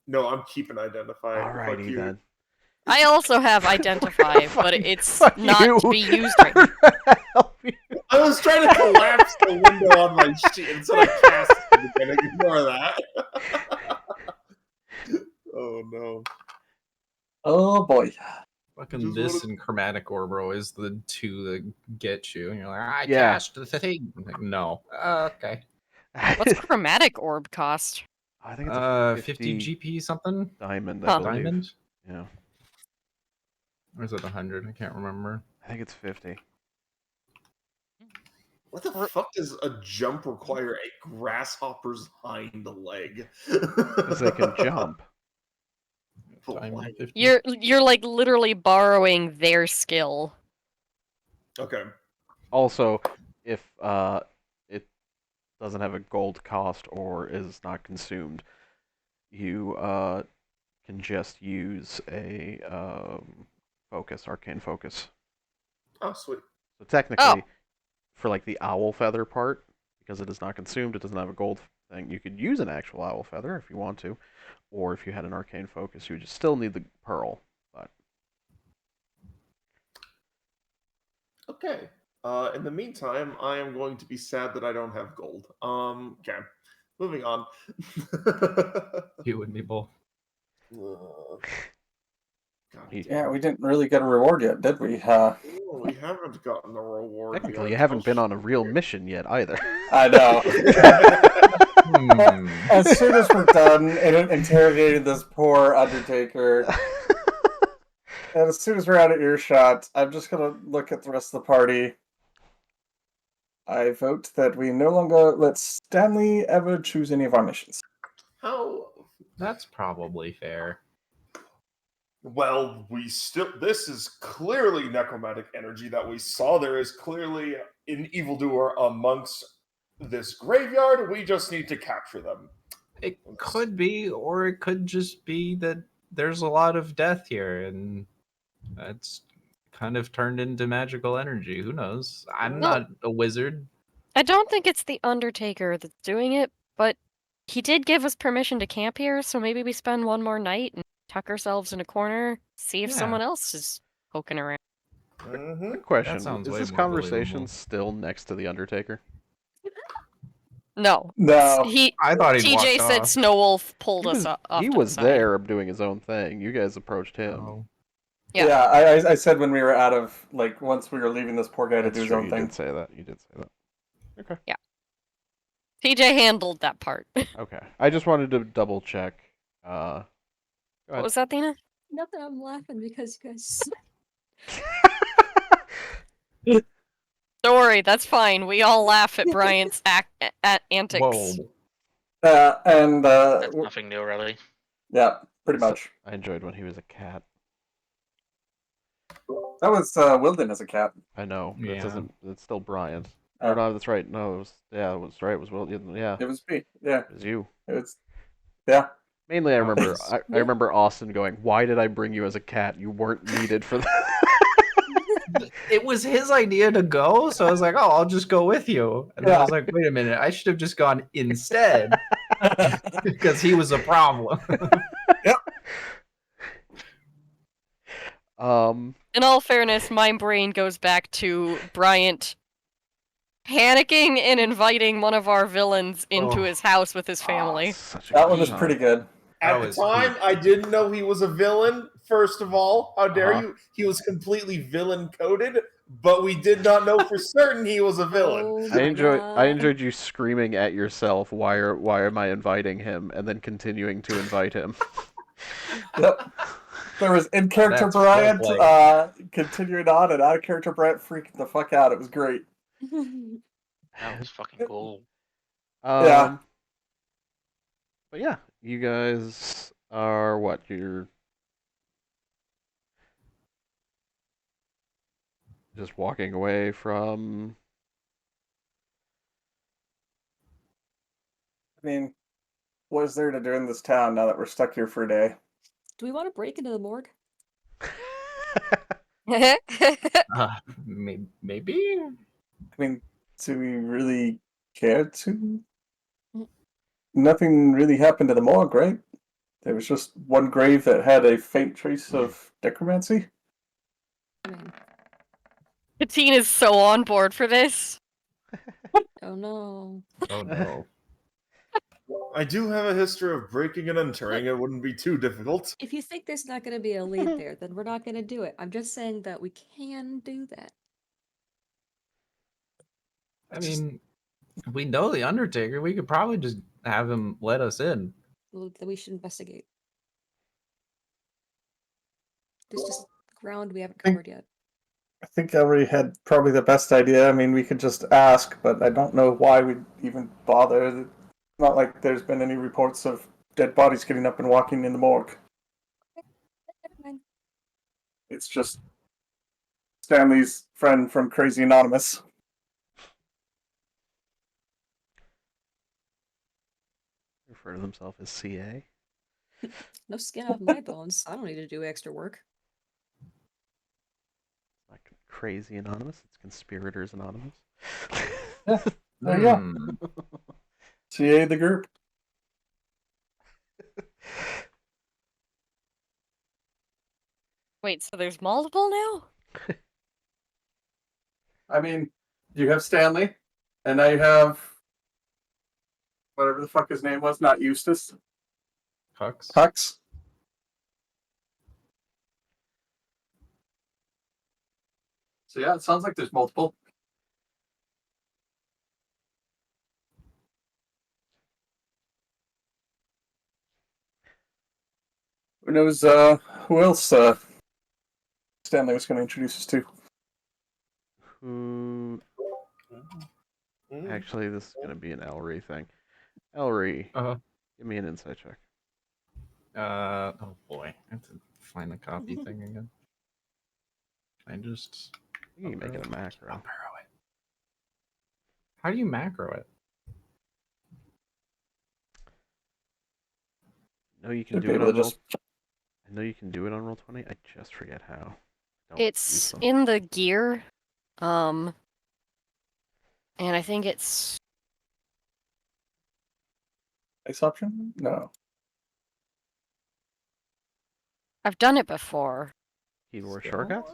No, I'm keeping identify. Fuck Alrighty you. then. I also have identify, but it's Fuck not you. to be used right now. We're gonna help you. I was trying to collapse the window on my sheet instead of cast it again. Ignore that. Oh no. Oh boy. Fucking Just this wanna- and chromatic orb are always the two that get you. And you're like, I Yeah. cast the thing. I'm like, no. Okay. What's chromatic orb cost? I think it's a 50 GP something? diamond, I Huh. believe. Diamond? Yeah, Or is it 100? I can't remember. I think it's 50. What the R- fuck does a jump require a grasshopper's hind leg? Because they can jump. But Diamond why? 50. You're like literally borrowing their skill. Okay. Also, if it doesn't have a gold cost or is not consumed, you can just use a arcane focus. Oh, sweet. So technically, for like the owl feather part, because it is not consumed, it doesn't have a gold thing. You could use an actual owl feather if you want to, or if you had an arcane focus, you would just still need the pearl. But Okay. In the meantime, I am going to be sad that I don't have gold. Okay. Moving on. You and me both. God He- damn. Yeah, we didn't really get a reward yet, did we? Oh, we haven't gotten a reward technically, yet. you haven't Oh, been on a real mission yet either. I know. Hmm. As soon as we're done and interrogating this poor Undertaker, and as soon as we're out of earshot, I'm just gonna look at the rest of the party. I vote that we no longer let Stanley ever choose any of our missions. How? That's probably fair. Well, we still. This is clearly necromantic energy that we saw. There is clearly an evildoer amongst this graveyard. We just need to capture them. It could be, or it could just be that there's a lot of death here, and that's kind of turned into magical energy. Who knows? I'm Well- not a wizard. I don't think it's the Undertaker that's doing it, but he did give us permission to camp here, so maybe we spend one more night and tuck ourselves in a corner, see if Yeah. someone else is poking around. Mm-hmm. Quick question: sounds is way this more conversation believable. still next to the Undertaker? No. No. I thought he'd TJ walked said off. Snowwolf pulled He us was, off he to the was side. there doing his own thing. You guys approached him. Oh. Yeah. Yeah, I said when we were out of, like, once we were leaving this poor guy to That's do his true. own You thing. did say that. You did say that. Okay. TJ handled that part. Okay. I just wanted to double check. Go What ahead. was that, Dina? Nothing, I'm laughing because you guys. Don't worry, that's fine. We all laugh at Brian's antics. Whoa. That's nothing new, really. Yeah, pretty So- much. I enjoyed when he was a cat. That was Wilden as a cat. I know. But it Yeah. doesn't. It's still Brian. Oh. Or no, that's right. No, it was. Yeah, it was right. It was Will. Yeah, It was me. Yeah, it was you. it was. Yeah. Mainly, I remember. Nice. I remember Austin going, "Why did I bring you as a cat? You weren't needed for that." It was his idea to go, so I was like, "Oh, I'll just go with you." And then I was like, "Wait a minute, I should have just gone instead because he was a problem." In all fairness, my brain goes back to Bryant panicking and inviting one of our villains into Oh. his house with his Oh, family. such a That good one was time. pretty good. That At the was time, peak. I didn't know he was a villain. First of all, how dare Uh-huh. you? He was completely villain coded, but we did not know for certain he was a villain. Oh I my God. enjoyed you screaming at yourself. Why am I inviting him? And then continuing to invite him. Yep. There was in character That's Bryant, foreplay. continuing on, and out of character Bryant freaking the fuck out. It was great. That was fucking cool. Yeah. But yeah, you guys are what? You're just walking away from. I mean, what is there to do in this town now that we're stuck here for a day? Do we want to break into the morgue? Maybe. I mean, do we really care to? Nothing really happened to the morgue, right? There was just one grave that had a faint trace of necromancy. I mean, Katine is so on board for this. oh no. Oh no. I do have a history of breaking and entering. It wouldn't be too difficult. If you think there's not going to be a lead there, then we're not going to do it. I'm just saying that we can do that. I mean, if we know the Undertaker, we could probably just have him let us in. Well, that we should investigate. There's just ground we haven't Think- covered yet. I think Ellery had probably the best idea. I mean, we could just ask, but I don't know why we'd even bother. It's not like there's been any reports of dead bodies getting up and walking in the morgue. Never mind. It's just Stanley's friend from Crazy Anonymous. Refer to themselves as CA. No skin off my bones. I don't need to do extra work. Not Crazy Anonymous. It's Conspirators Anonymous. There you go. Hmm. CA the group. Wait, so there's multiple now? I mean, you have Stanley, and now you have whatever the fuck his name was, not Eustace. Hux. Hux. So yeah, it sounds like there's multiple. Who knows who else Stanley was going to introduce us to? Who? Mm. Actually, this is going to be an Ellery thing. Ellery, Uh, give me an insight check. oh boy. I have to find the copy thing again. I just. You can make it a I'll macro. borrow it. How do you macro it? I know you can Should do be it able on to roll. just. I know you can do it on roll 20. I just forget how. Don't It's use them. in the gear. And I think it's Ice option? No. I've done it before. Keyboard Still? shortcuts.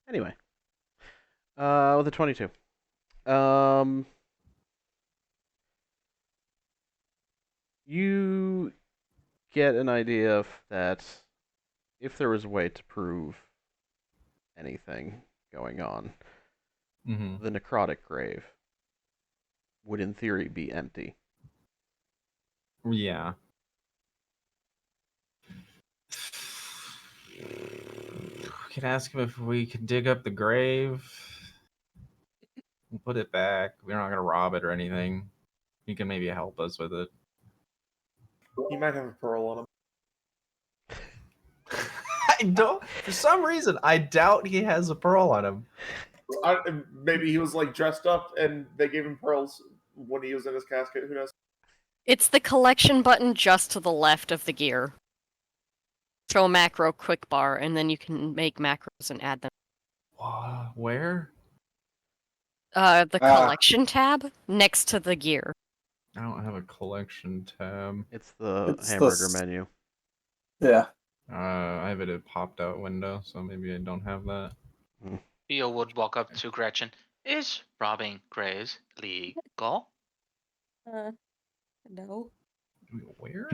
Anyway, with a 22. You get an idea of that if there was a way to prove anything going on, Mm-hmm. the necrotic grave would, in theory, be empty. Yeah. We could ask him if we could dig up the grave. We'll put it back. We're not gonna rob it or anything. He can maybe help us with it. He might have a pearl on him. I don't. For some reason, I doubt he has a pearl on him. Maybe he was like dressed up and they gave him pearls when he was in his casket. Who knows? It's the collection button just to the left of the gear. Show a macro quick bar, and then you can make macros and add them. Where? The collection tab next to the gear. I don't have a collection tab. It's the It's the hamburger s- menu. Yeah. I have it a popped out window, so maybe I don't have that. Theo would walk up to Gretchen. Is robbing graves legal? No. Where?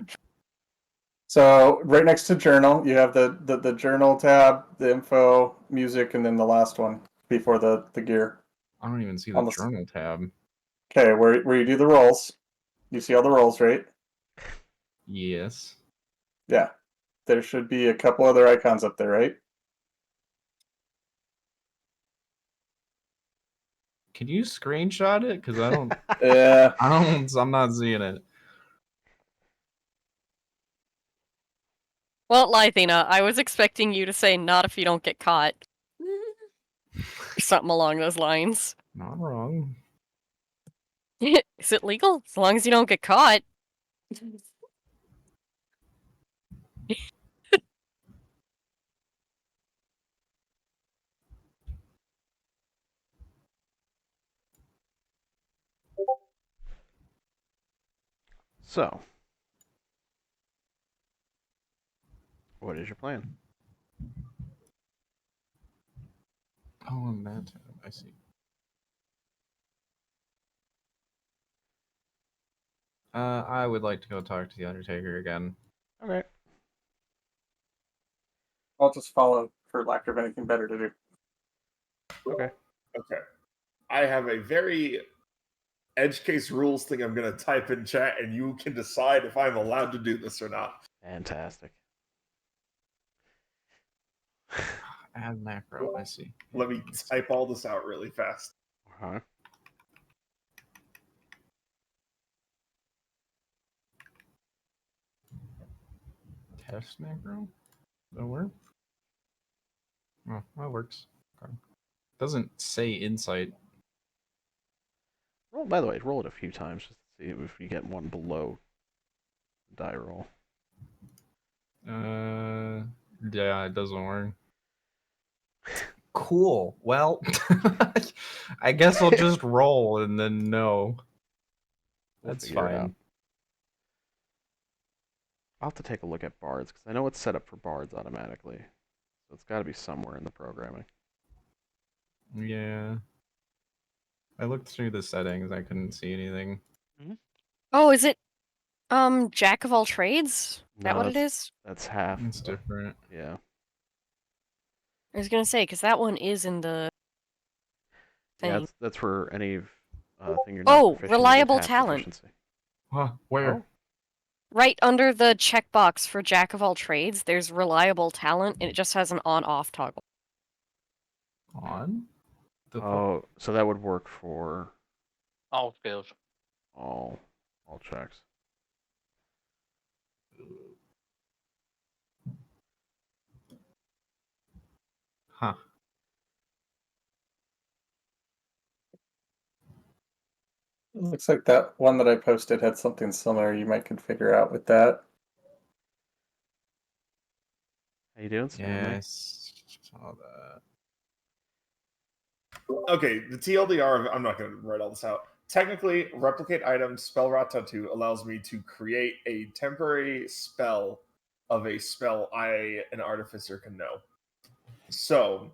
So right next to journal, you have the journal tab, the info, music, and then the last one before the gear. I don't even see the Almost. journal tab. Okay, where you do the rolls. You see all the rolls, right? Yes. Yeah. There should be a couple other icons up there, right? Can you screenshot it? Because I don't. Yeah. I'm not seeing it. Won't lie, Athena. I was expecting you to say not if you don't get caught. Or something along those lines. Not wrong. Is it legal? As long as you don't get caught. So, what is your plan? Oh, on that tab, I see. I would like to go talk to the Undertaker again. Okay. I'll just follow for lack of anything better to do. Okay. Okay. I have a very edge case rules thing I'm going to type in chat, and you can decide if I'm allowed to do this or not. Fantastic. Add macro, I see. Let me type all this out really fast. Uh-huh. Test macro? That work? Oh, that works. Okay. Doesn't say insight. Roll. By the way, roll it a few times just to see if you get one below die roll. Yeah, it doesn't work. Cool. Well, I guess I'll just roll and then no. We'll That's figure it out. fine. I'll have to take a look at bards because I know it's set up for bards automatically, so it's got to be somewhere in the programming. Yeah. I looked through the settings. I couldn't see anything. Oh, is it Jack of all trades? Is that No, what it is? That's half. It's different. Yeah. I was gonna say, because that one is in the Yeah, thing. that's for any thing you're not Oh, proficient in, reliable half talent. proficiency. Huh? Where? Oh, Right under the checkbox for Jack of all trades, there's reliable talent, and it just has an on-off toggle. On? oh, so that would work for All skills. all checks. Huh. Looks like that one that I posted had something similar you might could figure out with that. How you doing, Stanley? Yes. Saw that. Okay, the TLDR, I'm not going to write all this out. Technically, replicate item spell rot tattoo allows me to create a temporary spell of a spell an artificer, can know. So,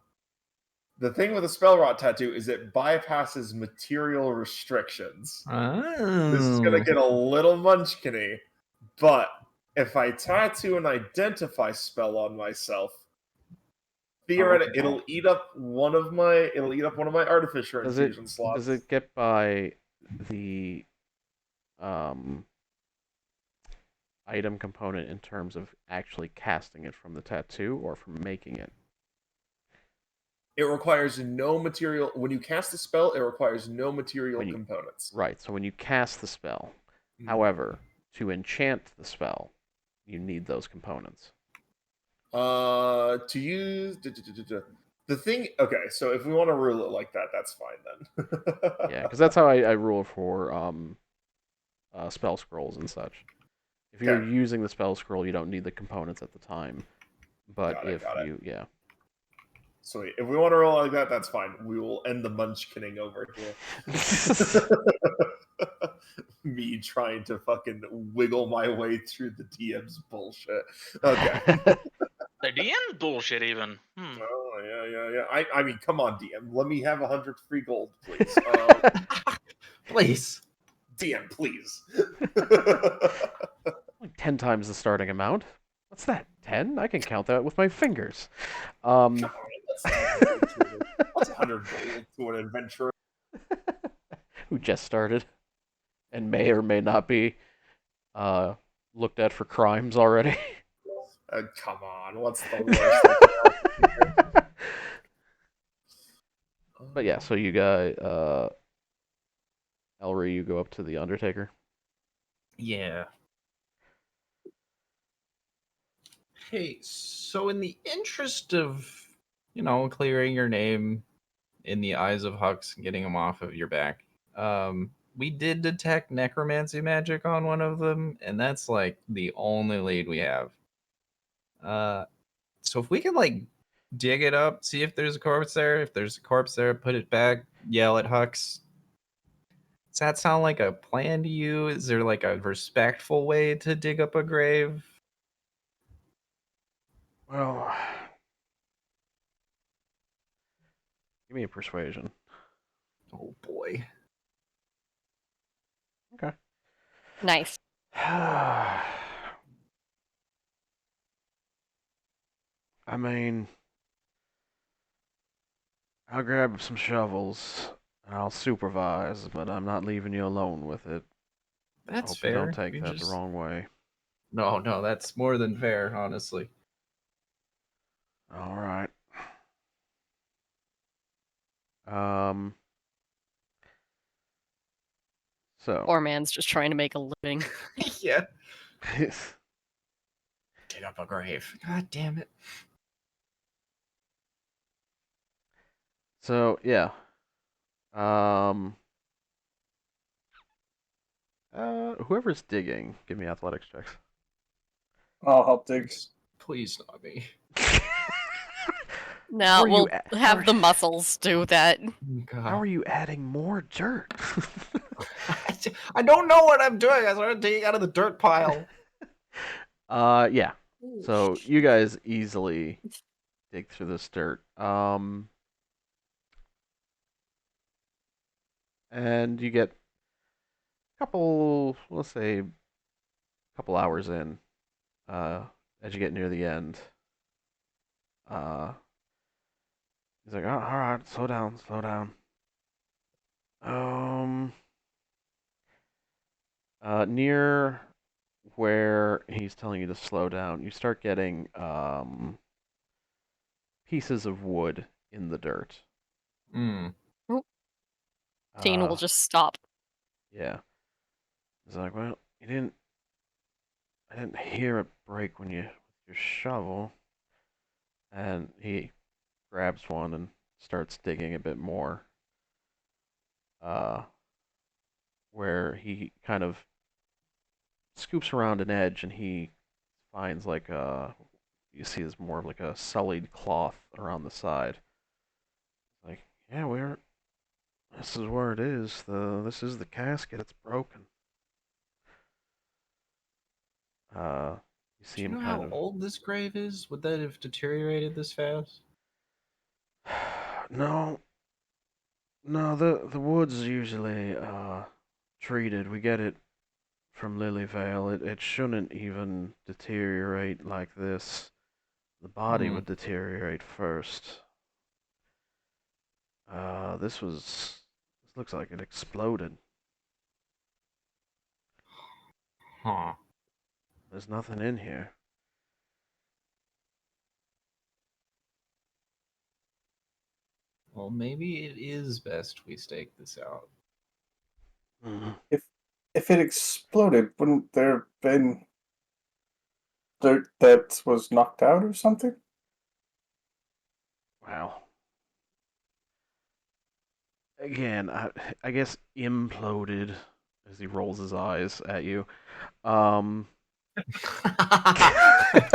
the thing with a spell rot tattoo is it bypasses material restrictions. Oh. This is going to get a little munchkiny, but if I tattoo an identify spell on myself, theoretically, it'll eat up one of my artificer infusion slots. Does it get by the item component in terms of actually casting it from the tattoo or from making it? It requires no material. When you cast a spell, it requires no material components. Right, so when you cast the spell, Mhm. however, to enchant the spell, you need those components. To use the thing. Okay, so if we want to rule it like that, that's fine then. Yeah, because that's how I rule for spell scrolls and such. If you're Okay. using the spell scroll, you don't need the components at the time. But Got it. yeah. Sweet. If we want to roll like that, that's fine. We will end the munchkining over here. Me trying to fucking wiggle my way through the DM's bullshit. Okay. The DM bullshit even. Oh, yeah. I mean, come on, DM. Let me have 100 free gold, please. Please. DM, please. Like 10 times the starting amount. What's that? 10? I can count that with my fingers. Come on, what's 100 gold to an adventurer? Who just started and may or may not be looked at for crimes already. Come on, what's the worst? But yeah, so you got Elry, you go up to the Undertaker. Yeah. Hey, so in the interest of, clearing your name in the eyes of Hux and getting him off of your back, we did detect necromancy magic on one of them, and that's like the only lead we have. So if we can like dig it up, see if there's a corpse there. If there's a corpse there, put it back, yell at Hux. Does that sound like a plan to you? Is there like a respectful way to dig up a grave? Well, give me a persuasion. Oh boy. Okay. Nice. I mean, I'll grab some shovels and I'll supervise, but I'm not leaving you alone with it. I That's hope you don't fair. take We that the just wrong way. no, that's more than fair, honestly. All right. Um. So. Poor man's just trying to make a living. Yeah. Dig up a grave. God damn it. So yeah. Um. Whoever's digging, give me athletics checks. I'll help dig. Please not me. No, How are you we'll a- have how- the muscles do that. How God. are you adding more dirt? I don't know what I'm doing. I started digging out of the dirt pile. Yeah. Ooh. So you guys easily dig through this dirt. And you get a couple, let's say, couple hours in, as you get near the end. Uh, he's like, oh, all right, slow down, slow down. Um, near where he's telling you to slow down, you start getting pieces of wood in the dirt. Hmm. Dean will Uh, just stop. yeah. He's like, well, I didn't hear it break when you with your shovel. And he grabs one and starts digging a bit more. Uh, where he kind of scoops around an edge and he finds like you see is more of like a sullied cloth around the side. Like, yeah, this is where it is. This is the casket. It's broken. Uh, you see Do you him know kind how of. old this grave is? Would that have deteriorated this fast? No, no. The wood's usually treated. We get it from Lilyvale. It shouldn't even deteriorate like this. The body Hmm. would deteriorate first. This looks like it exploded. Huh. There's nothing in here. Well, maybe it is best we stake this out. Mm. If it exploded, wouldn't there have been dirt that was knocked out or something? Wow. Again, I guess imploded as he rolls his eyes at you. Um,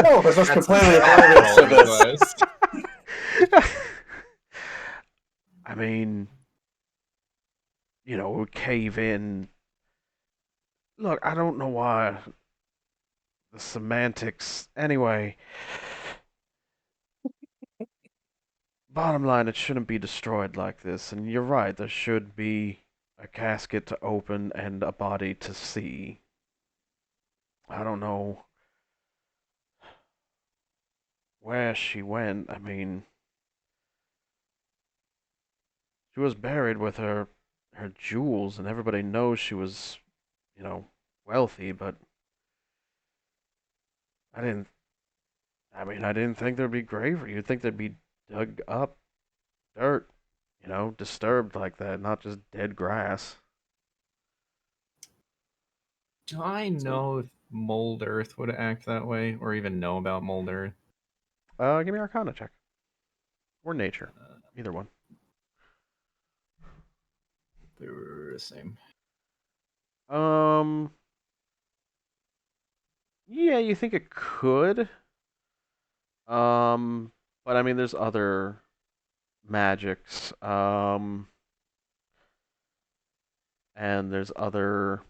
Oh, this was That's completely exact oblivious to roll this. advice. I mean, it would cave in. Look, I don't know why the semantics. Anyway, bottom line, it shouldn't be destroyed like this. And you're right, there should be a casket to open and a body to see. I don't know where she went. I mean, she was buried with her jewels, and everybody knows she was, wealthy. But I didn't. I didn't think there'd be gravery. You'd think there'd be dug up dirt, disturbed like that, not just dead grass. Do I know if mold earth would act that way, or even know about mold earth? Give me Arcana check or nature, Uh, either one. they're the same. Um, yeah, you think it could. Um, but I mean, there's other magics. and there's other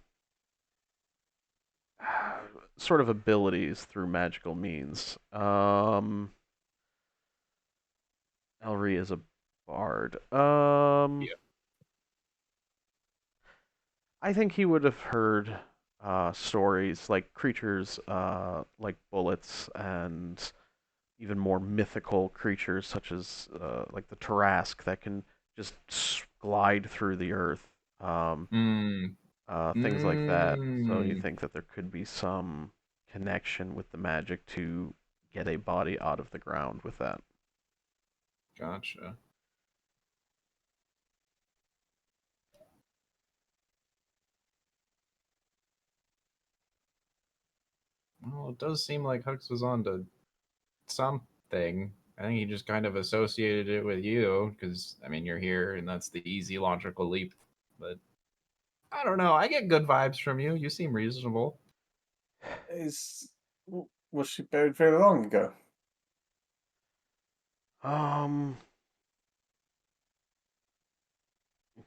sort of abilities through magical means. Elri is a bard. Yeah. I think he would have heard stories like creatures like bullets and even more mythical creatures such as like the Tarask that can just glide through the earth. Mm. Things like that. So you Mm. think that there could be some connection with the magic to get a body out of the ground with that. Gotcha. Well, it does seem like Hux was on to something. I think he just kind of associated it with you because, I mean, you're here and that's the easy logical leap. But I don't know. I get good vibes from you. You seem reasonable. Is was she buried very long ago? Um,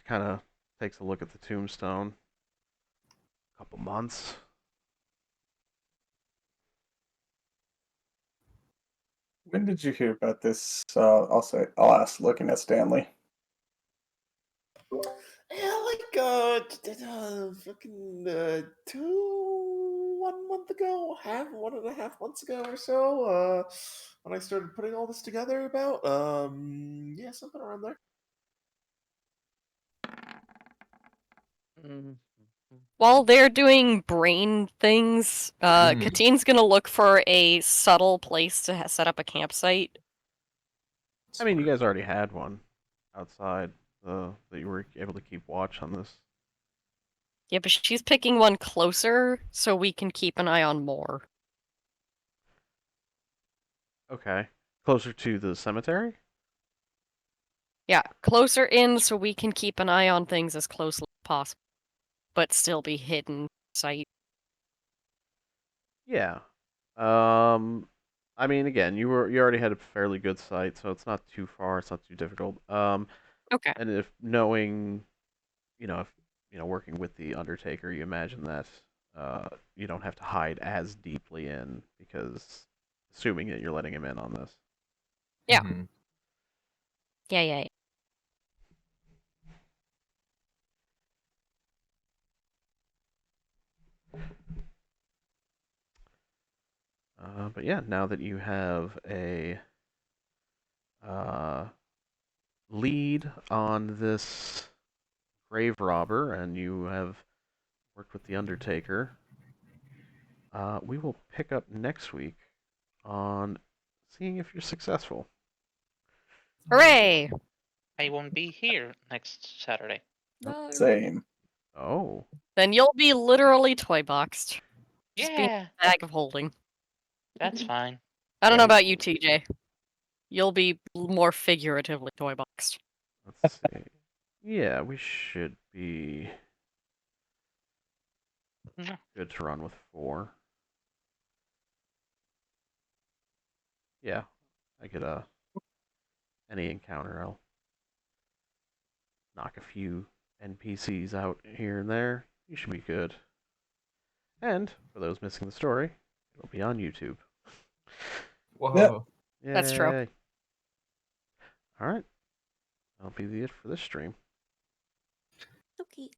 kind of takes a look at the tombstone. A couple months. When did you hear about this? I'll ask, looking at Stanley. Yeah, like fucking 1 month ago, 1.5 months ago or so. When I started putting all this together, about yeah, something around there. While they're doing brain things, Katine's gonna look for a subtle place to set up a campsite. I mean, you Smart. guys already had one outside that you were able to keep watch on this. Yeah, but she's picking one closer so we can keep an eye on more. Okay. Closer to the cemetery? Yeah, closer in so we can keep an eye on things as closely as possible, but still be hidden sight. Yeah. I mean, again, you already had a fairly good sight, so it's not too far. It's not too difficult. Okay. And if knowing, if working with the Undertaker, you imagine that you don't have to hide as deeply in because assuming that you're letting him in on this. Yeah. Mhm. Yeah. But yeah, now that you have a uh, lead on this grave robber and you have worked with the Undertaker, we will pick up next week on seeing if you're successful. Hooray! I won't be here next Saturday. No. Same. Oh, Then you'll be literally toy boxed. Just be Yeah, a bag of holding. that's fine. I don't know yeah. about you, TJ. You'll be more figuratively toy boxed. Let's see. Yeah, we should be Mm, good to run with 4. Yeah, I could any encounter, I'll knock a few NPCs out here and there. You should be good. And for those missing the story, it'll be on YouTube. Yep. Whoa. That's true. Yay! All right, that'll be it for this stream. Okay.